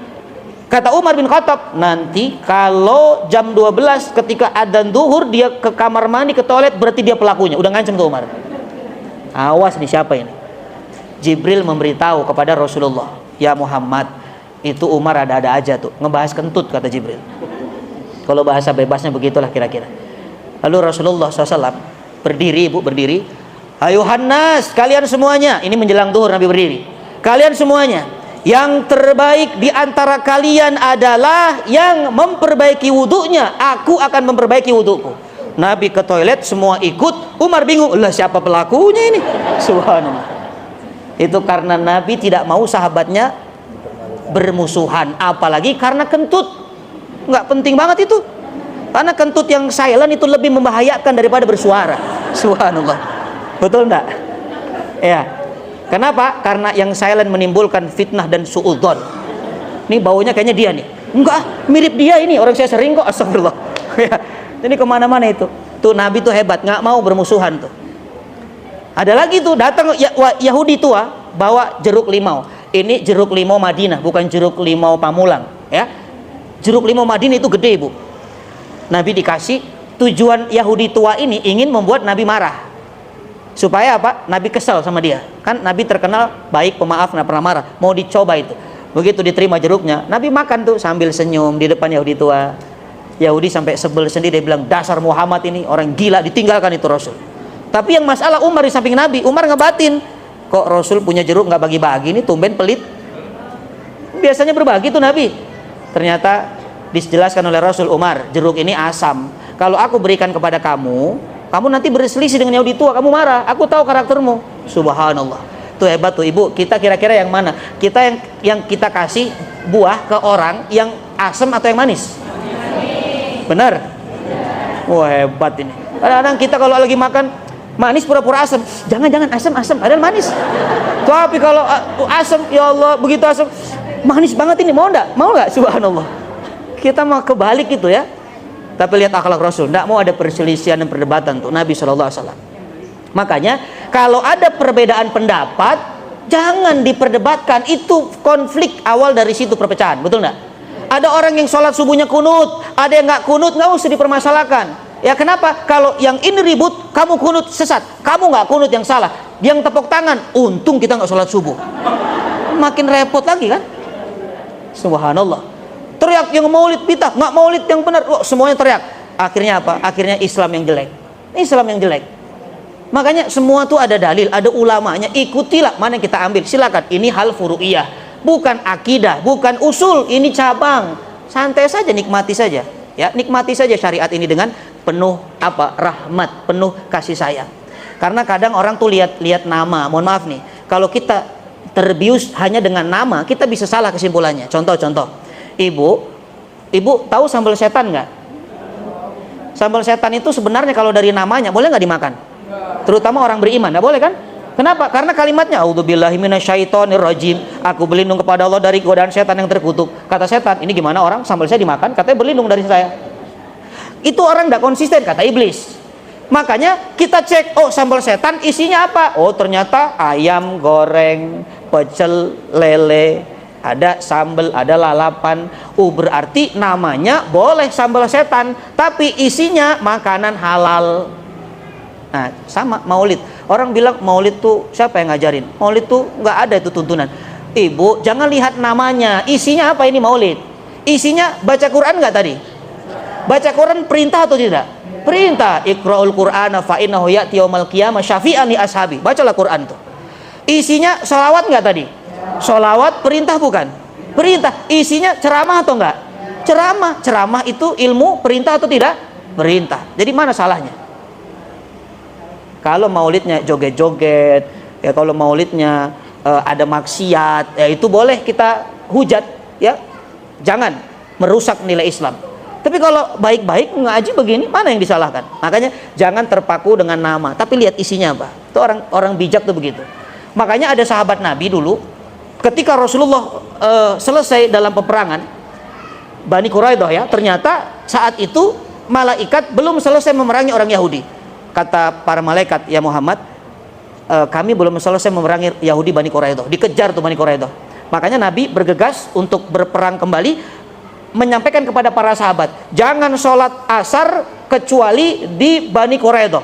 Kata Umar bin Khattab, nanti kalau jam 12 ketika adzan zuhur dia ke kamar mandi, ke toilet, berarti dia pelakunya. Udah ngancam tuh Umar. Awas nih, siapa ini? Jibril memberitahu kepada Rasulullah, ya Muhammad, itu Umar ada-ada aja tuh, ngebahas kentut, kata Jibril. Kalau bahasa bebasnya begitulah kira-kira. Lalu Rasulullah SAW berdiri, Ibu, berdiri. Ayuhan nas, kalian semuanya. Ini menjelang zuhur Nabi berdiri. Kalian semuanya, yang terbaik di antara kalian adalah yang memperbaiki wudunya. Aku akan memperbaiki wuduku. Nabi ke toilet, semua ikut. Umar bingung, lah siapa pelakunya ini? Subhanallah. Itu karena Nabi tidak mau sahabatnya bermusuhan, apalagi karena kentut. nggak penting banget itu. Karena kentut yang silent itu lebih membahayakan daripada bersuara. Subhanallah. Betul enggak? Ya. Kenapa? Karena yang silent menimbulkan fitnah dan suudzon. Ini baunya kayaknya dia nih. Enggak, mirip dia ini. Orang saya sering kok. Astagfirullah. Ya. Ini kemana-mana itu. Tuh Nabi tuh hebat, nggak mau bermusuhan tuh. Ada lagi tuh datang Yahudi tua bawa jeruk limau. Ini jeruk limau Madinah, bukan jeruk limau Pamulang. Ya. Jeruk limau Madinah itu gede, Bu. Nabi dikasih. Tujuan Yahudi tua ini ingin membuat Nabi marah. Supaya apa? Nabi kesal sama dia. Kan Nabi terkenal baik, pemaaf, nggak pernah marah. Mau dicoba itu. Begitu diterima jeruknya, Nabi makan tuh sambil senyum di depan Yahudi tua. Yahudi sampai sebel sendiri, dia bilang, dasar Muhammad ini orang gila, ditinggalkan itu Rasul. Tapi yang masalah Umar di samping Nabi, Umar ngebatin, kok Rasul punya jeruk nggak bagi-bagi, ini tumben pelit. Biasanya berbagi tuh Nabi. Ternyata dijelaskan oleh Rasul, Umar, jeruk ini asam. Kalau aku berikan kepada kamu, kamu nanti berselisih dengan Yahudi tua, kamu marah. Aku tahu karaktermu. Subhanallah. Tuh hebat tuh Ibu. Kita kira-kira yang mana? Kita yang kita kasih buah ke orang yang asam atau yang manis? Benar? Wah, hebat ini. Kadang-kadang kita kalau lagi makan manis pura-pura asam. Jangan-jangan asam, padahal manis. Tapi kalau asam, ya Allah, begitu asam, manis banget ini. Mau enggak? Mau enggak? Subhanallah. Kita mau kebalik gitu ya. Tapi lihat akhlak Rasul, enggak mau ada perselisihan dan perdebatan untuk Nabi SAW. Makanya kalau ada perbedaan pendapat, jangan diperdebatkan. Itu konflik awal dari situ perpecahan. Betul enggak? Ada orang yang sholat subuhnya kunut, ada yang nggak kunut, nggak usah dipermasalahkan. Ya kenapa? Kalau yang ini ribut, kamu kunut sesat, kamu nggak kunut yang salah. Yang tepuk tangan, untung kita nggak sholat subuh. Makin repot lagi kan? Subhanallah. Teriak yang maulid bid'ah, nggak maulid yang benar, semuanya teriak. Akhirnya apa? Akhirnya Islam yang jelek. Islam yang jelek. Makanya semua tuh ada dalil, ada ulamanya. Ikutilah mana yang kita ambil. Silakan. Ini hal furu'iyah. Bukan akidah, bukan usul, ini cabang. Santai saja, nikmati saja. Ya, nikmati saja syariat ini dengan penuh rahmat, penuh kasih sayang. Karena kadang orang tuh lihat nama. Mohon maaf nih, kalau kita terbius hanya dengan nama, kita bisa salah kesimpulannya. Contoh. Ibu tahu sambal setan nggak? Sambal setan itu sebenarnya kalau dari namanya boleh nggak dimakan? Terutama orang beriman, nggak boleh kan? Kenapa? Karena kalimatnya A'udzubillahi minasyaitonirrajim. Aku berlindung kepada Allah dari godaan setan yang terkutuk. Kata setan, ini gimana orang sambal saya dimakan, katanya berlindung dari saya. Itu orang tidak konsisten, kata iblis. Makanya kita cek, oh sambal setan isinya apa? Oh ternyata ayam goreng, pecel lele, ada sambal, ada lalapan. Berarti namanya boleh sambal setan, tapi isinya makanan halal. Nah, sama maulid. Orang bilang maulid tuh siapa yang ngajarin? Maulid tuh nggak ada itu tuntunan. Ibu, jangan lihat namanya. Isinya apa ini maulid? Isinya baca Quran nggak tadi? Baca Quran perintah atau tidak? Perintah. Iqra'ul Qur'ana fa innahu ya'ti yaumil qiyamah syafi'an li ashabi. Bacalah Quran tuh. Isinya selawat nggak tadi? Selawat perintah bukan? Perintah. Isinya ceramah atau enggak? Ceramah. Ceramah itu ilmu perintah atau tidak? Perintah. Jadi mana salahnya? Kalau maulidnya joget-joget, ya kalau maulidnya ada maksiat, ya itu boleh kita hujat, ya. Jangan merusak nilai Islam. Tapi kalau baik-baik ngaji begini, mana yang disalahkan? Makanya jangan terpaku dengan nama, tapi lihat isinya apa. Itu orang bijak tuh begitu. Makanya ada sahabat Nabi dulu, ketika Rasulullah selesai dalam peperangan Bani Quraidah, ya, ternyata saat itu malaikat belum selesai memerangi orang Yahudi. Kata para malaikat, ya Muhammad, kami belum selesai memerangi Yahudi Bani Quraidah. Dikejar tuh Bani Quraidah. Makanya Nabi bergegas untuk berperang kembali, menyampaikan kepada para sahabat, jangan sholat asar kecuali di Bani Quraidah.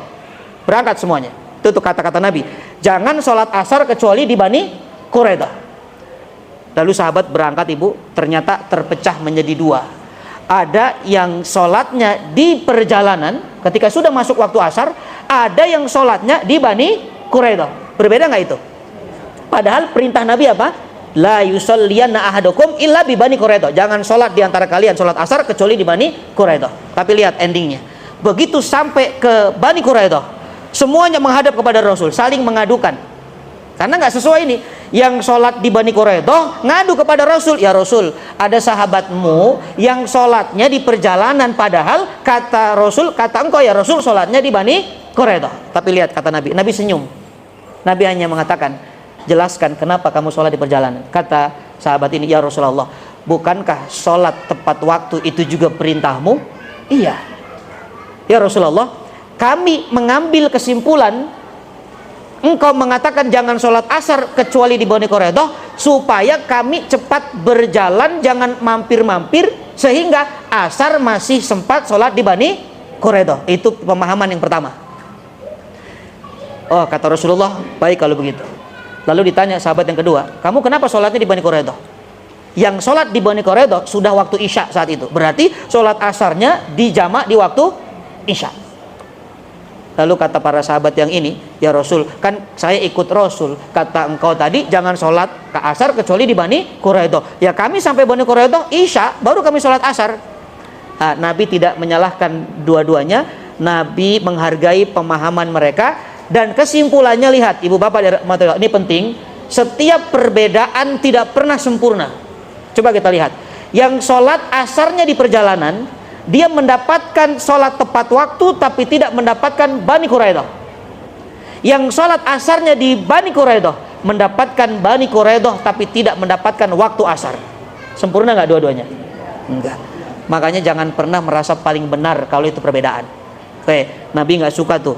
Berangkat semuanya. Itu tuh kata-kata Nabi. Jangan sholat asar kecuali di Bani Quraidah. Lalu sahabat berangkat, Ibu, ternyata terpecah menjadi dua. Ada yang sholatnya di perjalanan ketika sudah masuk waktu asar, ada yang sholatnya di Bani Quraidah. Berbeda nggak itu? Padahal perintah Nabi apa? La yusalliyanna ahadukum illa bi Bani Quraidah. Jangan sholat di antara kalian sholat asar kecuali di Bani Quraidah. Tapi lihat endingnya. Begitu sampai ke Bani Quraidah, semuanya menghadap kepada Rasul, saling mengadukan. Karena nggak sesuai ini. yang sholat di Bani Quraidah ngadu kepada Rasul, ya Rasul, ada sahabatmu yang sholatnya di perjalanan, padahal kata Rasul, kata engkau ya Rasul, sholatnya di Bani Quraidah. Tapi lihat kata Nabi, Nabi senyum. Nabi hanya mengatakan, jelaskan kenapa kamu sholat di perjalanan. Kata sahabat ini, ya Rasulullah, bukankah sholat tepat waktu itu juga perintahmu? Iya. Ya Rasulullah, kami mengambil kesimpulan engkau mengatakan jangan sholat asar kecuali di Bani Quraidah, supaya kami cepat berjalan, jangan mampir-mampir, sehingga asar masih sempat sholat di Bani Quraidah. Itu pemahaman yang pertama. Oh, kata Rasulullah, baik kalau begitu. Lalu ditanya sahabat yang kedua, kamu kenapa sholatnya di Bani Quraidah? Yang sholat di Bani Quraidah sudah waktu Isya saat itu, berarti sholat asarnya dijamak di waktu Isya. Lalu kata para sahabat yang ini, ya Rasul, kan saya ikut Rasul, kata engkau tadi jangan sholat ke asar kecuali di Bani Quraidah. Ya kami sampai Bani Quraidah Isya baru kami sholat asar. Nah, Nabi tidak menyalahkan dua-duanya. Nabi menghargai pemahaman mereka, dan kesimpulannya lihat ibu bapak, ini penting, setiap perbedaan tidak pernah sempurna. Coba kita lihat, yang sholat asarnya di perjalanan, dia mendapatkan sholat tepat waktu tapi tidak mendapatkan Bani Quraidah. Yang sholat asarnya di Bani Quraidah mendapatkan Bani Quraidah tapi tidak mendapatkan waktu asar. Sempurna nggak dua-duanya? Enggak. Makanya jangan pernah merasa paling benar kalau itu perbedaan. Oke, Nabi nggak suka tuh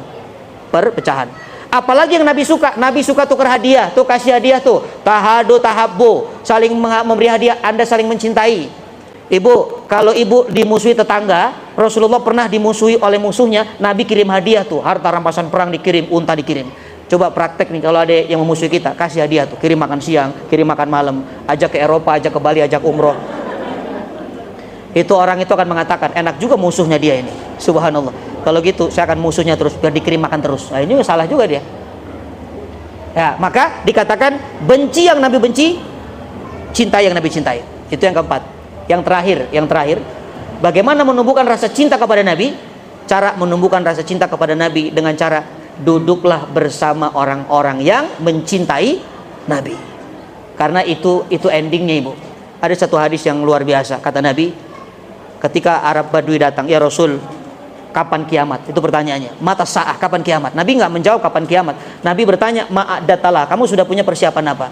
perpecahan. Apalagi yang Nabi suka tukar hadiah, tuh kasih hadiah tuh, tahadu tahabbu, saling memberi hadiah, Anda saling mencintai. Ibu, kalau ibu dimusuhi tetangga, Rasulullah pernah dimusuhi oleh musuhnya, Nabi kirim hadiah tuh, harta rampasan perang dikirim, unta dikirim. Coba praktek nih, kalau ada yang memusuhi kita, kasih hadiah tuh, kirim makan siang, kirim makan malam, ajak ke Eropa, ajak ke Bali, ajak umroh. Itu orang itu akan mengatakan, enak juga musuhnya dia ini, subhanallah. Kalau gitu saya akan musuhnya terus, biar dikirim makan terus. Nah, ini salah juga dia. Ya, maka dikatakan benci yang Nabi benci, cintai yang Nabi cintai. Itu yang keempat. Yang terakhir, bagaimana menumbuhkan rasa cinta kepada Nabi? Cara menumbuhkan rasa cinta kepada Nabi dengan cara duduklah bersama orang-orang yang mencintai Nabi. Karena itu endingnya ibu. Ada satu hadis yang luar biasa, kata Nabi, ketika Arab Badui datang, ya Rasul, kapan kiamat? Itu pertanyaannya. Mata sa'ah, kapan kiamat? Nabi nggak menjawab kapan kiamat. Nabi bertanya, ma'adatalah, kamu sudah punya persiapan apa?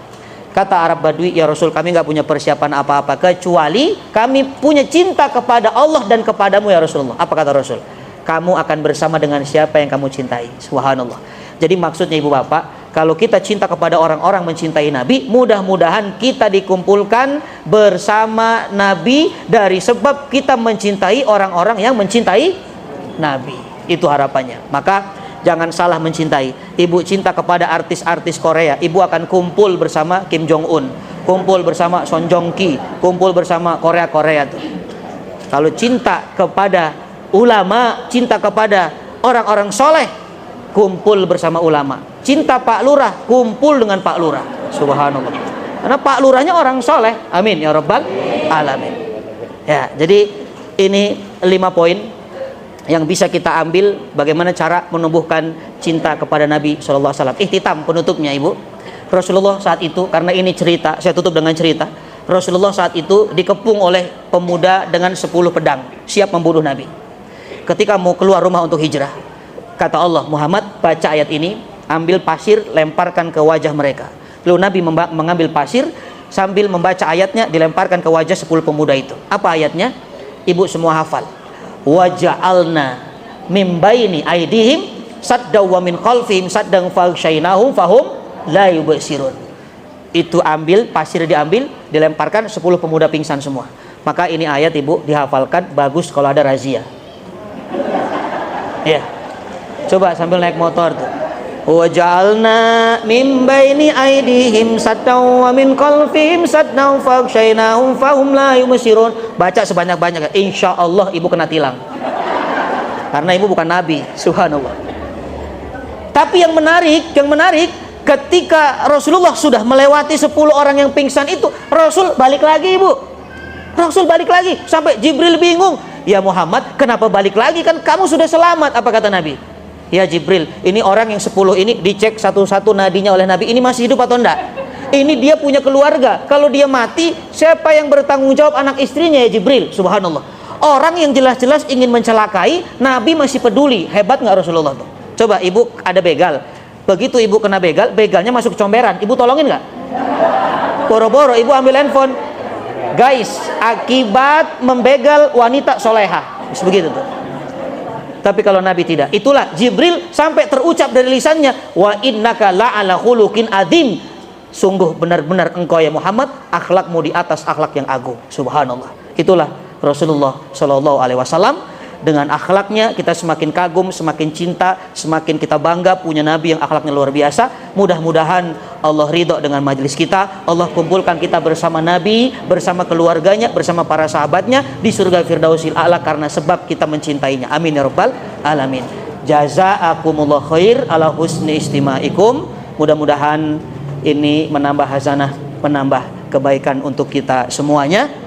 Kata Arab Badui, ya Rasul, kami nggak punya persiapan apa-apa kecuali kami punya cinta kepada Allah dan kepadamu ya Rasulullah. Apa kata Rasul? Kamu akan bersama dengan siapa yang kamu cintai. Subhanallah. Jadi maksudnya ibu bapak, kalau kita cinta kepada orang-orang mencintai Nabi, mudah-mudahan kita dikumpulkan bersama Nabi dari sebab kita mencintai orang-orang yang mencintai Nabi. Itu harapannya. Maka jangan salah mencintai. Ibu cinta kepada artis-artis Korea, ibu akan kumpul bersama Kim Jong Un, kumpul bersama Son Jong Ki, kumpul bersama Korea-Korea tuh. Kalau cinta kepada ulama, cinta kepada orang-orang soleh, kumpul bersama ulama. Cinta Pak Lurah, kumpul dengan Pak Lurah. Subhanallah. Karena Pak Lurahnya orang soleh. Amin ya Rabbal Alamin. Ya, jadi ini 5 poin yang bisa kita ambil bagaimana cara menumbuhkan cinta kepada Nabi SAW. Ihtitam penutupnya ibu. Rasulullah saat itu, karena ini cerita, saya tutup dengan cerita. Rasulullah saat itu dikepung oleh pemuda dengan 10 pedang, siap membunuh Nabi. Ketika mau keluar rumah untuk hijrah, kata Allah, Muhammad baca ayat ini, ambil pasir, lemparkan ke wajah mereka. Lalu Nabi mengambil pasir, sambil membaca ayatnya, dilemparkan ke wajah 10 pemuda itu. Apa ayatnya? Ibu semua hafal. Waja'alna min baini aidihim saddaw wa min khalfihim saddan faghshaynahum fahum la yubsirun. Itu ambil, pasir diambil, dilemparkan, 10 pemuda pingsan semua. Maka ini ayat ibu dihafalkan, bagus kalau ada razia. Ya. Coba sambil naik motor tuh. Waja'alna min baini aidihim saddaw wa min khalfihim saddaw faghshaynahum fahum la yubsirun. Baca sebanyak-banyaknya, insyaallah ibu kena tilang. Karena ibu bukan nabi, subhanallah. Tapi yang menarik, ketika Rasulullah sudah melewati 10 orang yang pingsan itu, Rasul balik lagi ibu. Rasul balik lagi, sampai Jibril bingung. Ya Muhammad, kenapa balik lagi? Kan kamu sudah selamat. Apa kata Nabi? Ya Jibril, ini orang yang 10 ini dicek satu-satu nadinya oleh Nabi, ini masih hidup atau enggak? Ini dia punya keluarga. Kalau dia mati, siapa yang bertanggung jawab? Anak istrinya ya Jibril. Subhanallah. Orang yang jelas-jelas ingin mencelakai, Nabi masih peduli. Hebat nggak Rasulullah tuh? Coba ibu ada begal. Begitu ibu kena begal, begalnya masuk comberan. Ibu tolongin nggak? Boro-boro ibu ambil handphone. Guys, akibat membegal wanita soleha. Begitu tuh. Tapi kalau Nabi tidak. Itulah Jibril sampai terucap dari lisannya, wa innaka la'ala khuluqin adzim. Sungguh benar-benar engkau ya Muhammad, akhlakmu di atas akhlak yang agung. Subhanallah. Itulah Rasulullah Shallallahu Alaihi Wasallam. Dengan akhlaknya kita semakin kagum, semakin cinta, semakin kita bangga punya Nabi yang akhlaknya luar biasa. Mudah-mudahan Allah ridho dengan majelis kita. Allah kumpulkan kita bersama Nabi, bersama keluarganya, bersama para sahabatnya di surga Firdausil A'la karena sebab kita mencintainya. Amin ya rabbal alamin. Jazaakumullah khair ala husni istimaikum. Mudah-mudahan ini menambah hazanah, menambah kebaikan untuk kita semuanya.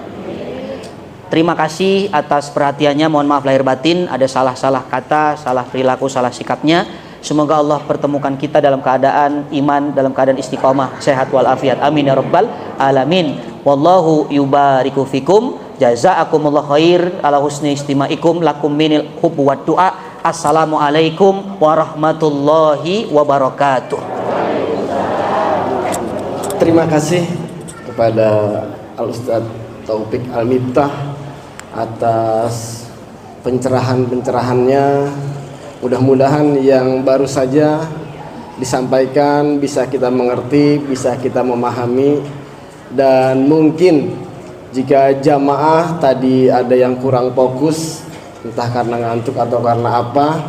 Terima kasih atas perhatiannya. Mohon maaf lahir batin ada salah-salah kata, salah perilaku, salah sikapnya. Semoga Allah pertemukan kita dalam keadaan iman, dalam keadaan istiqomah, sehat walafiat. Amin ya rabbal alamin. Wallahu yubariku fikum. Jazaakumullah khair ala husni istimaikum. Lakum minil hubbu wad du'a. Assalamualaikum warahmatullahi wabarakatuh. Terima kasih kepada Al-Ustadz Taufik Al-Miftah atas pencerahan-pencerahannya. Mudah-mudahan yang baru saja disampaikan bisa kita mengerti, bisa kita memahami. Dan mungkin jika jamaah tadi ada yang kurang fokus, entah karena ngantuk atau karena apa,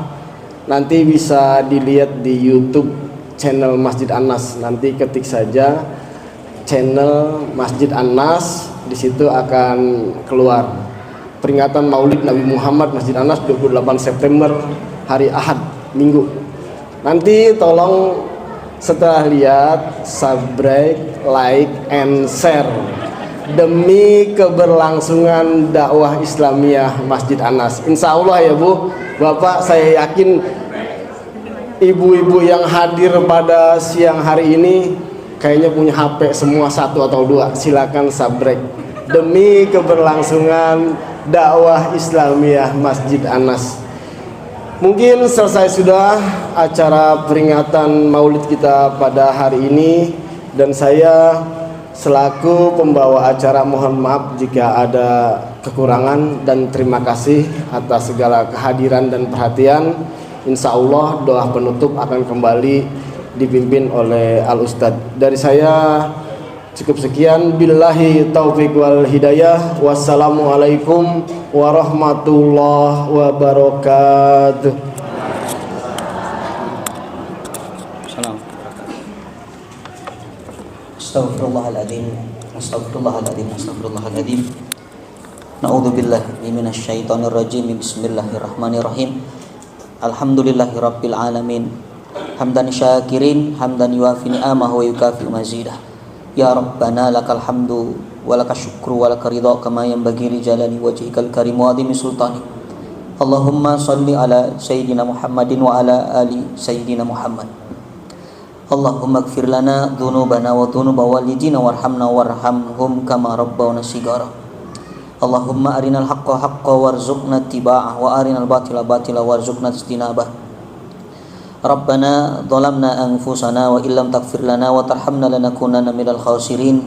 nanti bisa dilihat di YouTube channel Masjid An-Nas. Nanti ketik saja channel Masjid An-Nas, di situ akan keluar peringatan Maulid Nabi Muhammad Masjid An-Nas 28 September hari Ahad Minggu. Nanti tolong setelah lihat subscribe, like, and share demi keberlangsungan dakwah Islamiyah Masjid An-Nas. Insya Allah ya Bu, Bapak, saya yakin ibu-ibu yang hadir pada siang hari ini kayaknya punya HP semua, 1 atau 2. Silakan subscribe demi keberlangsungan dakwah Islamiyah Masjid An-Nas. Mungkin selesai sudah acara peringatan Maulid kita pada hari ini, dan saya selaku pembawa acara mohon maaf jika ada kekurangan, dan terima kasih atas segala kehadiran dan perhatian. Insya Allah doa penutup akan kembali dipimpin oleh Al-Ustadz. Dari saya cukup sekian. Billahi taufiq wal hidayah. Wassalamualaikum warahmatullahi wabarakatuh. Astaghfirullahaladzim. Astaghfirullahaladzim. Astaghfirullahaladzim. Na'udzubillahi minasyaitonir rajim. Bismillahirrahmanirrahim. Alhamdulillahirabbil alamin. Hamdan syakirin, hamdan yuafi ni'amahu wa yukafi mazidah. Ya Rabbana lakal hamdu wa lakal syukru wa lakal ridha kama yanbaghi li jalali wajhikal karim wa adhimi sultani. Allahumma salli ala sayyidina Muhammadin wa ala ali sayyidina Muhammad. Allahumma ighfir lana dhunubana wa dhunuba walidina warhamna warhamhum kama rabbawna shigara. Allahumma arinal haqqa haqqa warzuqna ittiba'ah wa arinal batila batila warzuqna ijtinabah. Rabbana dhalamna anfusana wa illam taghfir lana wa tarhamna lanakunanna minal khasirin.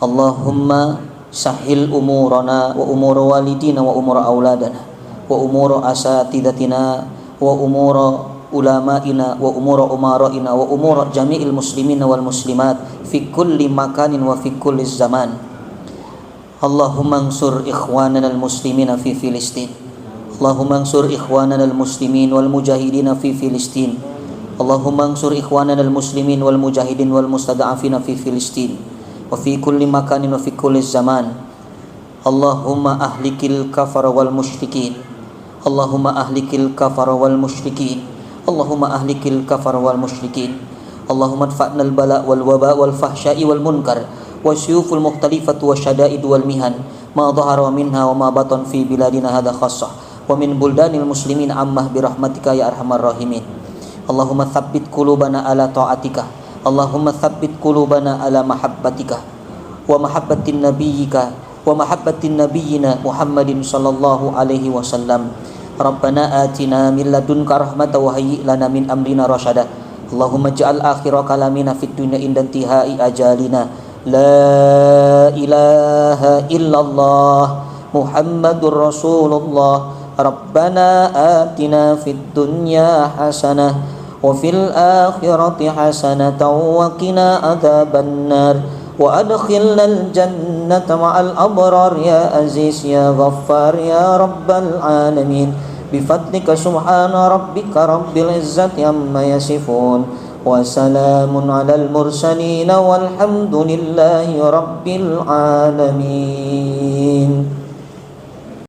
Allahumma sahil umurana wa umura walidina wa umura auladana wa umura asatidatina wa umura ulamaina wa umura umaraina wa umura jami'il muslimina wal muslimat fi kulli makanin wa fi kulli zaman. Allahumma ansur ikhwanana al muslimina fi Filistin. Allahumma ansur ikhwanana al-muslimin wal mujahidin fi Filistin. Allahumma ansur ikhwanana al-muslimin wal mujahidin wal mustada'afin fi Filistin wa fi kulli makanin wa fi kulli zaman. Allahumma ahlikil kafara wal musyrikin. Allahumma ahlikil kafara wal musyrikin. Allahumma ahlikil kafara wal musyrikin. Allahumma adfa'na al-bala wal waba wal fahsya'i wal munkar wa syuyuful mukhtalifatu wa syada'id wal mihan ma dhahara minha wa ma batan fi biladina hadha khassah wa min buldanil muslimin ammah birahmatika ya arhamar rahimin. Allahumma tsabbit qulubana ala ta'atika. Allahumma tsabbit qulubana ala mahabbatika wa mahabbatin nabiyyika wa mahabbatin nabiyyina Muhammadin sallallahu alaihi wasallam. Rabbana atina min ladunka rahmatan wa hayyi' lana min amrina rasyada. Allahumma ja'al akhira kalamina fid dunya inda intihai ajalina. La ilaha illallah Muhammadur Rasulullah. Rabbana atina fid dunya hasanah wa fil akhirati hasanatan wa qina adzabannar wa adkhilnal jannata ma'al abrar ya aziz ya ghaffar ya rabbal alamin bifadlika subhana rabbika rabbil izzati amma yasifun wa salamun alal mursalin walhamdulillahi rabbil alamin.